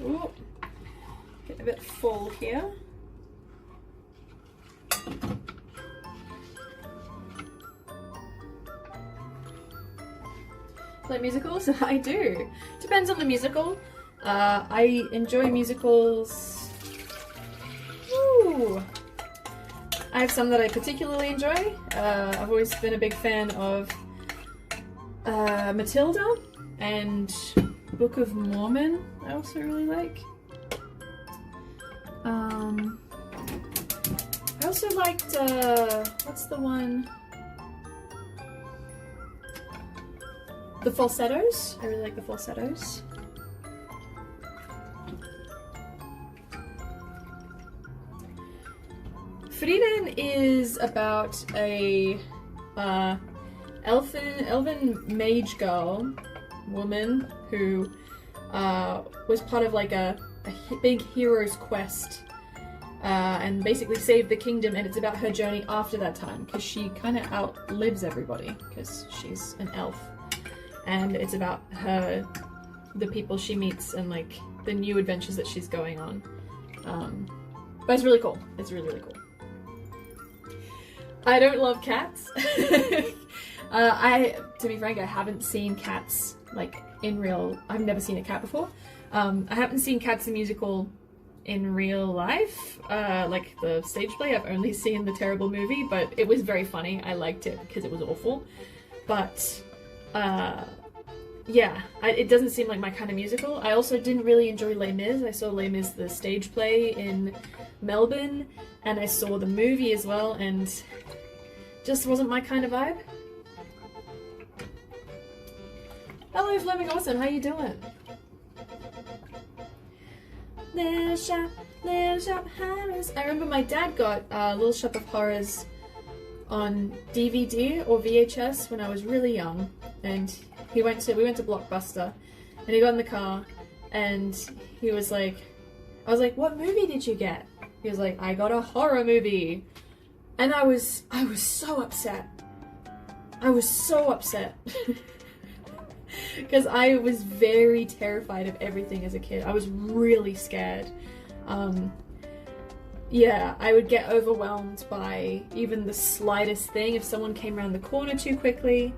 Ooh, getting a bit full here. Play musicals? I do. Depends on the musical. I enjoy musicals. Ooh. I have some that I particularly enjoy. I've always been a big fan of Matilda and Book of Mormon. I also really like. I also liked, what's the one? The falsettos. I really like the falsettos. Frieden is about a elven mage girl woman who was part of like a big hero's quest and basically saved the kingdom, and it's about her journey after that time because she kind of outlives everybody because she's an elf, and it's about her, the people she meets, and like the new adventures that she's going on. But it's really cool. It's really, really cool. I don't love cats. To be frank, I haven't seen cats like in real. I've never seen a cat before. I haven't seen Cats the Musical in real life, like the stage play. I've only seen the terrible movie, but it was very funny. I liked it because it was awful. But yeah, it doesn't seem like my kind of musical. I also didn't really enjoy Les Mis. I saw Les Mis the stage play in Melbourne, and I saw the movie as well, and just wasn't my kind of vibe. Hello, Fleming Awesome. How you doing? Little Shop Horrors. I remember my dad got Little Shop of Horrors on DVD or VHS when I was really young, and we went to Blockbuster, and he got in the car, and he was like, I was like, "What movie did you get?" He was like, "I got a horror movie," and I was so upset. I was so upset. Because I was very terrified of everything as a kid. I was really scared. Yeah, I would get overwhelmed by even the slightest thing if someone came around the corner too quickly.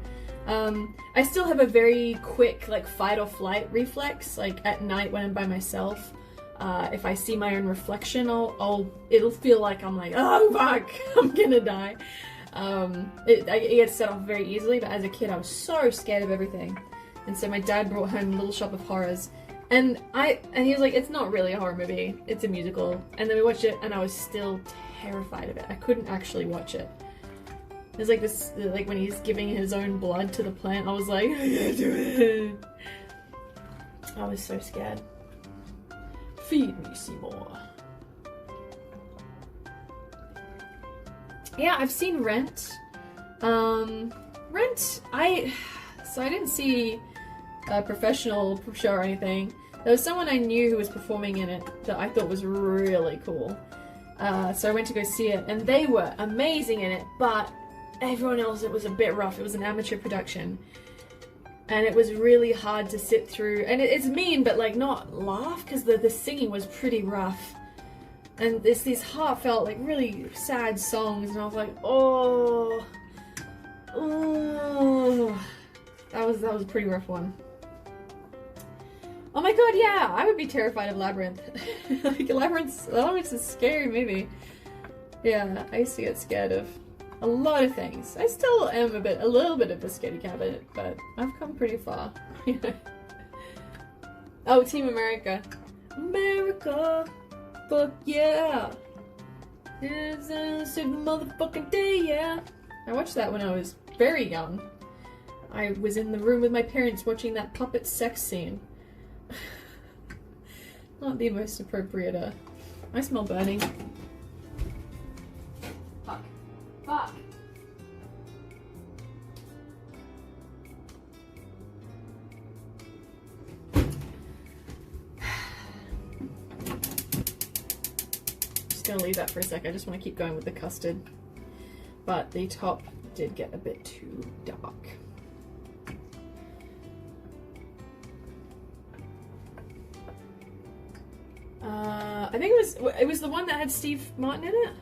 I still have a very quick like fight or flight reflex. Like at night when I'm by myself, if I see my own reflection, it'll feel like I'm like, oh fuck, I'm gonna die. It gets set off very easily, but as a kid I was so scared of everything. And so my dad brought home Little Shop of Horrors. And he was like, it's not really a horror movie, it's a musical. And then we watched it and I was still terrified of it. I couldn't actually watch it. There's like this, like when he's giving his own blood to the plant, I was like, I can't do it. I was so scared. Feed me, Seymour. Yeah, I've seen Rent. Rent, so I didn't see a professional show or anything. There was someone I knew who was performing in it that I thought was really cool. So I went to go see it, and they were amazing in it, but everyone else, it was a bit rough. It was an amateur production. And it was really hard to sit through. And it's mean, but like not laugh, because the singing was pretty rough. And there's these heartfelt, like really sad songs, and I was like, oh, that was a pretty rough one. Oh my god, yeah, I would be terrified of Labyrinth. Like Labyrinth's a scary movie. Yeah, I used to get scared of a lot of things. I still am a little bit of a scaredy cat, but I've come pretty far. Oh, Team America. America, fuck yeah. It's a super motherfucking day, yeah. I watched that when I was very young. I was in the room with my parents watching that puppet sex scene. Not the most appropriate, I smell burning. Fuck. Fuck! Just gonna leave that for a sec, I just want to keep going with the custard. But the top did get a bit too dark. I think it was the one that had Steve Martin in it.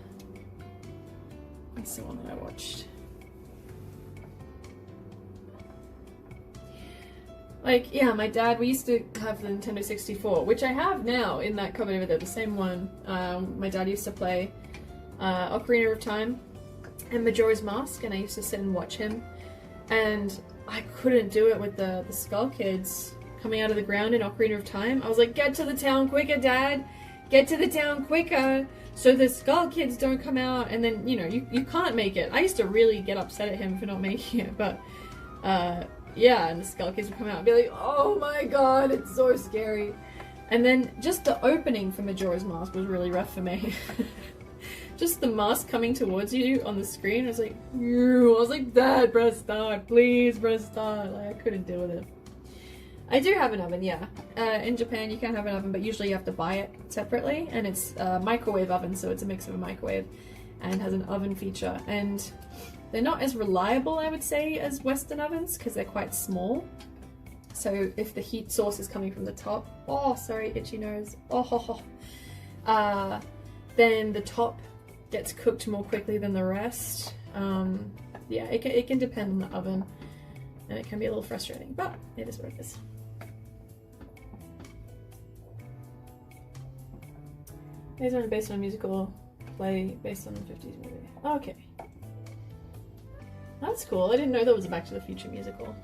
That's the one that I watched. Like, yeah, my dad, we used to have the Nintendo 64, which I have now in that cupboard over there, the same one. My dad used to play Ocarina of Time and Majora's Mask, and I used to sit and watch him. And I couldn't do it with the Skull Kids coming out of the ground in Ocarina of Time. I was like, get to the town quicker, Dad! Get to the town quicker! So the Skull Kids don't come out, and then, you know, you can't make it. I used to really get upset at him for not making it, but, yeah, and the Skull Kids would come out and be like, oh my god, it's so scary. And then just the opening for Majora's Mask was really rough for me. Just the mask coming towards you on the screen, I was like, Dad, press start, please press start. Like, I couldn't deal with it. I do have an oven, yeah. In Japan you can have an oven, but usually you have to buy it separately, and it's a microwave oven, so it's a mix of a microwave and has an oven feature. And they're not as reliable, I would say, as Western ovens, because they're quite small. So if the heat source is coming from the top, oh, sorry, itchy nose, then the top gets cooked more quickly than the rest. Yeah, it can depend on the oven, and it can be a little frustrating, but it is what it is. These are based on a musical play based on the 50s movie. Okay. That's cool. I didn't know there was a Back to the Future musical.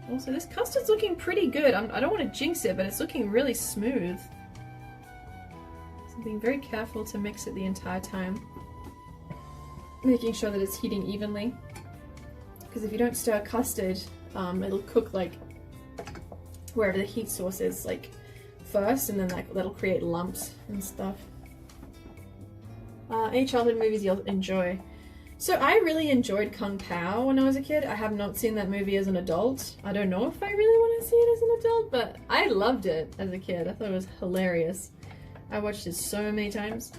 Also, this custard's looking pretty good. I don't want to jinx it, but it's looking really smooth. So I'm being very careful to mix it the entire time. Making sure that it's heating evenly. Because if you don't stir custard, it'll cook like wherever the heat source is, like first, and then that'll create lumps and stuff. Any childhood movies you'll enjoy? So I really enjoyed Kung Pao when I was a kid. I have not seen that movie as an adult. I don't know if I really want to see it as an adult, but I loved it as a kid. I thought it was hilarious. I watched it so many times.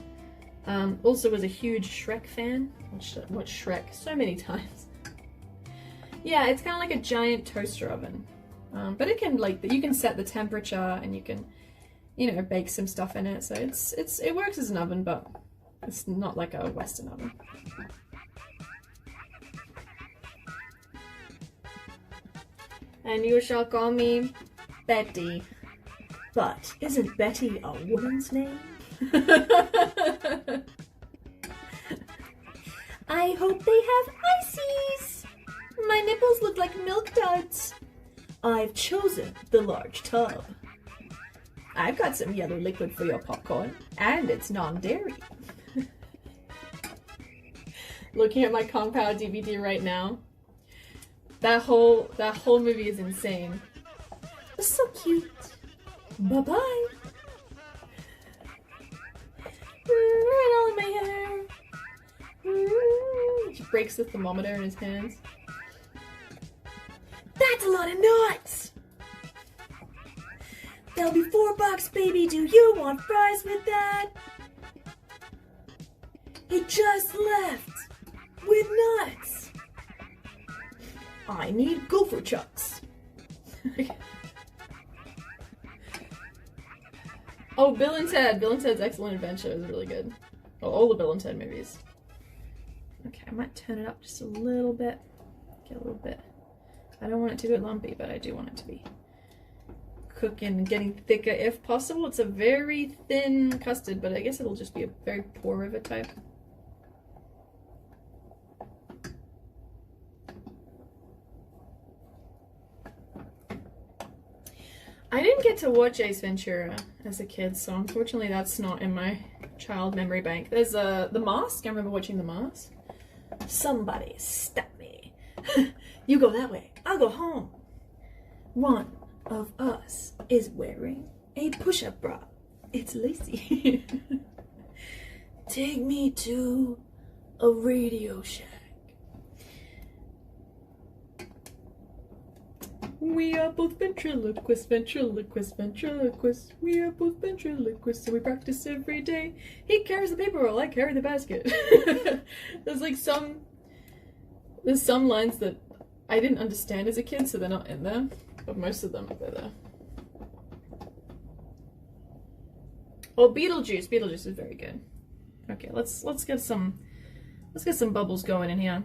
Also was a huge Shrek fan. Watched Shrek so many times. Yeah, it's kind of like a giant toaster oven. But it can, like, you can set the temperature and you can, you know, bake some stuff in it. So it works as an oven, but it's not like a Western oven. And you shall call me Betty. But isn't Betty a woman's name? I hope they have ices. My nipples look like milk duds. I've chosen the large tub. I've got some yellow liquid for your popcorn, and it's non-dairy. Looking at my Compound DVD right now, that whole movie is insane. So cute. Bye-bye. Right all in my hair. He breaks the thermometer in his hands. That's a lot of nuts! That'll be $4, baby. Do you want fries with that? It just left with nuts. I need gopher chucks. Oh, Bill and Ted. Bill and Ted's Excellent Adventure is really good. Oh, all the Bill and Ted movies. Okay, I might turn it up just a little bit. Get a little bit. I don't want it to get lumpy, but I do want it to be cooking and getting thicker if possible. It's a very thin custard, but I guess it'll just be a very pour over type. I didn't get to watch Ace Ventura as a kid, so unfortunately that's not in my child memory bank. There's The Mask. I remember watching The Mask. Somebody stop me. You go that way, I'll go home. One of us is wearing a push-up bra. It's Lacey. Take me to a Radio Shack. We are both ventriloquists, ventriloquists, ventriloquists. We are both ventriloquists, so we practice every day. He carries the paper roll, I carry the basket. There's some lines that I didn't understand as a kid, so they're not in there. But most of them are there. Oh, Beetlejuice. Beetlejuice is very good. Okay, let's get some bubbles going in here.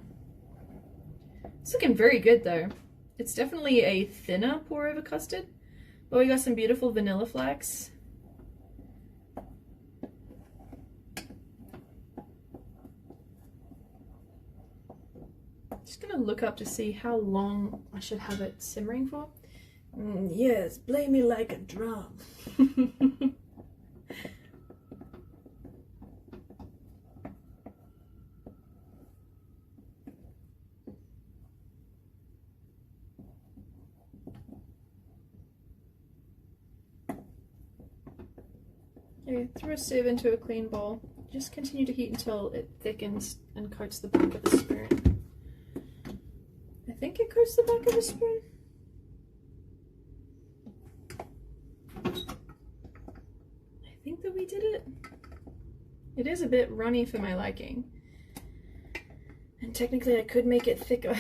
It's looking very good though. It's definitely a thinner pour over custard, but we got some beautiful vanilla flakes. Just gonna look up to see how long I should have it simmering for. Yes, play me like a drum. Okay, throw a sieve into a clean bowl. Just continue to heat until it thickens and coats the back of the spoon. I think it coats the back of the spoon. I think that we did it. It is a bit runny for my liking. And technically I could make it thicker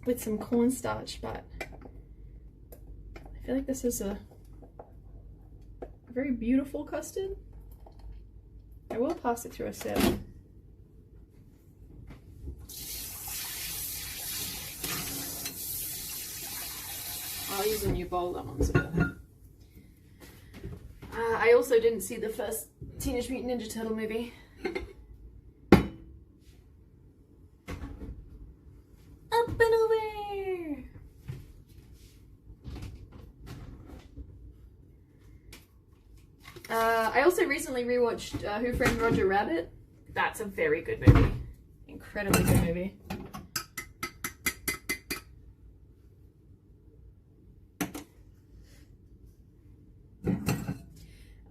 with some cornstarch, but I feel like this is a very beautiful custard. I will pass it through a sieve. I'll use a new bowl, that one's better. I also didn't see the first Teenage Mutant Ninja Turtle movie. Up and over! I also recently rewatched Who Framed Roger Rabbit. That's a very good movie. Incredibly good movie.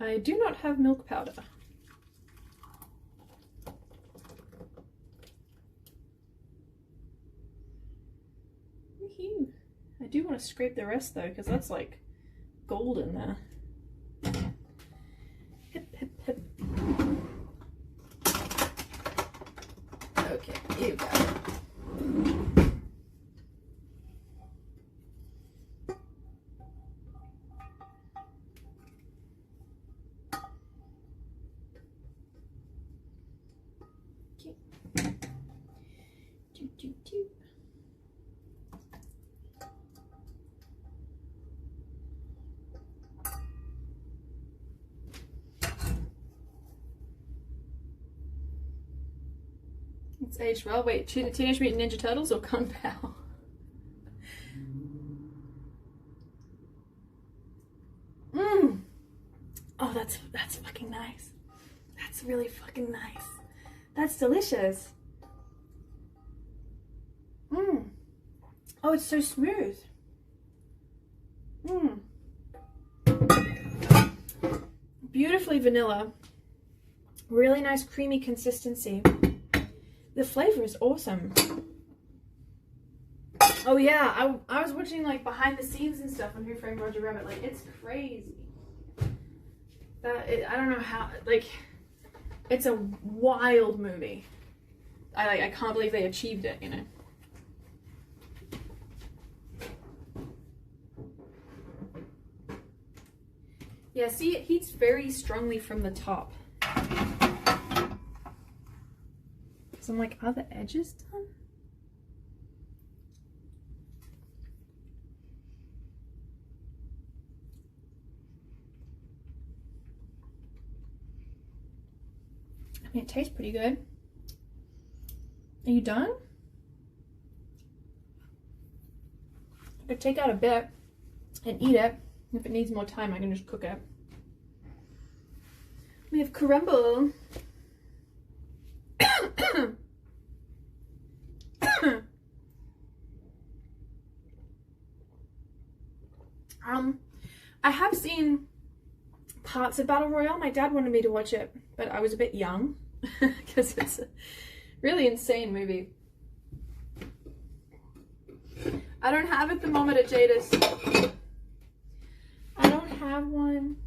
I do not have milk powder. Woohoo. I do want to scrape the rest though, because that's like gold in there. Hip, hip, hip. Okay, you got it. Okay. Doot, doot, doot. It's aged well. Wait, Teenage Mutant Ninja Turtles or Kung Pao? Mmm. Oh, that's fucking nice. That's really fucking nice. That's delicious. Mmm. Oh, it's so smooth. Mmm. Beautifully vanilla. Really nice creamy consistency. The flavor is awesome. Oh yeah, I was watching like behind the scenes and stuff on Who Framed Roger Rabbit. Like, it's crazy. I don't know how, like, it's a wild movie. I can't believe they achieved it, you know. Yeah, see, it heats very strongly from the top. So I'm like, are the edges done? I mean, it tastes pretty good. Are you done? I could take out a bit and eat it. If it needs more time, I can just cook it. We have crumble. I have seen parts of Battle Royale. My dad wanted me to watch it, but I was a bit young because it's a really insane movie. I don't have a thermometer, Jadis. I don't have one.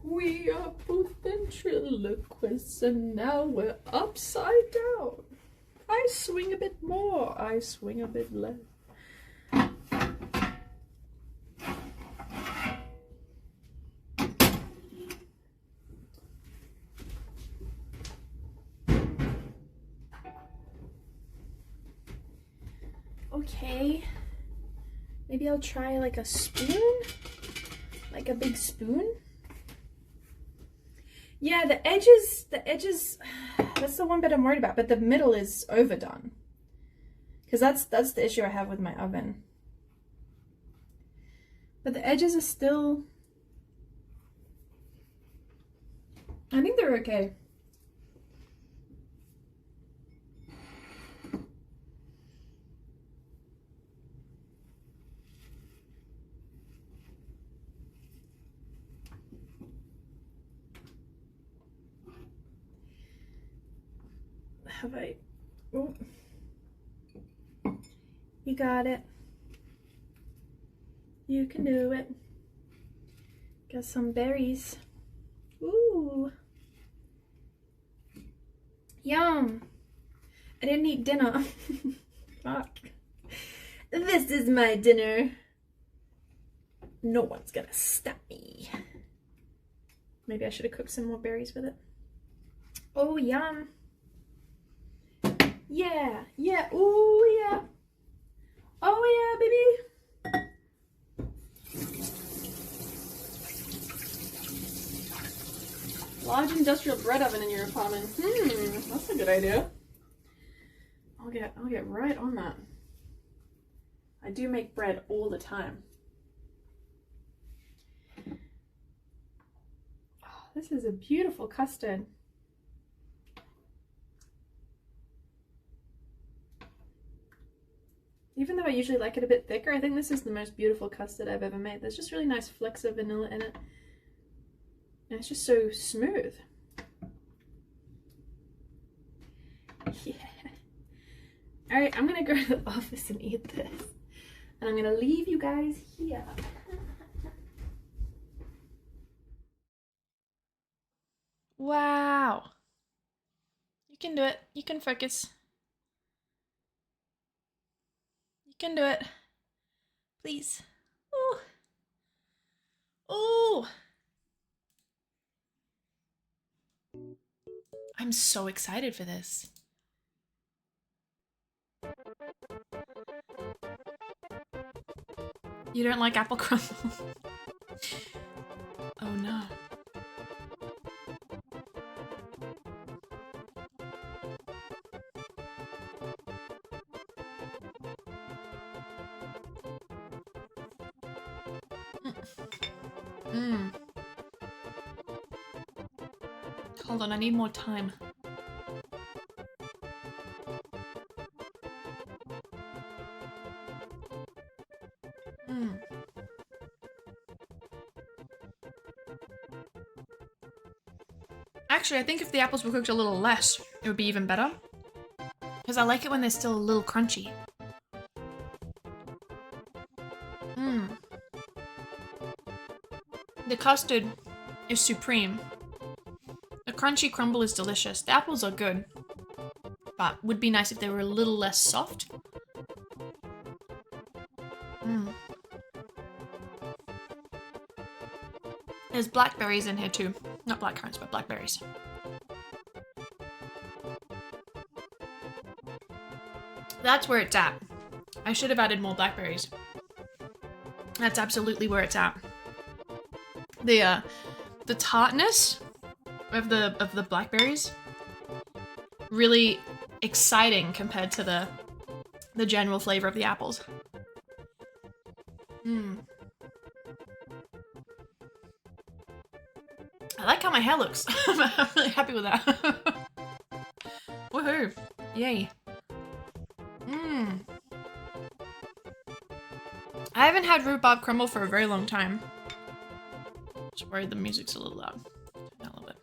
We are both ventriloquists and now we're upside down. I swing a bit more, I swing a bit less. Okay, maybe I'll try like a spoon, like a big spoon. Yeah, the edges, that's the one bit I'm worried about, but the middle is overdone. Because that's the issue I have with my oven. But the edges are still, I think they're okay. Have I? Oh. You got it. You can do it. Got some berries. Ooh. Yum. I didn't eat dinner. Fuck. This is my dinner. No one's gonna stop me. Maybe I should have cooked some more berries with it. Oh, yum. Yeah, yeah, ooh, yeah. Oh, yeah, baby. Large industrial bread oven in your apartment. That's a good idea. I'll get right on that. I do make bread all the time. Oh, this is a beautiful custard. Even though I usually like it a bit thicker, I think this is the most beautiful custard I've ever made. There's just really nice flecks of vanilla in it. And it's just so smooth. Yeah. Alright, I'm gonna go to the office and eat this. And I'm gonna leave you guys here. Wow. You can do it. You can focus. You can do it. Please. Ooh. Ooh. I'm so excited for this. You don't like apple crumble? Oh no. Mmm. Hold on, I need more time. Mmm. Actually, I think if the apples were cooked a little less, it would be even better. Because I like it when they're still a little crunchy. Mmm. The custard is supreme. The crunchy crumble is delicious. The apples are good. But would be nice if they were a little less soft. Mmm. There's blackberries in here too. Not blackcurrants, but blackberries. That's where it's at. I should have added more blackberries. That's absolutely where it's at. The tartness of the blackberries, really exciting compared to the general flavor of the apples. Mmm. I like how my hair looks. I'm really happy with that. Woohoo! Yay! Mmm. I haven't had rhubarb crumble for a very long time. Just worried the music's a little loud. Turn that a little bit.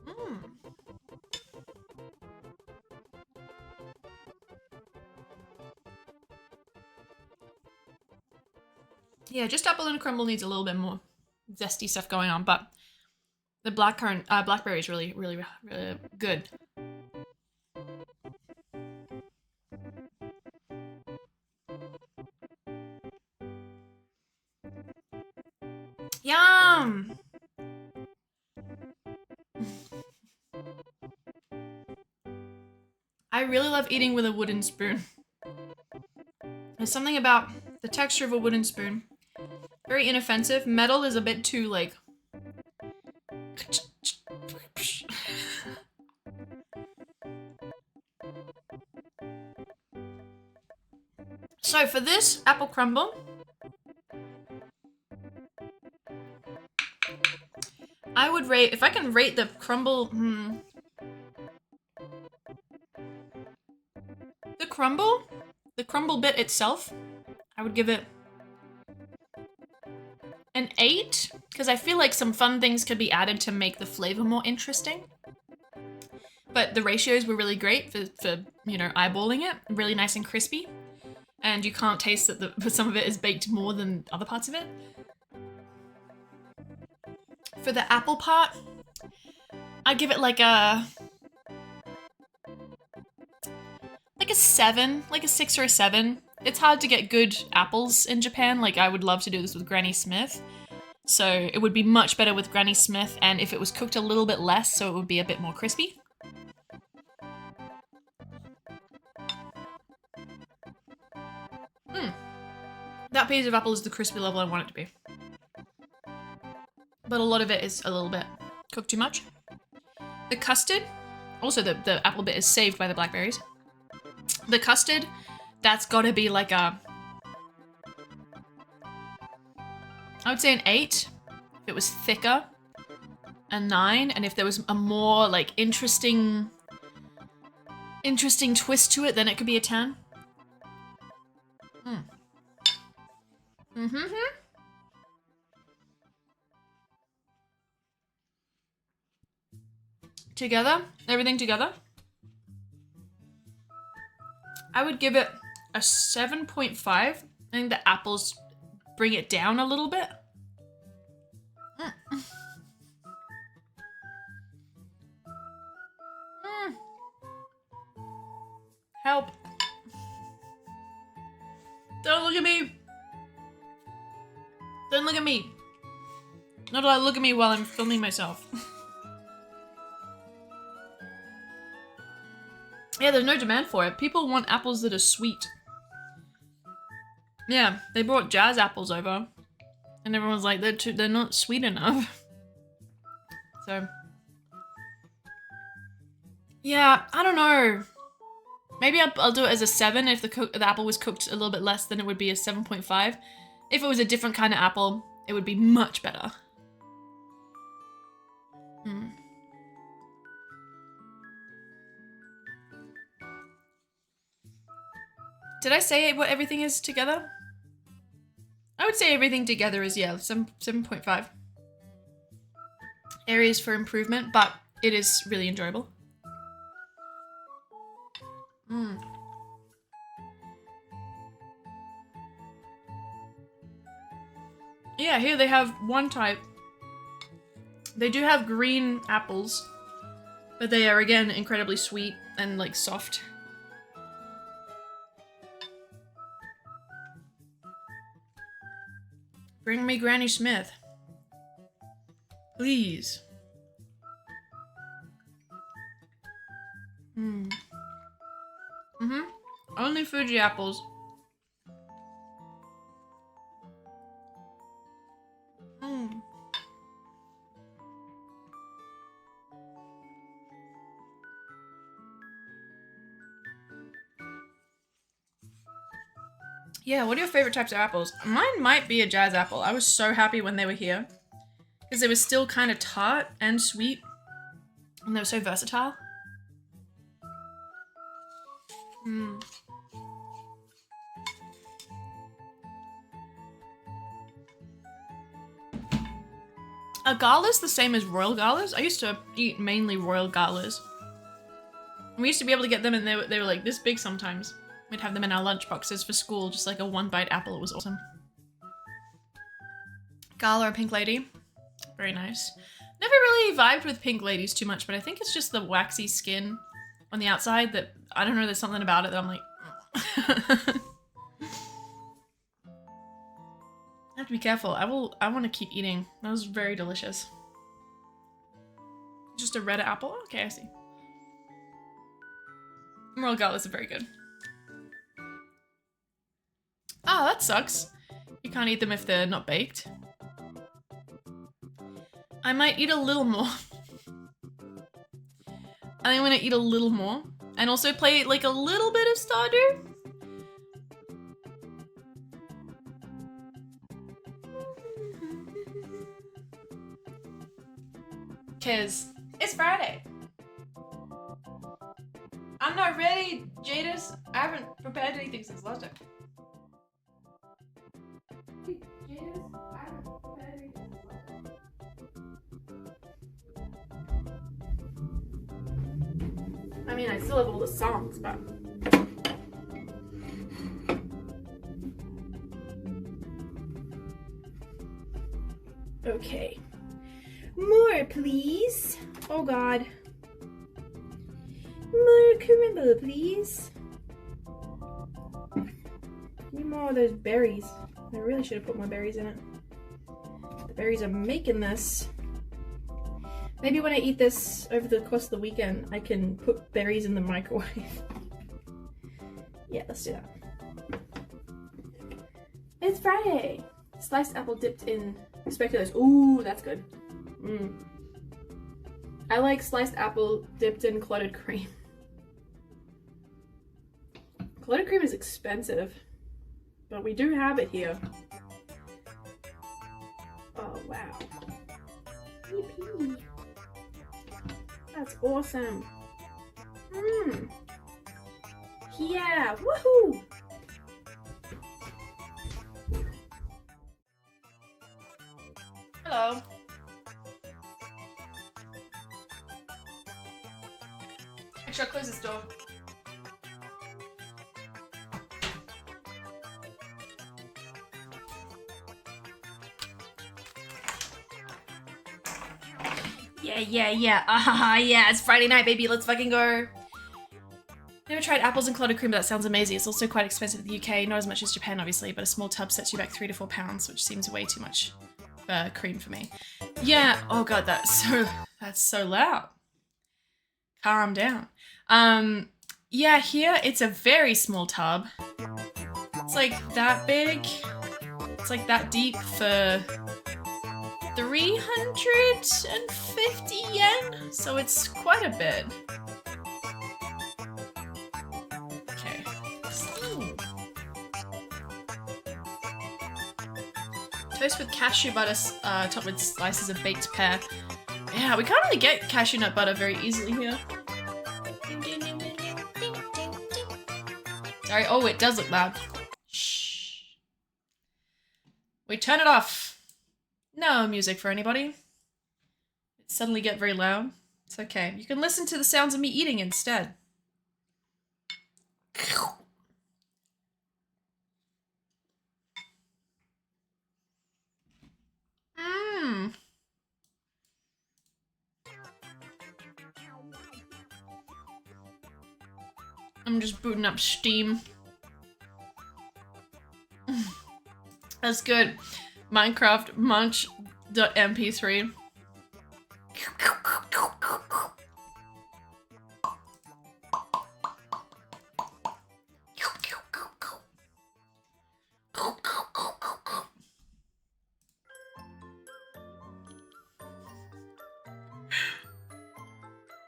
Mmm. Yeah, just apple and crumble needs a little bit more zesty stuff going on, but the blackberry is really, really, really good. Yum! I really love eating with a wooden spoon. There's something about the texture of a wooden spoon. Very inoffensive. Metal is a bit too, like... So for this apple crumble, I would rate, if I can rate the crumble, the crumble bit itself, I would give it an 8, because I feel like some fun things could be added to make the flavor more interesting. But the ratios were really great for you know, eyeballing it, really nice and crispy. And you can't taste that some of it is baked more than other parts of it. For the apple part, I give it like a 7, like a 6 or a 7. It's hard to get good apples in Japan. Like, I would love to do this with Granny Smith. So it would be much better with Granny Smith, and if it was cooked a little bit less, so it would be a bit more crispy. That piece of apple is the crispy level I want it to be. But a lot of it is a little bit cooked too much. The custard, also the apple bit is saved by the blackberries. The custard, that's gotta be like a... I would say an 8. If it was thicker, a 9. And if there was a more, like, interesting twist to it, then it could be a 10. Together, everything together, I would give it a 7.5. I think the apples bring it down a little bit. Help. Don't look at me. Don't look at me. Not allowed to look at me while I'm filming myself. Yeah, there's no demand for it. People want apples that are sweet. Yeah, they brought jazz apples over. And everyone's like, they're not sweet enough. So. Yeah, I don't know. Maybe I'll do it as a 7. If the apple was cooked a little bit less, then it would be a 7.5. If it was a different kind of apple, it would be much better. Did I say what everything is together? I would say everything together is, yeah, 7.5. Areas for improvement, but it is really enjoyable. Yeah, here they have one type. They do have green apples, but they are, again, incredibly sweet and, like, soft. Bring me Granny Smith. Please. Only Fuji apples. Yeah, what are your favorite types of apples? Mine might be a jazz apple. I was so happy when they were here because they were still kind of tart and sweet and they were so versatile. Are galas the same as royal galas? I used to eat mainly royal galas. We used to be able to get them and they were like this big sometimes. We'd have them in our lunch boxes for school, just like a one-bite apple. It was awesome. Gala or Pink Lady. Very nice. Never really vibed with Pink Ladies too much, but I think it's just the waxy skin on the outside that, I don't know, there's something about it that I'm like... I have to be careful. I want to keep eating. That was very delicious. Just a red apple? Okay, I see. Royal galas are very good. Oh, that sucks. You can't eat them if they're not baked. I might eat a little more. I think I'm gonna eat a little more. And also play like a little bit of Stardew. Cause it's Friday. I'm not ready, Jadis. I haven't prepared anything since last time. I mean, I still have all the songs, but... Okay. More, please. Oh, God. More crumble, please. Need more of those berries. I really should have put more berries in it. The berries are making this. Maybe when I eat this over the course of the weekend, I can put berries in the microwave. Yeah, let's do that. It's Friday! Sliced apple dipped in speculoos. Ooh, that's good. I like sliced apple dipped in clotted cream. Clotted cream is expensive, but we do have it here. Oh, wow. Yippee. That's awesome. Yeah, woohoo! Hello. Make sure I close this door. Yeah. Yeah, it's Friday night, baby. Let's fucking go. Never tried apples and clotted cream, but that sounds amazing. It's also quite expensive in the UK. Not as much as Japan, obviously, but a small tub sets you back 3 to 4 pounds, which seems way too much cream for me. Yeah. Oh god, that's so loud. Calm down. Yeah, here it's a very small tub. It's like that big. It's like that deep for 350 yen, so it's quite a bit. Okay. Toast with cashew butter topped with slices of baked pear. Yeah, we can't really get cashew nut butter very easily here. Sorry. Oh, it does look loud. Shh. We turn it off. No music for anybody. It suddenly get very loud. It's okay. You can listen to the sounds of me eating instead. Mmm. I'm just booting up Steam. That's good. Minecraft munch.mp3.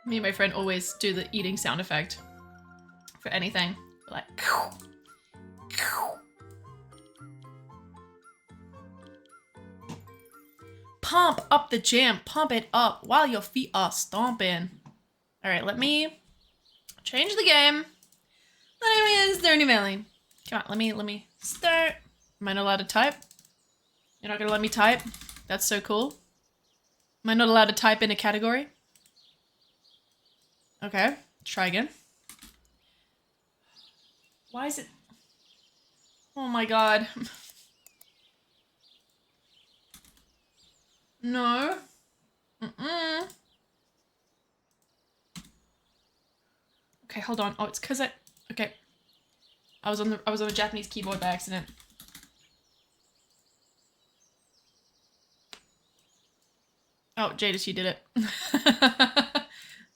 Me and my friend always do the eating sound effect for anything. Like, pump up the jam, pump it up while your feet are stomping. All right, let me change the game. Let me in Stardew Valley. Come on, let me start. Am I not allowed to type? You're not gonna let me type? That's so cool. Am I not allowed to type in a category? Okay, try again. Why is it? Oh my god. No. Mm-mm. Okay, hold on. Oh, it's because okay. I was on a Japanese keyboard by accident. Oh, Jadis, you did it.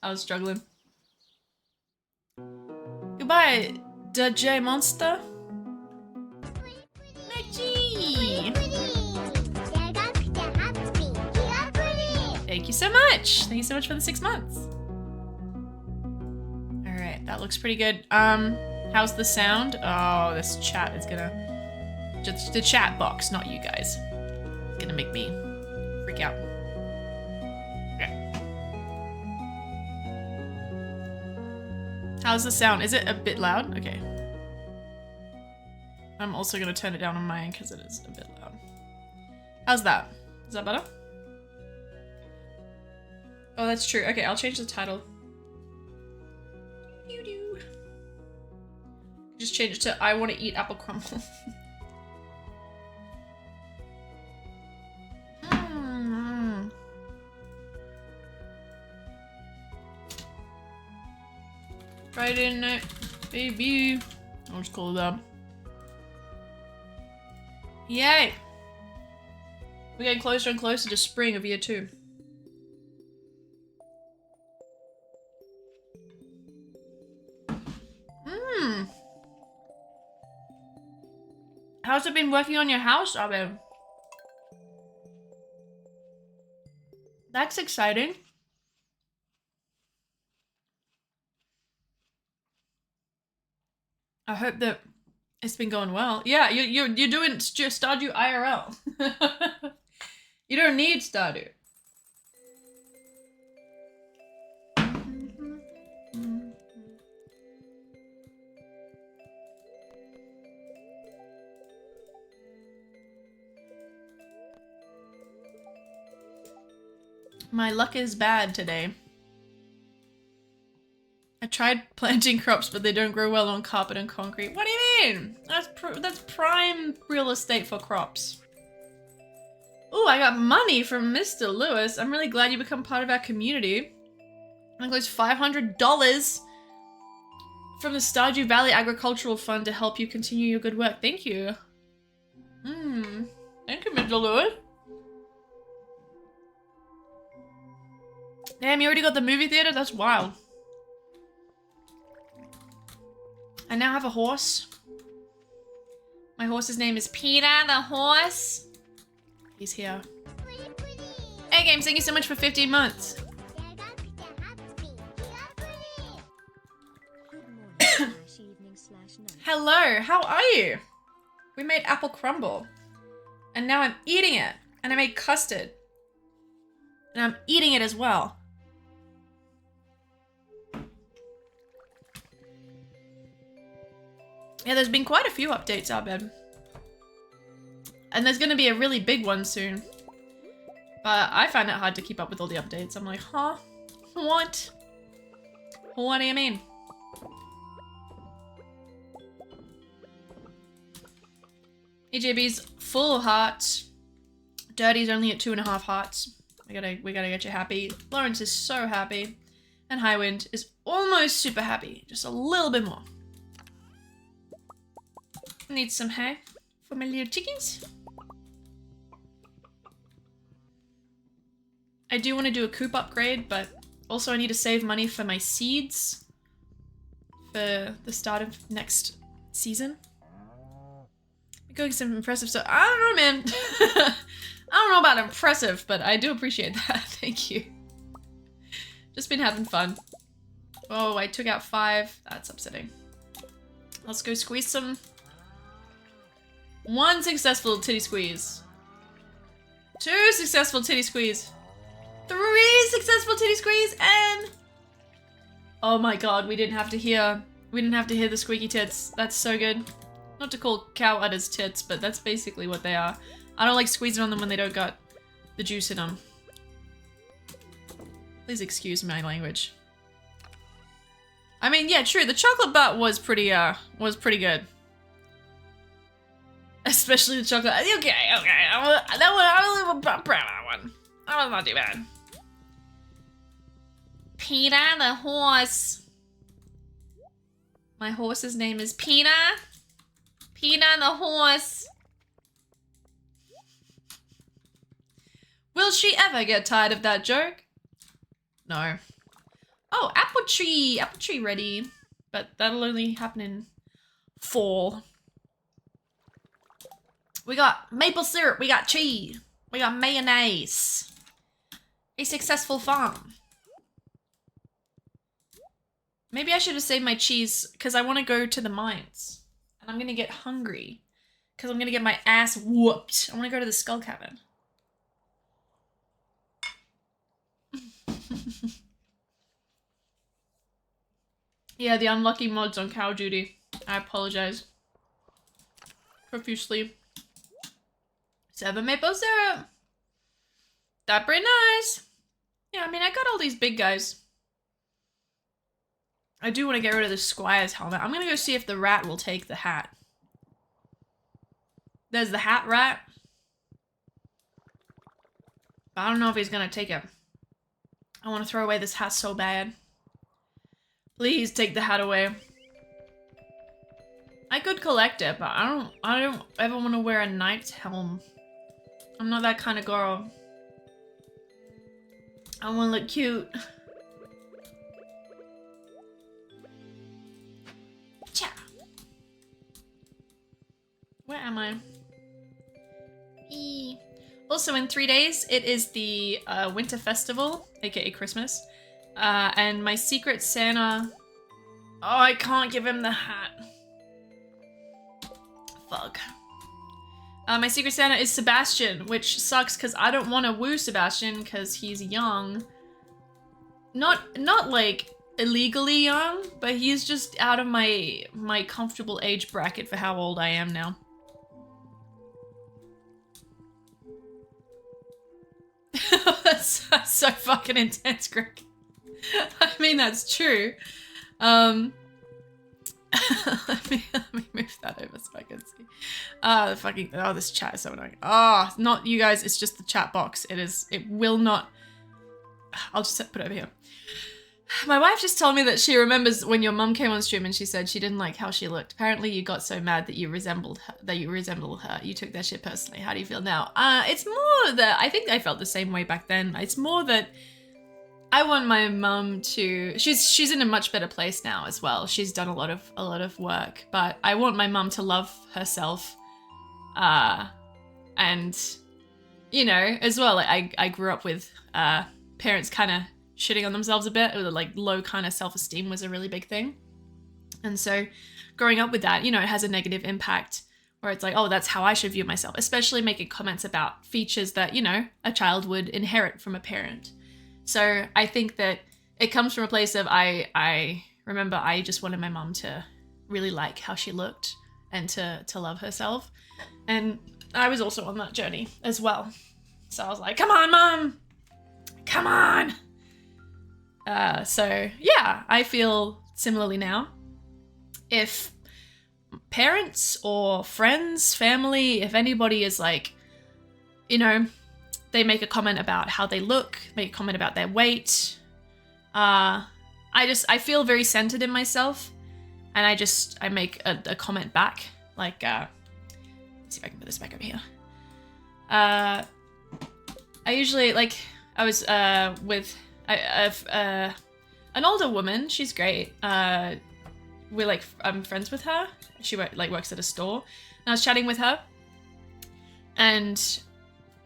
I was struggling. Goodbye, DJ Monster. Maggie! Thank you so much. Thank you so much for the 6 months. All right, that looks pretty good. How's the sound? Oh, this chat is gonna... Just the chat box, not you guys. It's gonna make me freak out. Okay. How's the sound? Is it a bit loud? Okay. I'm also gonna turn it down on mine because it is a bit loud. How's that? Is that better? Oh, that's true. Okay, I'll change the title. Just change it to I want to eat apple crumble. Friday night, baby. I'll just call it that. Yay! We're getting closer and closer to spring of year 2. How's it been working on your house, Abe? That's exciting. I hope that it's been going well. Yeah, you're doing Stardew IRL. You don't need Stardew. My luck is bad today. I tried planting crops, but they don't grow well on carpet and concrete. What do you mean? That's prime real estate for crops. Ooh, I got money from Mr. Lewis. I'm really glad you become part of our community. That includes $500 from the Stardew Valley Agricultural Fund to help you continue your good work. Thank you. Thank you, Mr. Lewis. Damn, you already got the movie theater? That's wild. I now have a horse. My horse's name is Peter the horse. He's here. Hey Games, thank you so much for 15 months. Hello, how are you? We made apple crumble. And now I'm eating it. And I made custard. And I'm eating it as well. Yeah, there's been quite a few updates, I bet. And there's going to be a really big one soon. But I find it hard to keep up with all the updates. I'm like, huh? What? What do you mean? EJB's full hearts. Dirty's only at 2.5 hearts. We gotta get you happy. Lawrence is so happy. And Highwind is almost super happy. Just a little bit more. Need some hay for my little chickens. I do want to do a coop upgrade, but also I need to save money for my seeds for the start of next season. We're going some impressive stuff. I don't know, man. I don't know about impressive, but I do appreciate that. Thank you. Just been having fun. Oh, I took out 5. That's upsetting. Let's go squeeze some. 1 successful titty squeeze. 2 successful titty squeeze. 3 successful titty squeeze, and oh my god, we didn't have to hear the squeaky tits. That's so good. Not to call cow udders tits, but that's basically what they are. I don't like squeezing on them when they don't got the juice in them. Please excuse my language. I mean, yeah, true. The chocolate butt was pretty good. Especially the chocolate. Okay. I'm proud of that one. That was not too bad. Peter the horse. My horse's name is Peter. Peter the horse. Will she ever get tired of that joke? No. Oh, apple tree ready. But that'll only happen in fall. We got maple syrup, we got cheese, we got mayonnaise. A successful farm. Maybe I should have saved my cheese because I want to go to the mines. And I'm going to get hungry because I'm going to get my ass whooped. I want to go to the skull cabin. Yeah, the unlucky mods on cow duty. I apologize profusely. 7 maple syrup. That pretty nice. Yeah, I mean, I got all these big guys. I do want to get rid of the squire's helmet. I'm gonna go see if the rat will take the hat. There's the hat rat. But I don't know if he's gonna take it. I want to throw away this hat so bad. Please take the hat away. I could collect it, but I don't ever want to wear a knight's helm. I'm not that kind of girl. I want to look cute. Cha. Where am I? Eee. Also, in 3 days, it is the Winter Festival, aka Christmas. And my Secret Santa... Oh, I can't give him the hat. Fuck. My Secret Santa is Sebastian, which sucks because I don't want to woo Sebastian because he's young. Not like illegally young, but he's just out of my comfortable age bracket for how old I am now. That's so fucking intense, Greg. I mean, that's true. Let me move that over so I can see. Oh, this chat is so annoying. Oh, not you guys, it's just the chat box. It will not. I'll just put it over here. My wife just told me that she remembers when your mum came on stream and she said she didn't like how she looked. Apparently you got so mad that you resembled her. You took that shit personally. How do you feel now? It's more that I think I felt the same way back then. It's more that I want my mum to. She's in a much better place now as well. She's done a lot of work, but I want my mum to love herself, and you know as well. I grew up with parents kind of shitting on themselves a bit. It was like low kind of self-esteem was a really big thing, and so growing up with that, you know, it has a negative impact. where it's like, oh, that's how I should view myself, especially making comments about features that, you know, a child would inherit from a parent. So I think that it comes from a place of I remember I just wanted my mom to really like how she looked and to love herself. And I was also on that journey as well. So I was like, come on, Mom, come on. So yeah, I feel similarly now. If parents or friends, family, if anybody is like, you know, they make a comment about how they look, make a comment about their weight, I feel very centered in myself, and I make a comment back, like, let's see if I can put this back over here. I usually, like, I was with an older woman. She's great. I'm friends with her. She works at a store. And I was chatting with her, and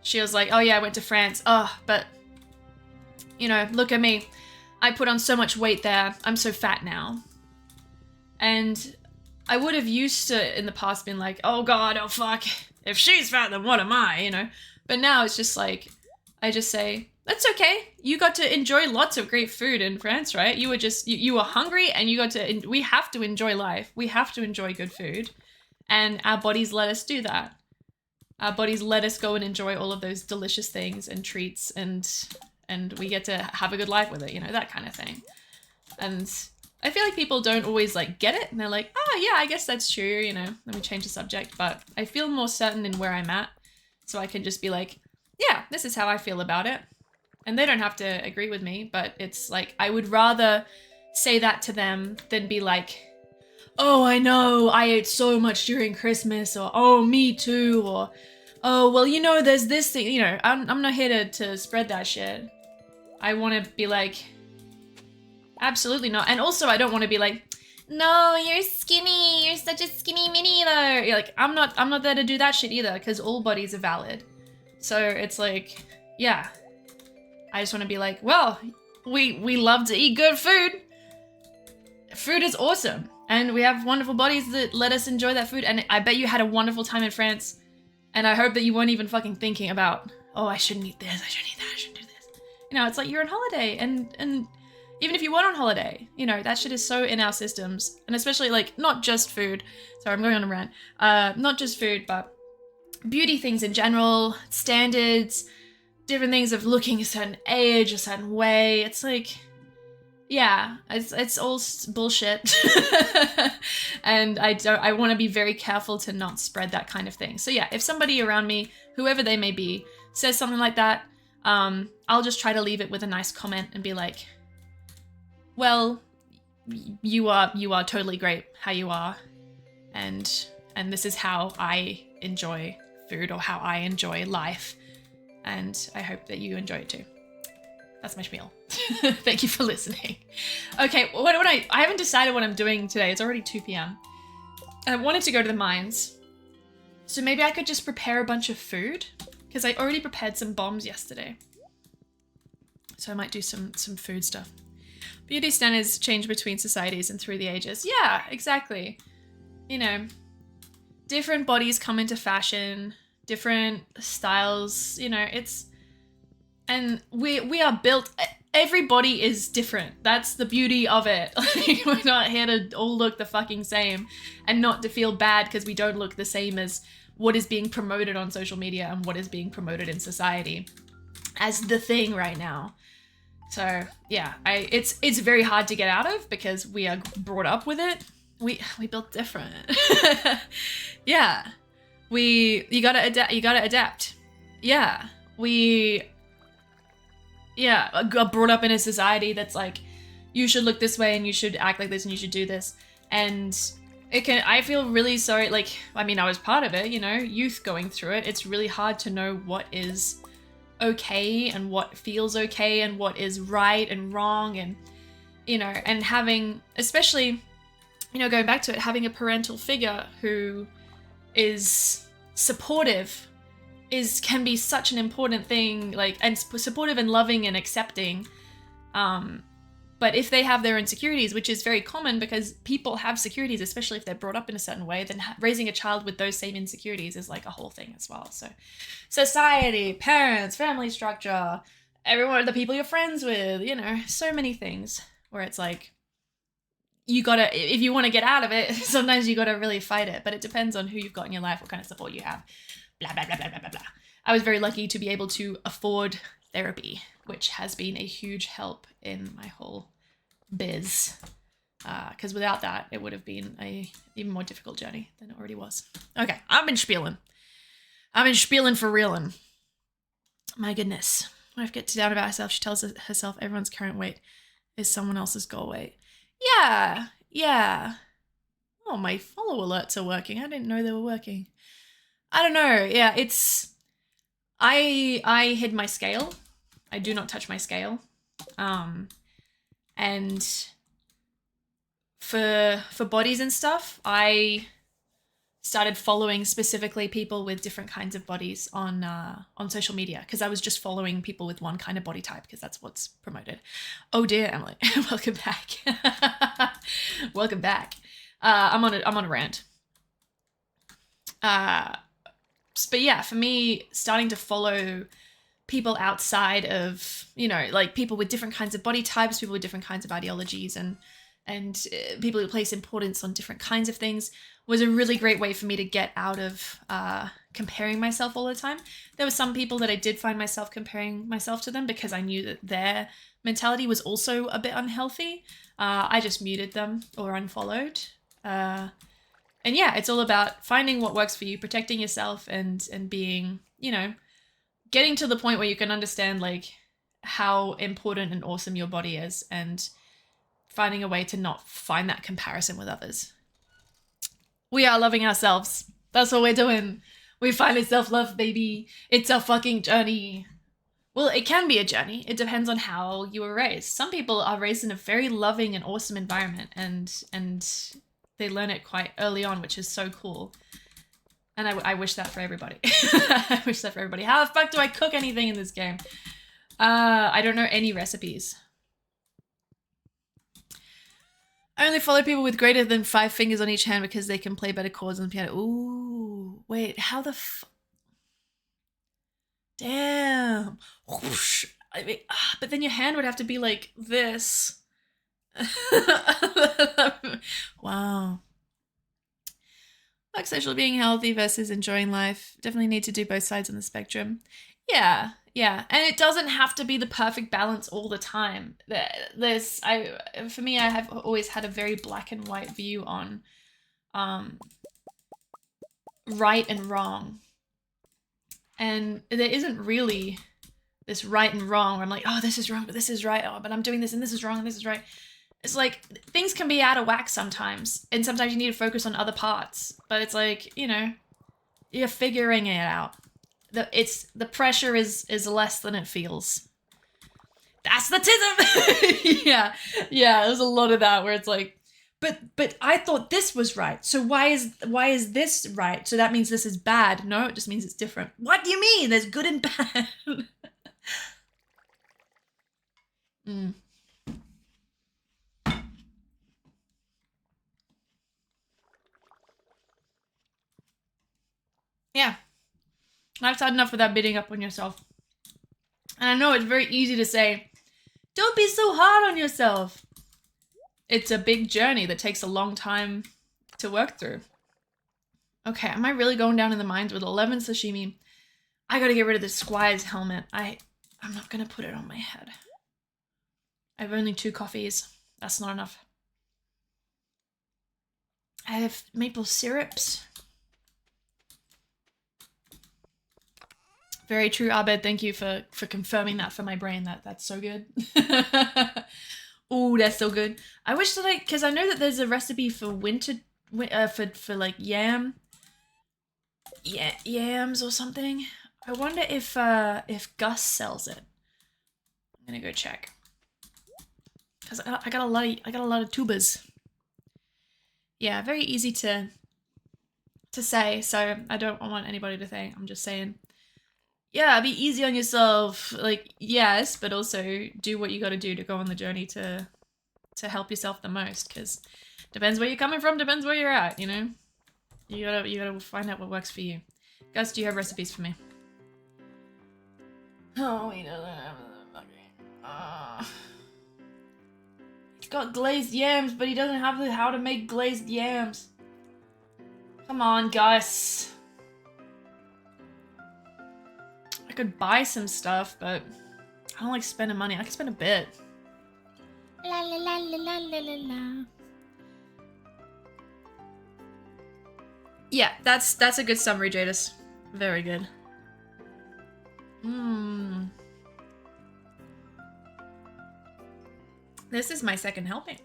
she was like, oh yeah, I went to France. Oh, but, you know, look at me. I put on so much weight there. I'm so fat now. And I would have used to, in the past, been like, oh God, oh fuck. If she's fat, then what am I, you know? But now it's just like, I just say, that's okay. You got to enjoy lots of great food in France, right? You were just, you were hungry, and we have to enjoy life. We have to enjoy good food. And our bodies let us do that. Our bodies let us go and enjoy all of those delicious things and treats, and we get to have a good life with it, you know, that kind of thing. And I feel like people don't always like get it, and they're like, oh yeah, I guess that's true, you know, let me change the subject. But I feel more certain in where I'm at, so I can just be like, yeah, this is how I feel about it. And they don't have to agree with me, but it's like, I would rather say that to them than be like, oh, I know, I ate so much during Christmas, or oh, me too, or oh, well, you know, there's this thing, you know, I'm not here to spread that shit. I want to be like, absolutely not. And also, I don't want to be like, no, you're skinny, you're such a skinny mini though. You're like, I'm not there to do that shit either, because all bodies are valid. So it's like, yeah, I just want to be like, well, we love to eat good food. Food is awesome. And we have wonderful bodies that let us enjoy that food. And I bet you had a wonderful time in France. And I hope that you weren't even fucking thinking about, oh, I shouldn't eat this, I shouldn't eat that, I shouldn't do this. You know, it's like you're on holiday. And even if you weren't on holiday, you know, that shit is so in our systems. And especially, like, not just food. Sorry, I'm going on a rant. Not just food, but beauty things in general, standards, different things of looking a certain age, a certain way. It's like, yeah, it's all bullshit. And I want to be very careful to not spread that kind of thing. So yeah, if somebody around me, whoever they may be, says something like that, I'll just try to leave it with a nice comment and be like, well, you are totally great how you are. And this is how I enjoy food, or how I enjoy life. And I hope that you enjoy it too. That's my spiel. Thank you for listening. Okay, what I haven't decided what I'm doing today. It's already 2 p.m. I wanted to go to the mines. So maybe I could just prepare a bunch of food, because I already prepared some bombs yesterday. So I might do some food stuff. Beauty standards change between societies and through the ages. Yeah, exactly. You know, different bodies come into fashion, different styles, you know, and we are built, everybody is different. That's the beauty of it. Like, we're not here to all look the fucking same, and not to feel bad because we don't look the same as what is being promoted on social media and what is being promoted in society as the thing right now. So yeah, it's very hard to get out of, because we are brought up with it. We built different. Yeah. You gotta adapt. Yeah. I got brought up in a society that's like, you should look this way and you should act like this and you should do this. And I feel really sorry. Like, I mean, I was part of it, you know, youth going through it. It's really hard to know what is okay and what feels okay and what is right and wrong. And, you know, and having, especially, you know, going back to it, having a parental figure who is supportive can be such an important thing, like, and supportive and loving and accepting, But if they have their insecurities, which is very common because people have securities, especially if they're brought up in a certain way, then raising a child with those same insecurities is like a whole thing as well. So society, parents, family structure, everyone, the people you're friends with, you know, so many things where it's like, you gotta, if you want to get out of it, sometimes you gotta really fight it. But it depends on who you've got in your life, what kind of support you have. Blah, blah, blah, blah, blah, blah, blah. I was very lucky to be able to afford therapy, which has been a huge help in my whole biz. Because without that, it would have been a even more difficult journey than it already was. Okay, I've been spieling. For realin'. My goodness. My wife gets down about herself. She tells herself everyone's current weight is someone else's goal weight. Yeah. Oh, my follow alerts are working. I didn't know they were working. I don't know. Yeah, it's... I hid my scale. I do not touch my scale. And for bodies and stuff, I started following specifically people with different kinds of bodies on social media, because I was just following people with one kind of body type because that's what's promoted. Oh dear, Emily, welcome back. Welcome back. I'm on a rant. But yeah, for me, starting to follow people outside of, you know, like people with different kinds of body types, people with different kinds of ideologies, and people who place importance on different kinds of things was a really great way for me to get out of comparing myself all the time. There were some people that I did find myself comparing myself to them because I knew that their mentality was also a bit unhealthy. I just muted them or unfollowed. And yeah, it's all about finding what works for you, protecting yourself, and being, you know, getting to the point where you can understand like how important and awesome your body is, and finding a way to not find that comparison with others. We are loving ourselves. That's what we're doing. We find self-love, baby. It's a fucking journey. Well, it can be a journey. It depends on how you were raised. Some people are raised in a very loving and awesome environment, and they learn it quite early on, which is so cool. And I wish that for everybody. I wish that for everybody. How the fuck do I cook anything in this game? I don't know any recipes. I only follow people with greater than 5 fingers on each hand because they can play better chords on the piano. Ooh, wait, how the damn. Whoosh. I mean, but then your hand would have to be like this. Wow. Like social being healthy versus enjoying life. Definitely need to do both sides on the spectrum. Yeah. And it doesn't have to be the perfect balance all the time. For me, I have always had a very black and white view on right and wrong. And there isn't really this right and wrong where I'm like, oh, this is wrong, but this is right. Oh, but I'm doing this and this is wrong and this is right. It's like things can be out of whack sometimes, and sometimes you need to focus on other parts. But it's like, you know, you're figuring it out. The pressure is less than it feels. That's the tism. yeah. There's a lot of that where it's like, but I thought this was right. So why is this right? So that means this is bad. No, it just means it's different. What do you mean? There's good and bad. Yeah. I've had enough of that beating up on yourself. And I know it's very easy to say, don't be so hard on yourself. It's a big journey that takes a long time to work through. Okay, am I really going down in the mines with 11 sashimi? I gotta get rid of this Squire's helmet. I'm not gonna put it on my head. I have only 2 coffees. That's not enough. I have maple syrups. Very true, Abed. Thank you for confirming that for my brain. That's so good. Ooh, that's so good. I wish that because I know that there's a recipe for for like yams or something. I wonder if Gus sells it. I'm gonna go check. Cause I got a lot of tubers. Yeah, very easy to say. So I don't want anybody to think. I'm just saying. Yeah, be easy on yourself. Like, yes, but also do what you got to do to go on the journey to to help yourself the most, because depends where you're coming from, depends where you're at, you know? You gotta find out what works for you. Gus, do you have recipes for me? Oh, he doesn't have the he's got glazed yams, but he doesn't have the how to make glazed yams. Come on, Gus. I could buy some stuff, but I don't like spending money. I can spend a bit. La la la la la la la la. Yeah, that's a good summary, Jadis. Very good. This is my second helping.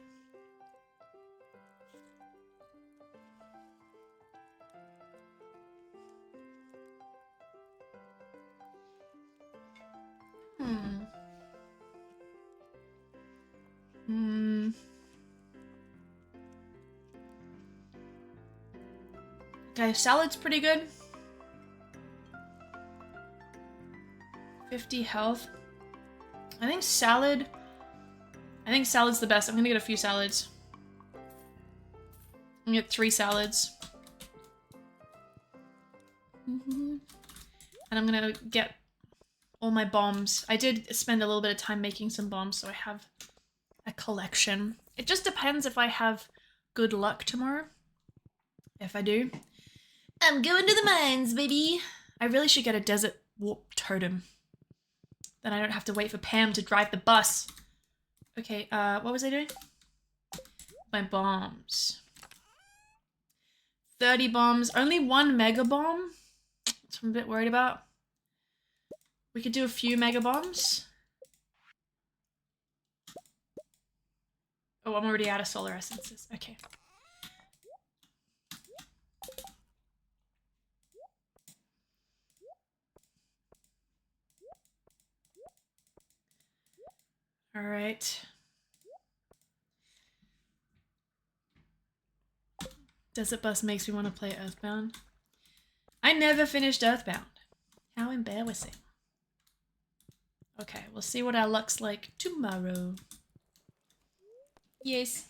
Okay, salad's pretty good. 50 health. I think salad's the best. I'm gonna get a few salads. I'm gonna get 3 salads. And I'm gonna get all my bombs. I did spend a little bit of time making some bombs, so I have a collection. It just depends if I have good luck tomorrow. If I do, I'm going to the mines, baby. I really should get a desert warp totem. Then I don't have to wait for Pam to drive the bus. Okay, what was I doing? My bombs. 30 bombs. Only 1 mega bomb. That's what I'm a bit worried about. We could do a few mega bombs. Oh, I'm already out of solar essences. Okay. All right. Desert Bus makes me want to play Earthbound. I never finished Earthbound. How embarrassing. Okay, we'll see what our luck's like tomorrow. Yes.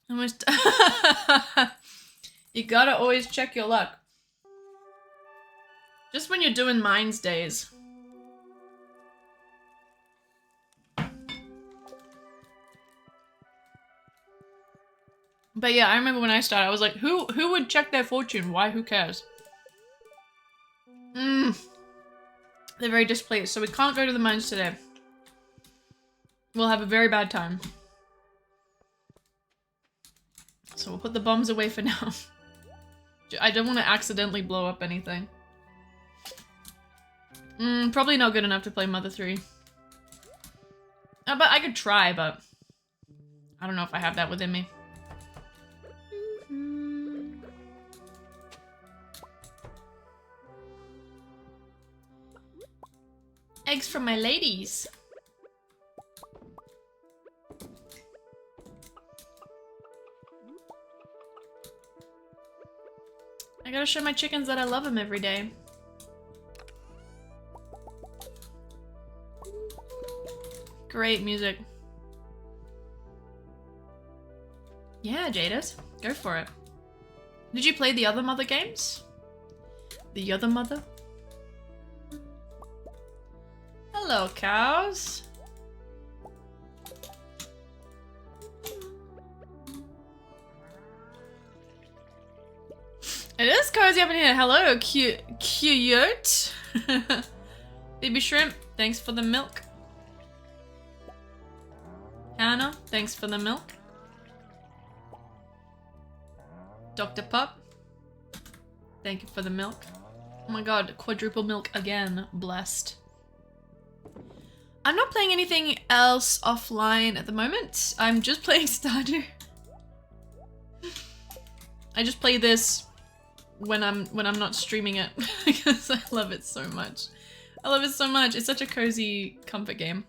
Almost. You gotta always check your luck. Just when you're doing mines days. But yeah, I remember when I started, I was like, who would check their fortune? Why? Who cares? They're very displeased, so we can't go to the mines today. We'll have a very bad time. So we'll put the bombs away for now. I don't want to accidentally blow up anything. Probably not good enough to play Mother 3. But I could try, but I don't know if I have that within me. Eggs from my ladies. I gotta show my chickens that I love them every day. Great music. Yeah, Jadis. Go for it. Did you play the other Mother games? The other Mother? Hello, cows. It is cozy up in here. Hello, cute. Baby shrimp, thanks for the milk. Hannah, thanks for the milk. Dr. Pup, thank you for the milk. Oh my god, quadruple milk again. Blessed. I'm not playing anything else offline at the moment. I'm just playing Stardew. I just play this when I'm not streaming it because I love it so much. I love it so much. It's such a cozy comfort game.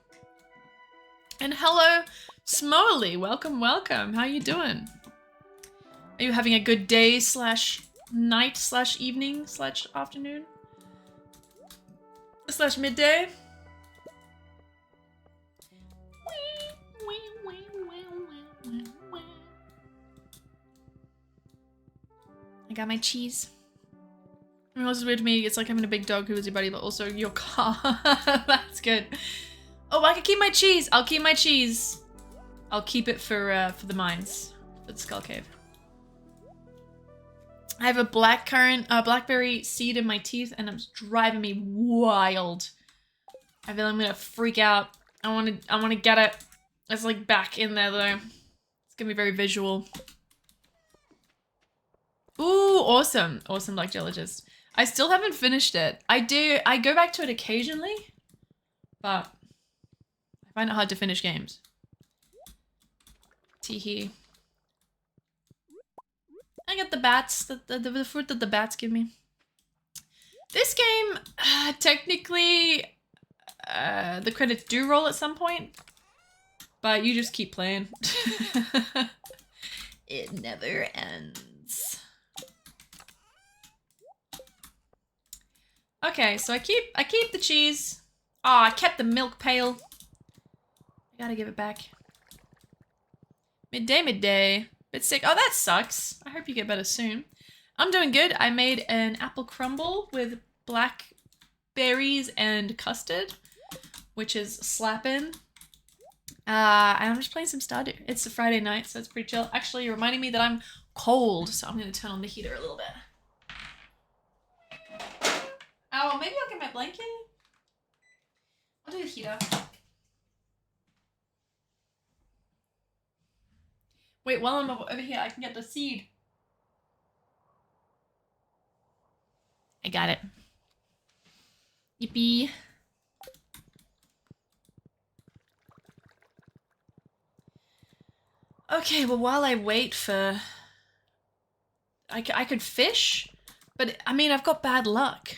And hello, Smoley, welcome, welcome. How you doing? Are you having a good day slash night slash evening slash afternoon? Slash midday? I got my cheese. I mean, what's weird to me, it's like having a big dog who is your buddy, but also your car. That's good. Oh, I can keep my cheese. I'll keep my cheese. I'll keep it for the mines, for the skull cave. I have a blackberry seed in my teeth, and it's driving me wild. I feel I'm gonna freak out. I wanna get it. It's like back in there though. It's gonna be very visual. Ooh, awesome. Awesome Black Geologist. I still haven't finished it. I go back to it occasionally, but I find it hard to finish games. Teehee. I get the bats, the fruit that the bats give me. This game, technically, the credits do roll at some point, but you just keep playing. It never ends. Okay, so I keep the cheese. Oh, I kept the milk pail. I gotta give it back. Midday. Bit sick. Oh, that sucks. I hope you get better soon. I'm doing good. I made an apple crumble with blackberries and custard, which is slapping. And I'm just playing some Stardew. It's a Friday night, so it's pretty chill. Actually, you're reminding me that I'm cold, so I'm gonna turn on the heater a little bit. Oh, maybe I'll get my blanket. I'll do the heater. Wait, while I'm over here, I can get the seed. I got it. Yippee. Okay, well, while I wait for... I could fish, but I mean, I've got bad luck.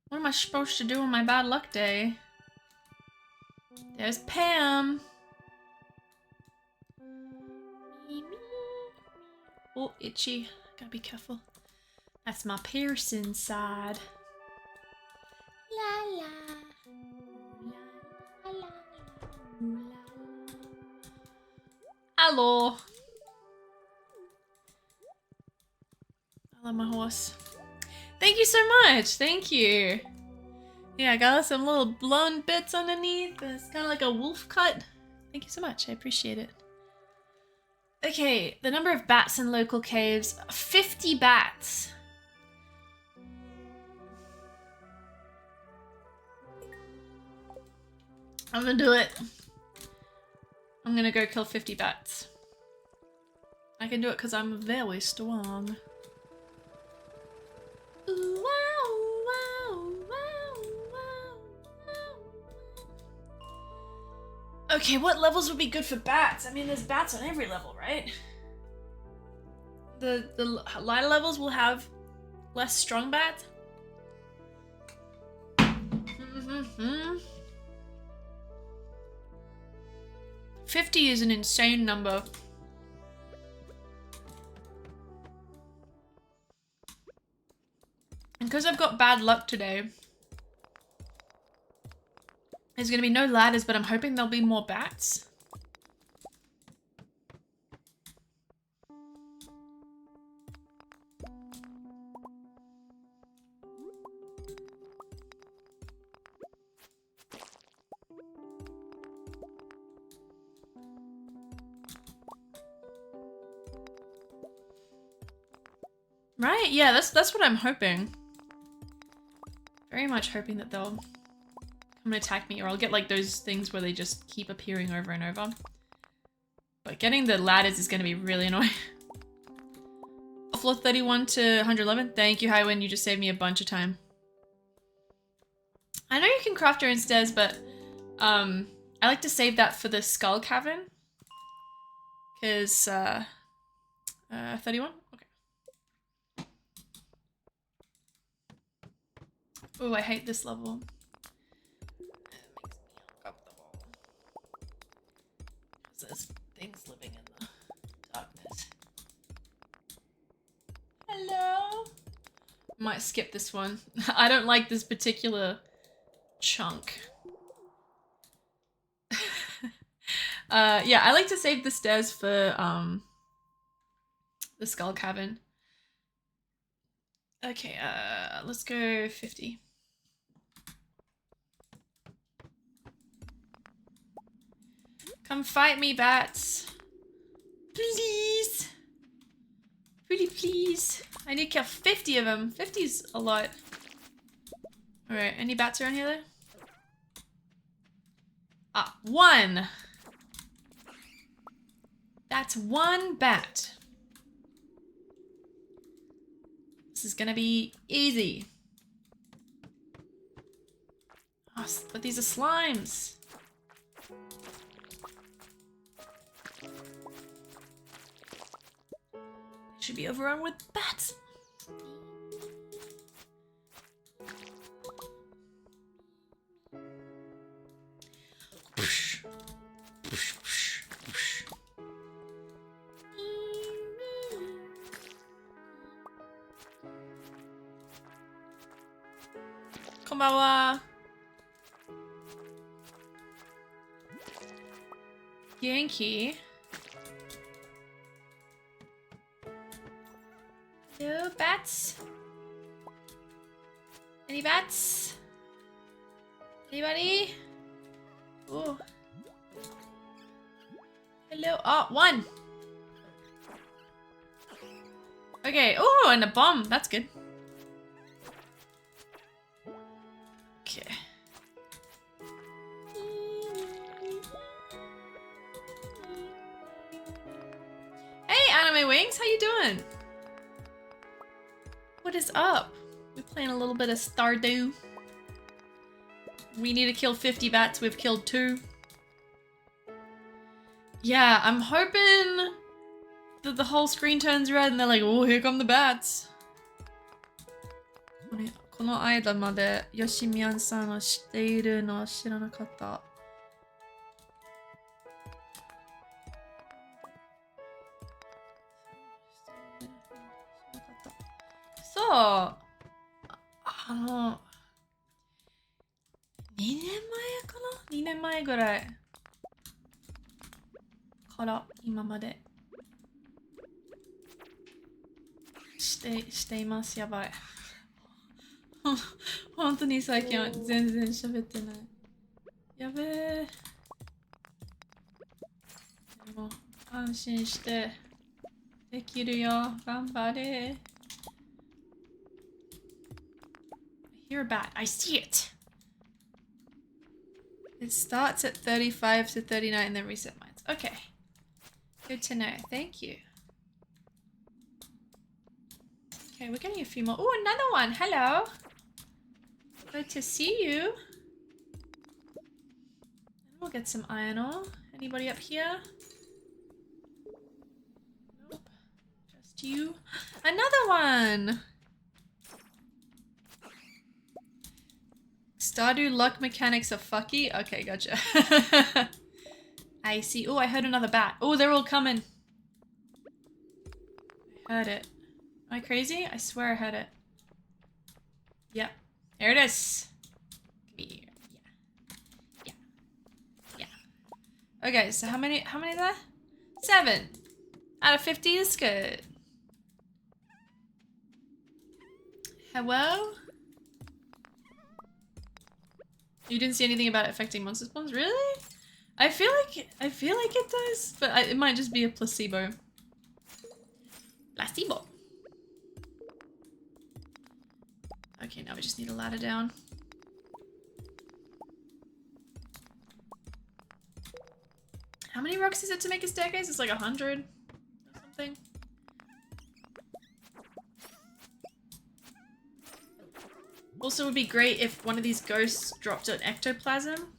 What am I supposed to do on my bad luck day? There's Pam. Oh, itchy. Gotta be careful. That's my piercing side. La la. La la la. Hello. I love my horse. Thank you so much. Thank you. Yeah, I got some little blonde bits underneath. It's kind of like a wolf cut. Thank you so much. I appreciate it. Okay, the number of bats in local caves, 50 bats. I'm gonna do it. I'm gonna go kill 50 bats. I can do it because I'm very strong. Ooh, wow, wow, wow, wow, wow. Okay, what levels would be good for bats? I mean, there's bats on every level, right? The lighter levels will have less strong bats. 50 is an insane number. And because I've got bad luck today, there's going to be no ladders, but I'm hoping there'll be more bats. Right? Yeah, that's what I'm hoping. Very much hoping that they'll come and attack me, or I'll get like those things where they just keep appearing over and over. But getting the ladders is going to be really annoying. Floor 31 to 111. Thank you, Highwind. You just saved me a bunch of time. I know you can craft your own stairs, but I like to save that for the skull cavern. Because 31? Oh, I hate this level. It makes me uncomfortable. There's Might skip this one. I don't like this particular chunk. Yeah, I like to save the stairs for the skull cavern. Okay, let's go 50. Come fight me, bats. Please. Pretty please. I need to kill 50 of them. 50's a lot. Alright, any bats around here though? Ah, one. That's one bat. This is gonna be easy. Oh, but these are slimes. Should be overrun with bats. Konbanwa. Yankee. Hello, bats? Any bats? Anybody? Ooh. Hello. Oh, one. Okay. Oh, and a bomb. That's good. Okay. Hey, Anime Wings. How you doing? What is up? We're playing a little bit of Stardew. We need to kill 50 bats. We've killed 2. Yeah, I'm hoping that the whole screen turns red and they're like, oh, here come the bats. この間までヨシミヤンさんを知っているのを知らなかった。そう、2年前かな ?2 年前ぐらいから今までしています。やばい。本当に最近は全然喋ってない。やべえ。でも安心してできるよ。頑張れ。I hear a bat. I see it. It starts at 35 to 39 and then reset mines. Okay. Good to know. Thank you. Okay, we're getting a few more. Oh, another one. Hello. Good to see you. And we'll get some iron ore. Anybody up here? Nope. Just you. Another one. Stardew luck mechanics are fucky. Okay, gotcha. I see. Oh, I heard another bat. Oh, they're all coming. I heard it. Am I crazy? I swear I heard it. Yep. There it is. Come here. Yeah. Yeah. Yeah. Okay, so how many are there? 7 out of 50 is good. Hello? You didn't see anything about it affecting monster spawns? Really? I feel like it does, but it might just be a placebo. Placebo. Okay, now we just need a ladder down. How many rocks is it to make a staircase? It's like 100 or something. Also, it would be great if one of these ghosts dropped an ectoplasm.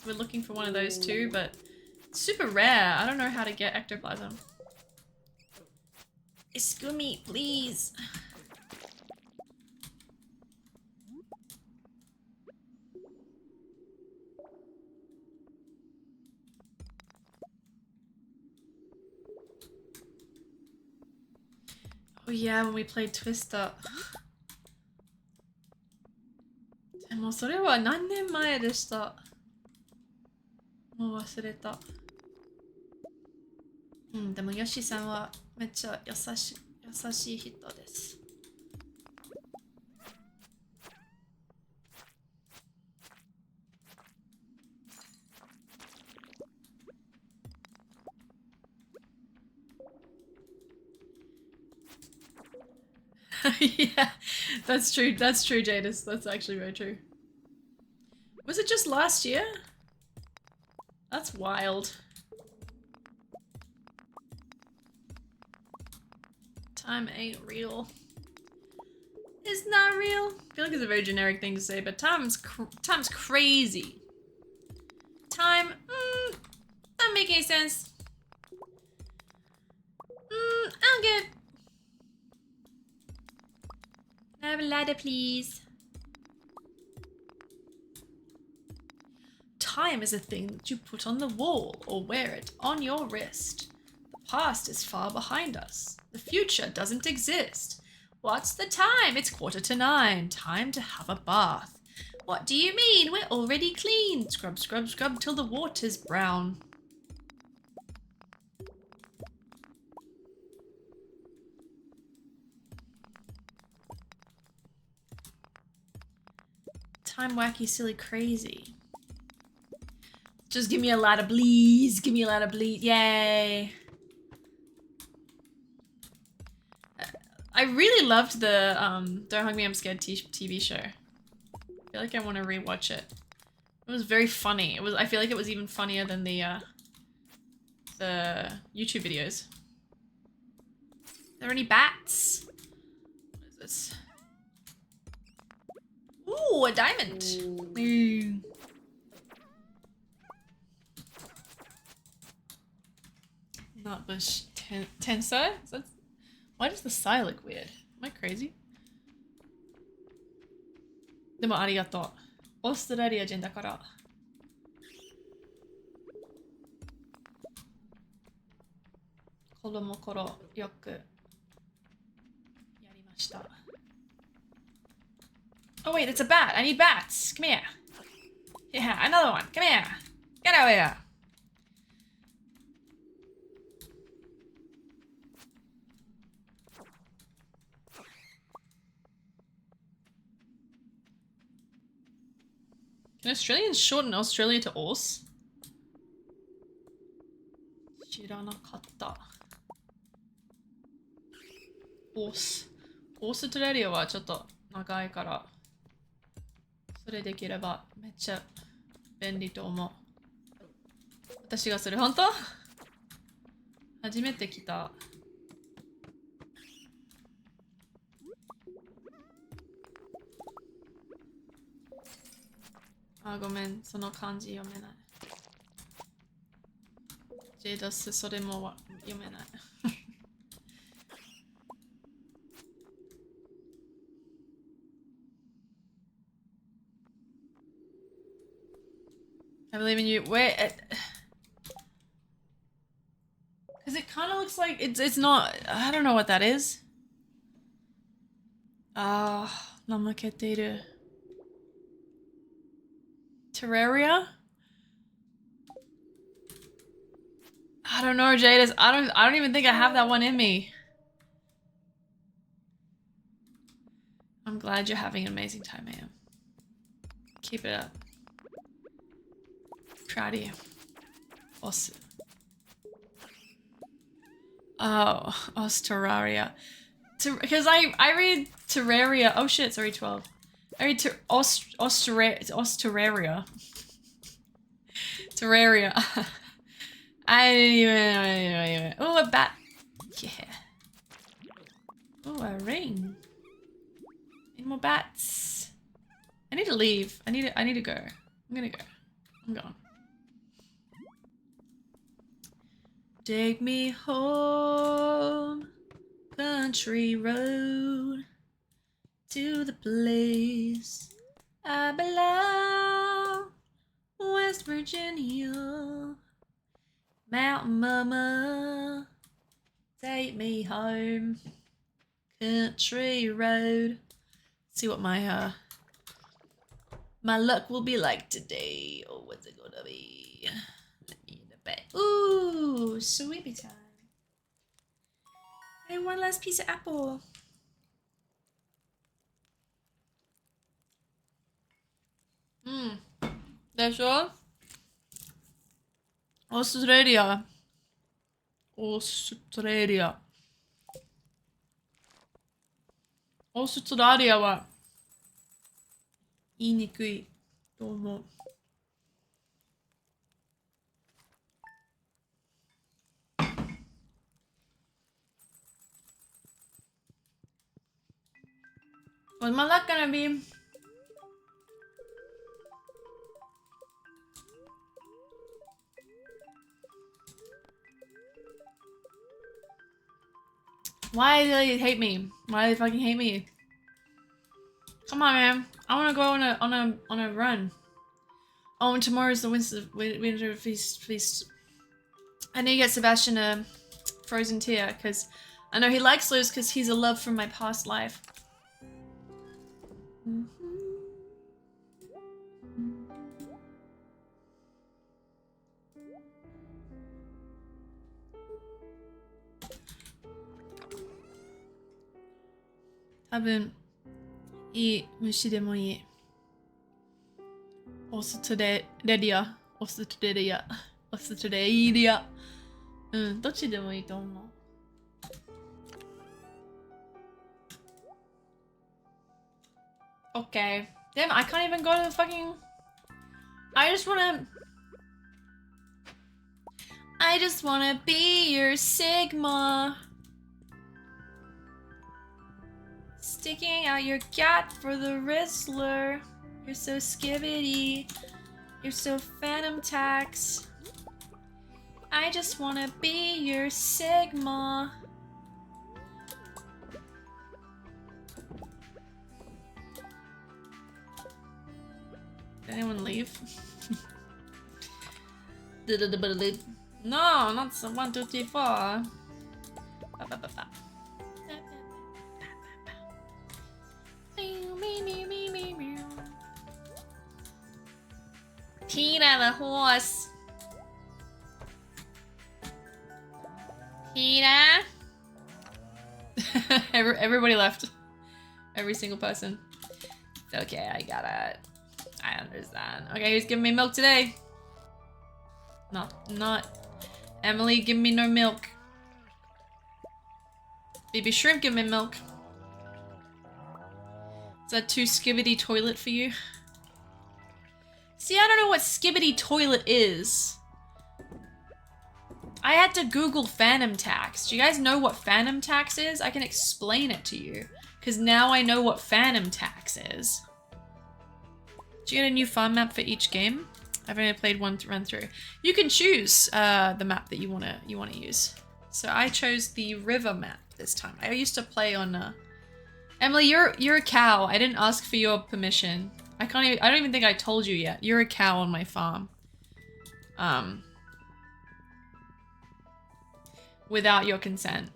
We're looking for one of those too, but it's super rare. I don't know how to get ectoplasm. Iskumi, please. Oh yeah, when we played Twister. もうそれは何年前でした。もう忘れた。うん、でもヨシさんはめっちゃ優しい人です。Yeah, that's true. That's true, Jadis. That's actually very true. Was it just last year? That's wild. Time ain't real. It's not real. I feel like it's a very generic thing to say, but time's crazy. Time, doesn't make any sense. I'm good. I have a ladder, please. Time is a thing that you put on the wall or wear it on your wrist. The past is far behind us. The future doesn't exist. What's the time? It's 9:15. Time to have a bath. What do you mean? We're already clean. Scrub, scrub, scrub till the water's brown. Time wacky, silly, crazy. Just give me a ladder, please. Give me a ladder, please. Yay. I really loved the Don't Hug Me, I'm Scared TV show. I feel like I want to rewatch it. It was very funny. I feel like it was even funnier than the YouTube videos. Are there any bats? What is this? Ooh, a diamond. Ooh. Not bush. Tensai? Why does the sigh look weird? Am I crazy? でもありがとう。オーストラリア人だから。子供頃よくやりました。Oh wait, it's a bat. I need bats. Come here. Yeah, another one. Come here. Get over here. Can Australians shorten Australia to Aus? 知らなかった。オーストラリアはちょっと長いから、それできればめっちゃ便利と思う。私がする、本当？初めて来た。あ、ごめん、その漢字読めない。ジェイダス、それも読めない。I believe in you. Wait, because it kind of looks like it's not. I don't know what that is. ああ、怠けている。Terraria? I don't know, Jadis. I don't even think I have that one in me. I'm glad you're having an amazing time, ma'am. Keep it up. Proud of you. Awesome. Oh, Terraria. Because I read Terraria. Oh shit, sorry, 12. I read Terraria. Terraria. I didn't even. Oh, a bat. Yeah. Oh, a ring. Need more bats. I need to leave. I need to go. I'm gonna go. I'm gone. Take me home, country road, to the place I belong, West Virginia. Mountain mama, take me home, country road. Let's see what my my luck will be like today. Oh, what's it gonna be? Let me in the bed. Ooh, sweepy time. Hey, one last piece of apple. That's all. Australia. Australia. Australia は言いにくいと思う。What's my luck gonna be? Why do they hate me? Why do they fucking hate me? Come on, man. I want to go on a run. Oh, and tomorrow's the winter feast. I need to get Sebastian a frozen tear because I know he likes those because he's a love from my past life. I've いい虫でもいい。オストレリア。オストレリア。オストレリア。うん、どっちでもいいと思う。Okay. Damn, I can't even go to the fucking... I just wanna be your Sigma. Sticking out your gat for the Rizzler. You're so skibbity. You're so Phantom Tax. I just wanna be your Sigma. Did anyone leave? No, not some 1, 2, 3, 4. Tina the horse. Tina. Everybody left. Every single person. It's okay, I got it. I understand. Okay, who's giving me milk today? Not Emily, give me no milk. Baby shrimp, give me milk. Is that too skibbity toilet for you? See, I don't know what skibbity toilet is. I had to Google Phantom Tax. Do you guys know what Phantom Tax is? I can explain it to you. Because now I know what Phantom Tax is. Do you get a new farm map for each game? I've only played one run through. You can choose the map that you wanna use. So I chose the river map this time. I used to play on Emily, you're a cow. I didn't ask for your permission. I don't even think I told you yet. You're a cow on my farm. Without your consent.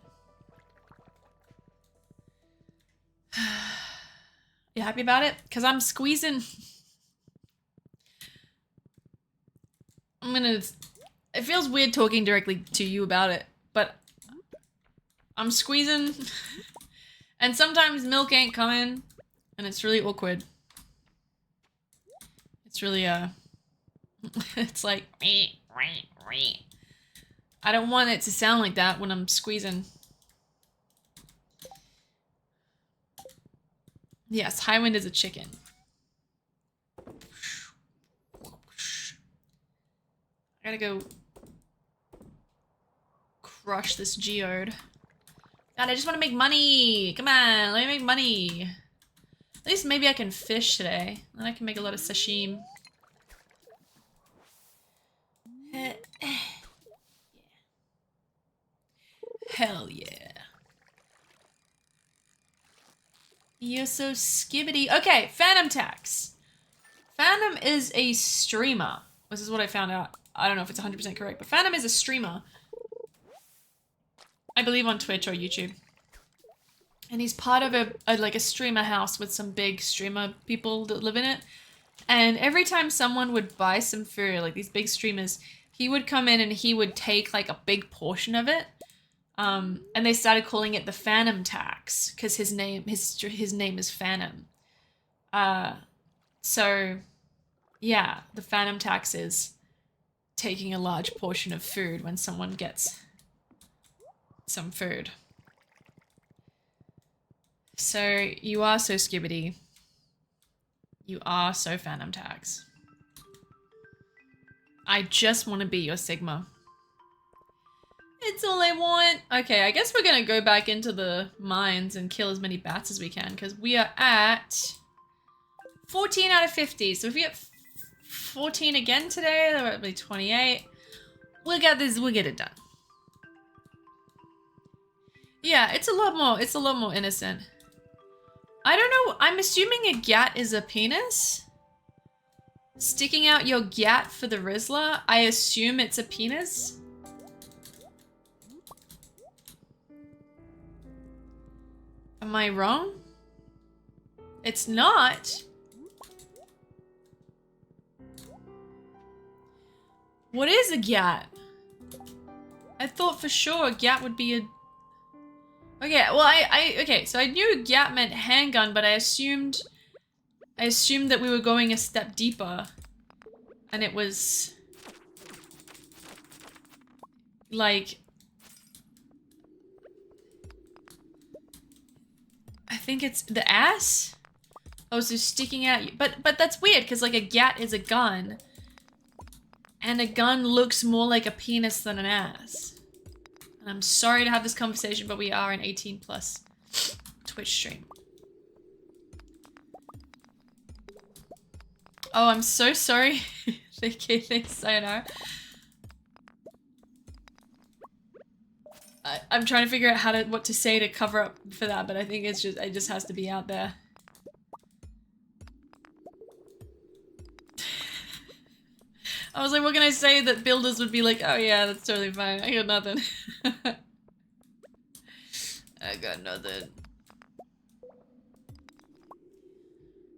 You happy about it? Cause I'm squeezing. It feels weird talking directly to you about it, but I'm squeezing and sometimes milk ain't coming and it's really awkward. It's really, it's like, I don't want it to sound like that when I'm squeezing. Yes, Highwind is a chicken. I gotta go crush this geode. God, I just want to make money. Come on, let me make money. At least maybe I can fish today. Then I can make a lot of sashimi. Yeah. Hell yeah. You're so skibbity. Okay, Phantom Tax. Phantom is a streamer. This is what I found out. I don't know if it's 100% correct, but Phantom is a streamer. I believe on Twitch or YouTube. And he's part of a streamer house with some big streamer people that live in it. And every time someone would buy some food, like these big streamers, he would come in and he would take like a big portion of it. And they started calling it the Phantom tax because his name is Phantom. So yeah, the Phantom tax is taking a large portion of food when someone gets some food. So you are so Skibbity. You are so Phantom tax. I just want to be your Sigma. It's all I want. Okay, I guess we're gonna go back into the mines and kill as many bats as we can because we are at 14 out of 50. So if we get 14 again today, that would be 28. We'll get this, we'll get it done. Yeah, it's a lot more innocent. I don't know, I'm assuming a gat is a penis. Sticking out your gat for the Rizzler, I assume it's a penis. Am I wrong? It's not. What is a gat? I thought for sure a gat would be a... Okay, well okay, so I knew gat meant handgun, but I assumed that we were going a step deeper. And it was... like... I think it's the ass? Oh, so sticking out... But that's weird, because like a gat is a gun. And a gun looks more like a penis than an ass. And I'm sorry to have this conversation, but we are an 18 plus Twitch stream. Oh, I'm so sorry. Thanks, sayonara. I'm trying to figure out what to say to cover up for that, but I think it just has to be out there. I was like, what can I say that builders would be like, oh yeah, that's totally fine. I got nothing. I got nothing.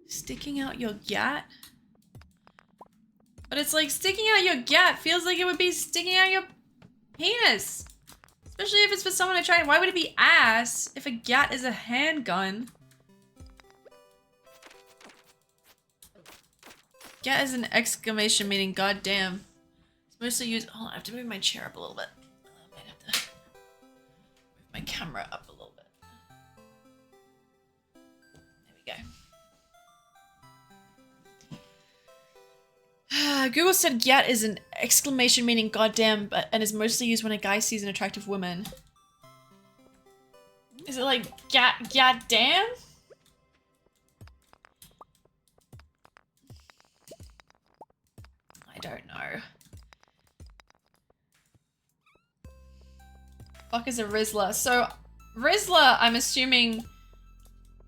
Sticking out your gat? But it's like, sticking out your gat feels like it would be sticking out your penis. Especially if it's for someone to try. Why would it be ass if a gat is a handgun? Gat is an exclamation meaning goddamn. It's mostly used. Hold on, I have to move my chair up a little bit. I might have to move my camera up a little bit. There we go. Google said gat is an exclamation meaning goddamn, and is mostly used when a guy sees an attractive woman. Is it like gat damn? I don't know. Fuck is a Rizzler? So, Rizzler, I'm assuming,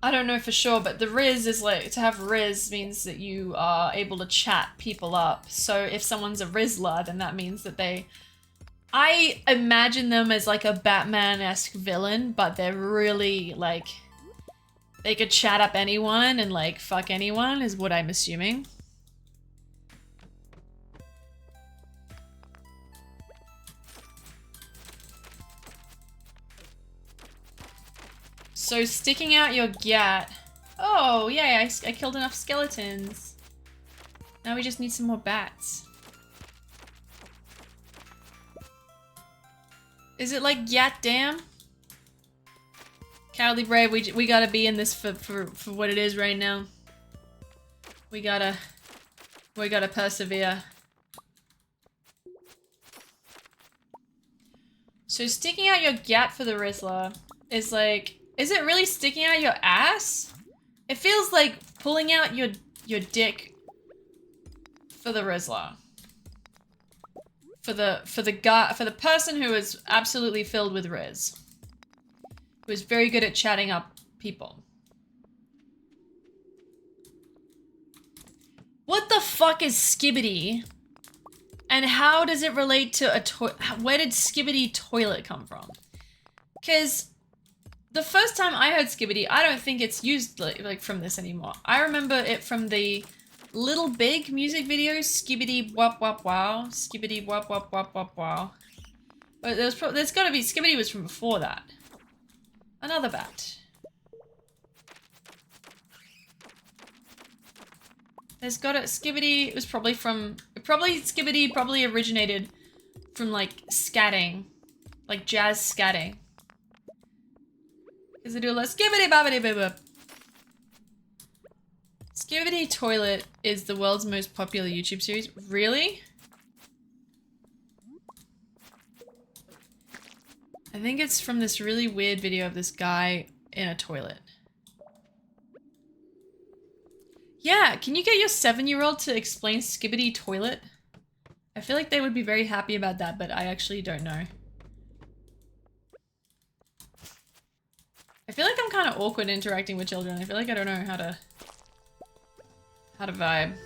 I don't know for sure, but the Riz is like, to have Riz means that you are able to chat people up. So if someone's a Rizzler, then that means that I imagine them as like a Batman-esque villain, but they're really like, they could chat up anyone and like fuck anyone is what I'm assuming. So sticking out your gat. Oh, yeah, I killed enough skeletons. Now we just need some more bats. Is it like gat damn? Cowardly Brave, we gotta be in this for what it is right now. We gotta persevere. So sticking out your gat for the Rizzler is like, is it really sticking out your ass? It feels like pulling out your dick for the Rizzler. For the person who is absolutely filled with Riz. Who is very good at chatting up people. What the fuck is Skibbity? And how does it relate to where did Skibbity toilet come from? Because the first time I heard Skibbity, I don't think it's used like from this anymore. I remember it from the Little Big music videos, skibbity wop wop wow, skibbity wop wop wop wop wow. But there's gotta be, skibbity was from before that. Another bat. There's gotta, skibbity was probably from, skibbity probably originated from like scatting. Like jazz scatting. Because they do a lot of skibbity bobbity boo. Skibbity Toilet is the world's most popular YouTube series. Really? I think it's from this really weird video of this guy in a toilet. Yeah, can you get your 7-year-old to explain Skibbity Toilet? I feel like they would be very happy about that, but I actually don't know. I feel like I'm kind of awkward interacting with children. I feel like I don't know how to vibe.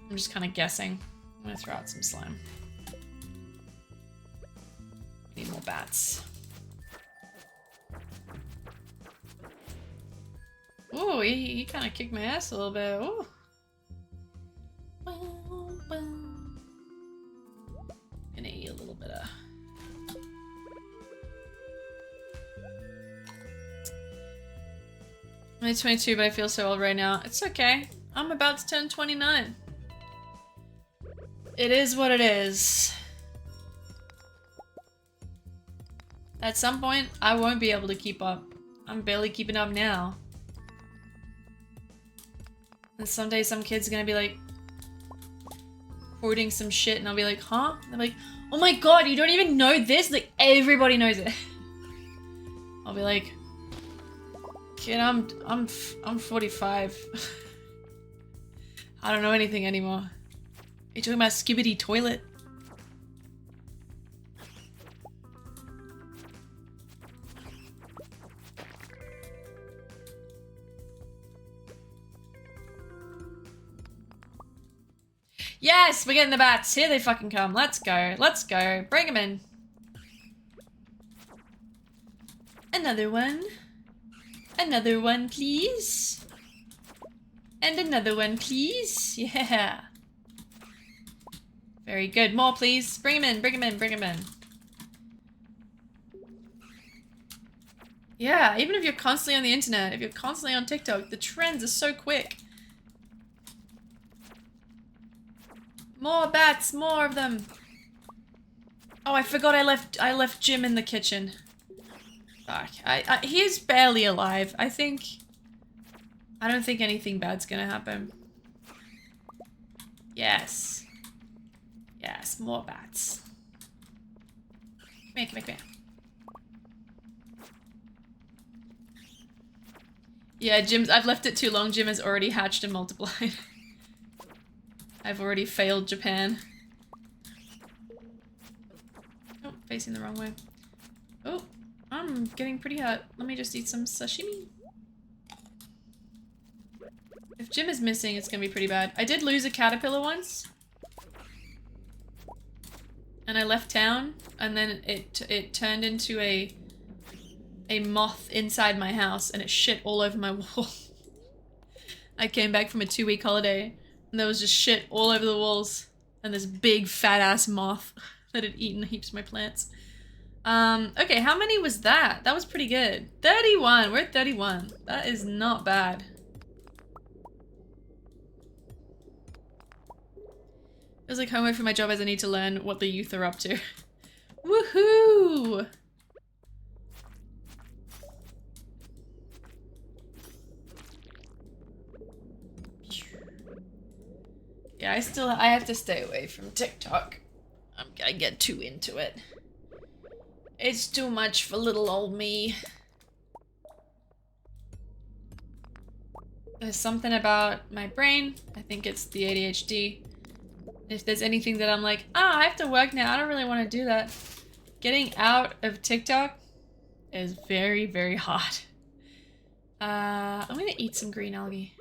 I'm just kind of guessing. I'm gonna throw out some slime. Need more bats. Ooh, he kind of kicked my ass a little bit. Ooh. Gonna eat a little bit of. I'm only 22, but I feel so old right now. It's okay. I'm about to turn 29. It is what it is. At some point, I won't be able to keep up. I'm barely keeping up now. And someday some kid's gonna be like quoting some shit and I'll be like, huh? And they're like, oh my god, you don't even know this? Like, everybody knows it. I'll be like, kid, I'm 45. I don't know anything anymore. Are you talking about Skibbity Toilet? Yes, we're getting the bats. Here they fucking come. Let's go. Let's go. Bring them in. Another one. Another one, please. And another one, please. Yeah. Very good. More, please. Bring them in. Bring them in. Bring them in. Yeah, even if you're constantly on the internet, if you're constantly on TikTok, the trends are so quick. More bats, more of them. Oh, I forgot I left Jim in the kitchen. Fuck. He's barely alive. I don't think anything bad's gonna happen. Yes. Yes, more bats. Come here, come here, come here. Yeah, I've left it too long. Jim has already hatched and multiplied. I've already failed Japan. Oh, facing the wrong way. Oh, I'm getting pretty hot. Let me just eat some sashimi. If Jim is missing, it's gonna be pretty bad. I did lose a caterpillar once. And I left town, and then it turned into a moth inside my house, and it shit all over my wall. I came back from a 2-week holiday. And there was just shit all over the walls. And this big fat ass moth that had eaten heaps of my plants. Okay, how many was that? That was pretty good. 31, we're at 31. That is not bad. Feels like homework for my job as I need to learn what the youth are up to. Woohoo! Yeah, I have to stay away from TikTok. I get too into it. It's too much for little old me. There's something about my brain. I think it's the ADHD. If there's anything that I'm like, I have to work now. I don't really want to do that. Getting out of TikTok is very, very hard. I'm gonna eat some green algae.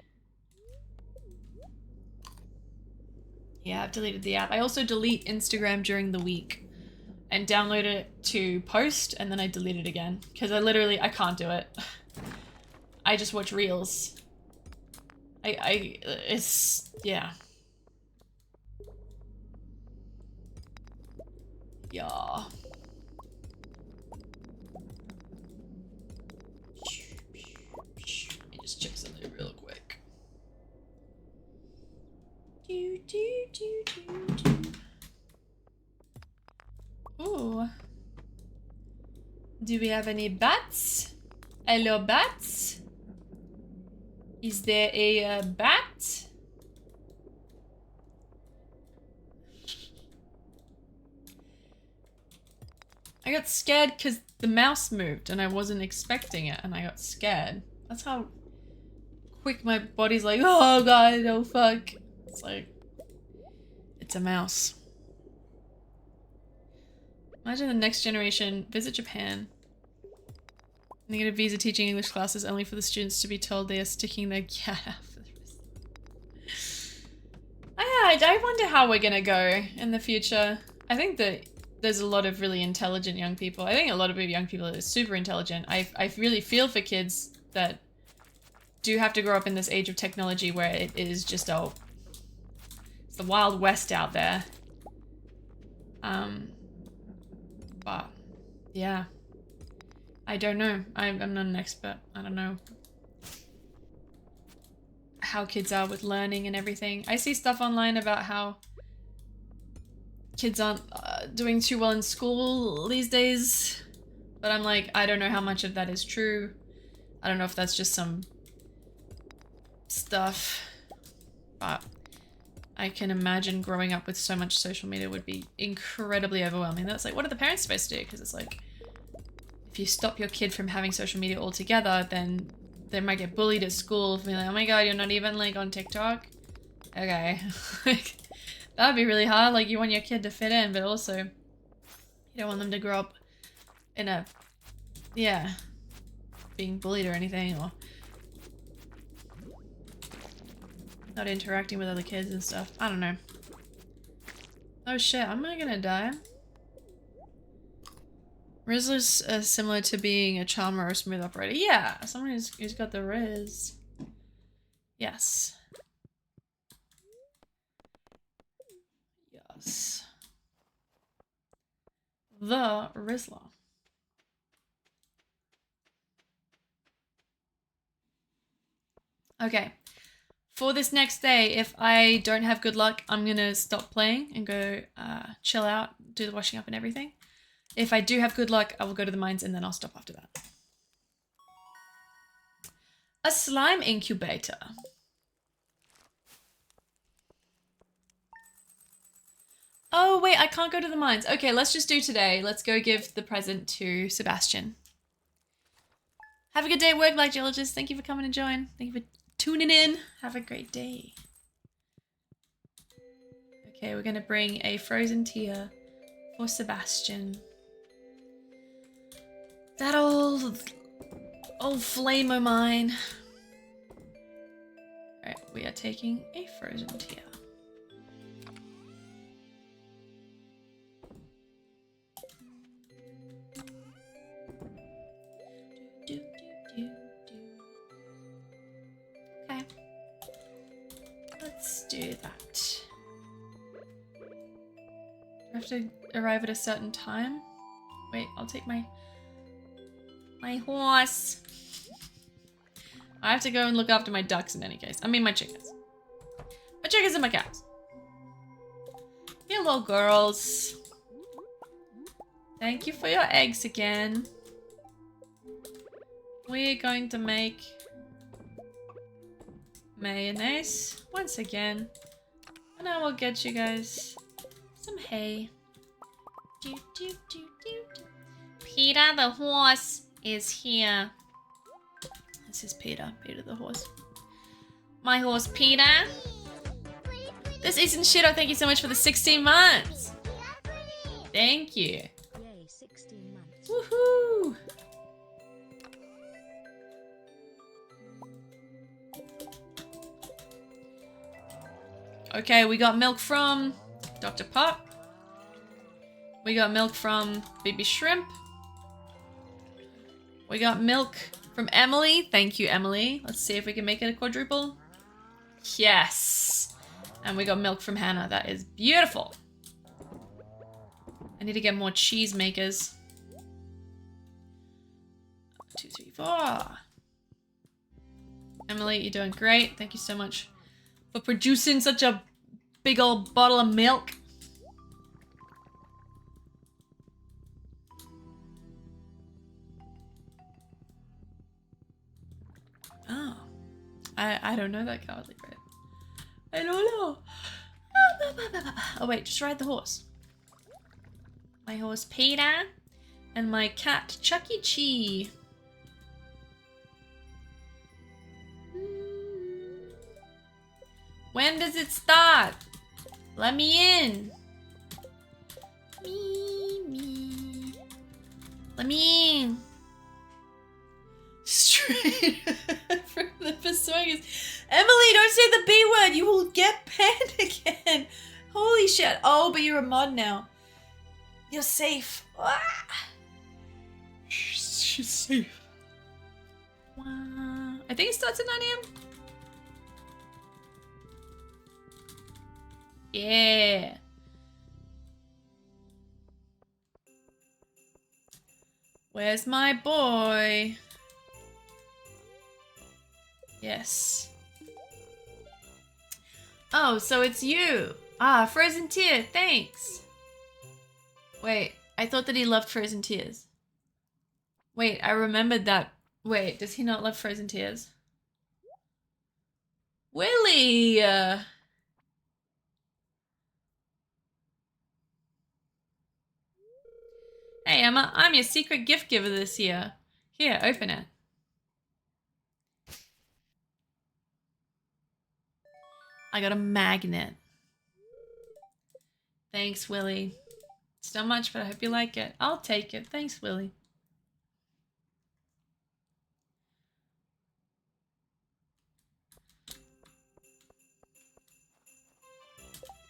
Yeah, I've deleted the app. I also delete Instagram during the week and download it to post, and then I delete it again because I can't do it. I just watch reels. It's, yeah. Yeah. Let me just check something real quick. Ooh. Do we have any bats? Hello, bats? Is there a bat? I got scared because the mouse moved and I wasn't expecting it and I got scared. That's how quick my body's like, oh god, oh fuck. It's like, it's a mouse. Imagine the next generation visit Japan. And they get a visa teaching English classes only for the students to be told they are sticking their cat out for the rest. I wonder how we're gonna go in the future. I think that there's a lot of really intelligent young people. I think a lot of young people are super intelligent. I really feel for kids that do have to grow up in this age of technology where it is just, oh, it's the Wild West out there. But yeah, I don't know. I'm not an expert. I don't know how kids are with learning and everything. I see stuff online about how kids aren't doing too well in school these days, but I'm like, I don't know how much of that is true. I don't know if that's just some stuff, but I can imagine growing up with so much social media would be incredibly overwhelming. That's like, what are the parents supposed to do? Because it's like, if you stop your kid from having social media altogether, then they might get bullied at school for being like, oh my god, you're not even like on TikTok? Okay. Like, that would be really hard. Like, you want your kid to fit in, but also you don't want them to grow up in a, yeah, being bullied or anything, or not interacting with other kids and stuff. I don't know. Oh shit, am I gonna die? Rizzler's similar to being a charmer or a smooth operator. Yeah, someone who's got the Riz. Yes. Yes. The Rizzler. Okay. For this next day, if I don't have good luck, I'm gonna stop playing and go chill out, do the washing up and everything. If I do have good luck, I will go to the mines and then I'll stop after that. A slime incubator. Oh wait, I can't go to the mines. Okay, let's just do today. Let's go give the present to Sebastian. Have a good day at work, Black Geologist. Thank you for coming and joining. Thank you for tuning in. Have a great day. Okay, we're gonna bring a frozen tear for Sebastian. That old flame o' mine. Alright, we are taking a frozen tear. Okay. Let's do that. Do I have to arrive at a certain time? Wait, I'll take my horse. I have to go and look after my ducks in any case. I mean my chickens. My chickens and my cows. Hello, girls. Thank you for your eggs again. We're going to make mayonnaise once again. And I will get you guys some hay. Peter the horse is here. This is Peter. Peter the horse. My horse Peter. This isn't shit. Thank you so much for the 16 months. Thank you. Yay, 16 months. Woohoo! Okay, we got milk from Dr. Pop. We got milk from Baby Shrimp. We got milk from Emily. Thank you, Emily. Let's see if we can make it a quadruple. Yes. And we got milk from Hannah. That is beautiful. I need to get more cheese makers. 1, 2, 3, 4. Emily, you're doing great. Thank you so much for producing such a big old bottle of milk. Oh. I don't know that cowardly red. I don't know. Oh wait, just ride the horse. My horse Peter and my cat Chucky Chee. When does it start? Let me in. Me. Let me in. Straight from the Pursuing. Emily, don't say the B word. You will get banned again. Holy shit. Oh, but you're a mod now. You're safe. Ah. She's safe. Wow. I think it starts at 9 AM. Yeah. Where's my boy? Yes. Oh, so it's you. Ah, Frozen Tear, thanks. Wait, I thought that he loved Frozen Tears. Wait, I remembered that. Wait, does he not love Frozen Tears? Willie! Hey Emma, I'm your secret gift giver this year. Here, open it. I got a magnet. Thanks, Willie. It's not much, but I hope you like it. I'll take it. Thanks, Willie.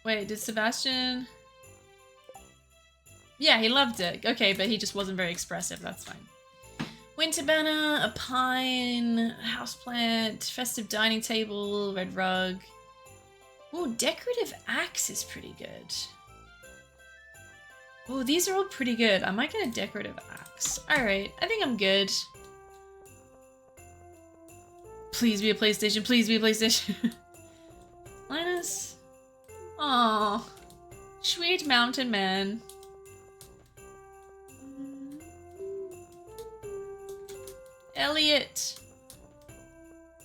Wait, did Sebastian... Yeah, he loved it. Okay, but he just wasn't very expressive. That's fine. Winter banner, a pine, houseplant, festive dining table, red rug. Ooh, decorative axe is pretty good. Oh, these are all pretty good. I might get a decorative axe. Alright, I think I'm good. Please be a PlayStation. Please be a PlayStation. Linus. Aww. Sweet mountain man. Elliot.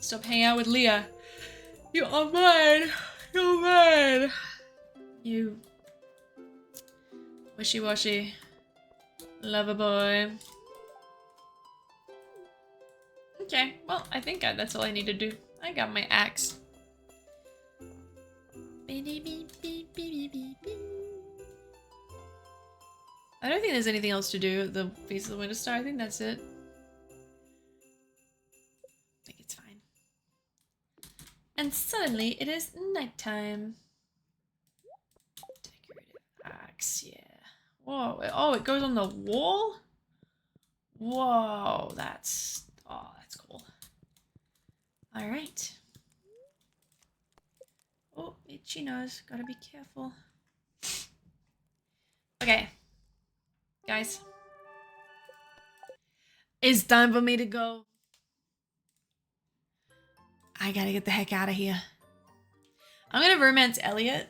Stop hanging out with Leah. You are mine. You're mine. You. Wishy-washy. Lover boy. Okay, well, I think that's all I need to do. I got my axe. I don't think there's anything else to do at the Feast of the Winter Star. I think that's it. I think it's fine. And suddenly it is nighttime. Decorative axe, yeah. Whoa, oh, it goes on the wall? Whoa, that's cool. All right. Oh, itchy nose, gotta be careful. Okay, guys. It's time for me to go. I gotta get the heck out of here. I'm gonna romance Elliot.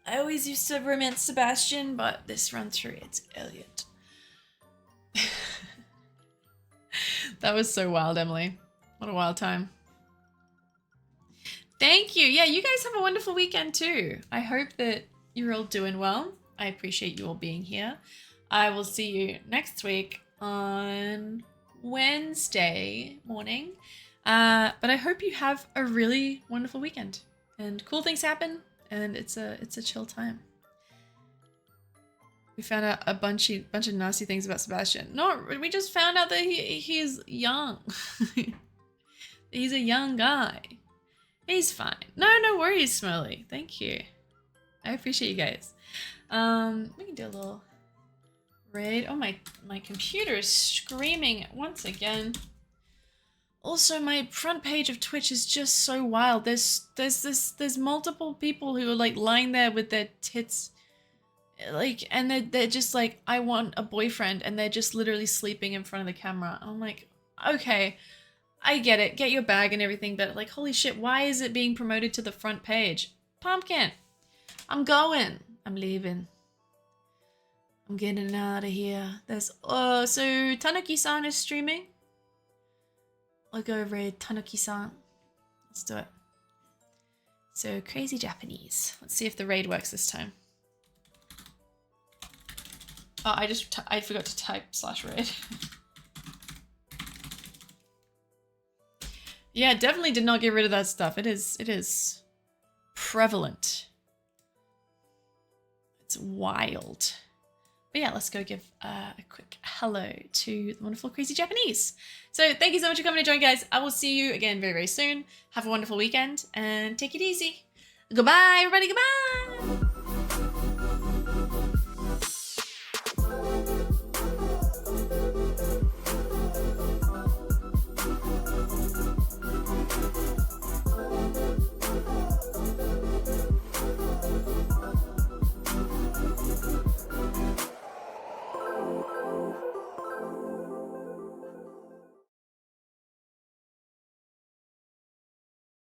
I always used to romance Sebastian, but this run through, it's Elliot. That was so wild, Emily. What a wild time. Thank you. Yeah, you guys have a wonderful weekend too. I hope that you're all doing well. I appreciate you all being here. I will see you next week on Wednesday morning. But I hope you have a really wonderful weekend and cool things happen and it's a chill time. We found out a bunch of nasty things about Sebastian. No, we just found out that he's young. He's a young guy. He's fine. No worries, Smiley. Thank you. I appreciate you guys. We can do a little raid. Oh, my computer is screaming once again. Also, my front page of Twitch is just so wild. There's multiple people who are like lying there with their tits, like, and they're just like, I want a boyfriend, and they're just literally sleeping in front of the camera. I'm like, okay, I get it, get your bag and everything, but like, holy shit, why is it being promoted to the front page? Pumpkin, I'm going, I'm leaving. I'm getting out of here. There's, so Tanuki-san is streaming. I'll go raid Tanuki-san. Let's do it. So, crazy Japanese. Let's see if the raid works this time. Oh, I forgot to type /raid. Yeah, definitely did not get rid of that stuff. It is prevalent. It's wild. But yeah, let's go give a quick hello to the wonderful Crazy Japanese. So thank you so much for coming to join, guys. I will see you again very, very soon. Have a wonderful weekend and take it easy. Goodbye, everybody. Goodbye.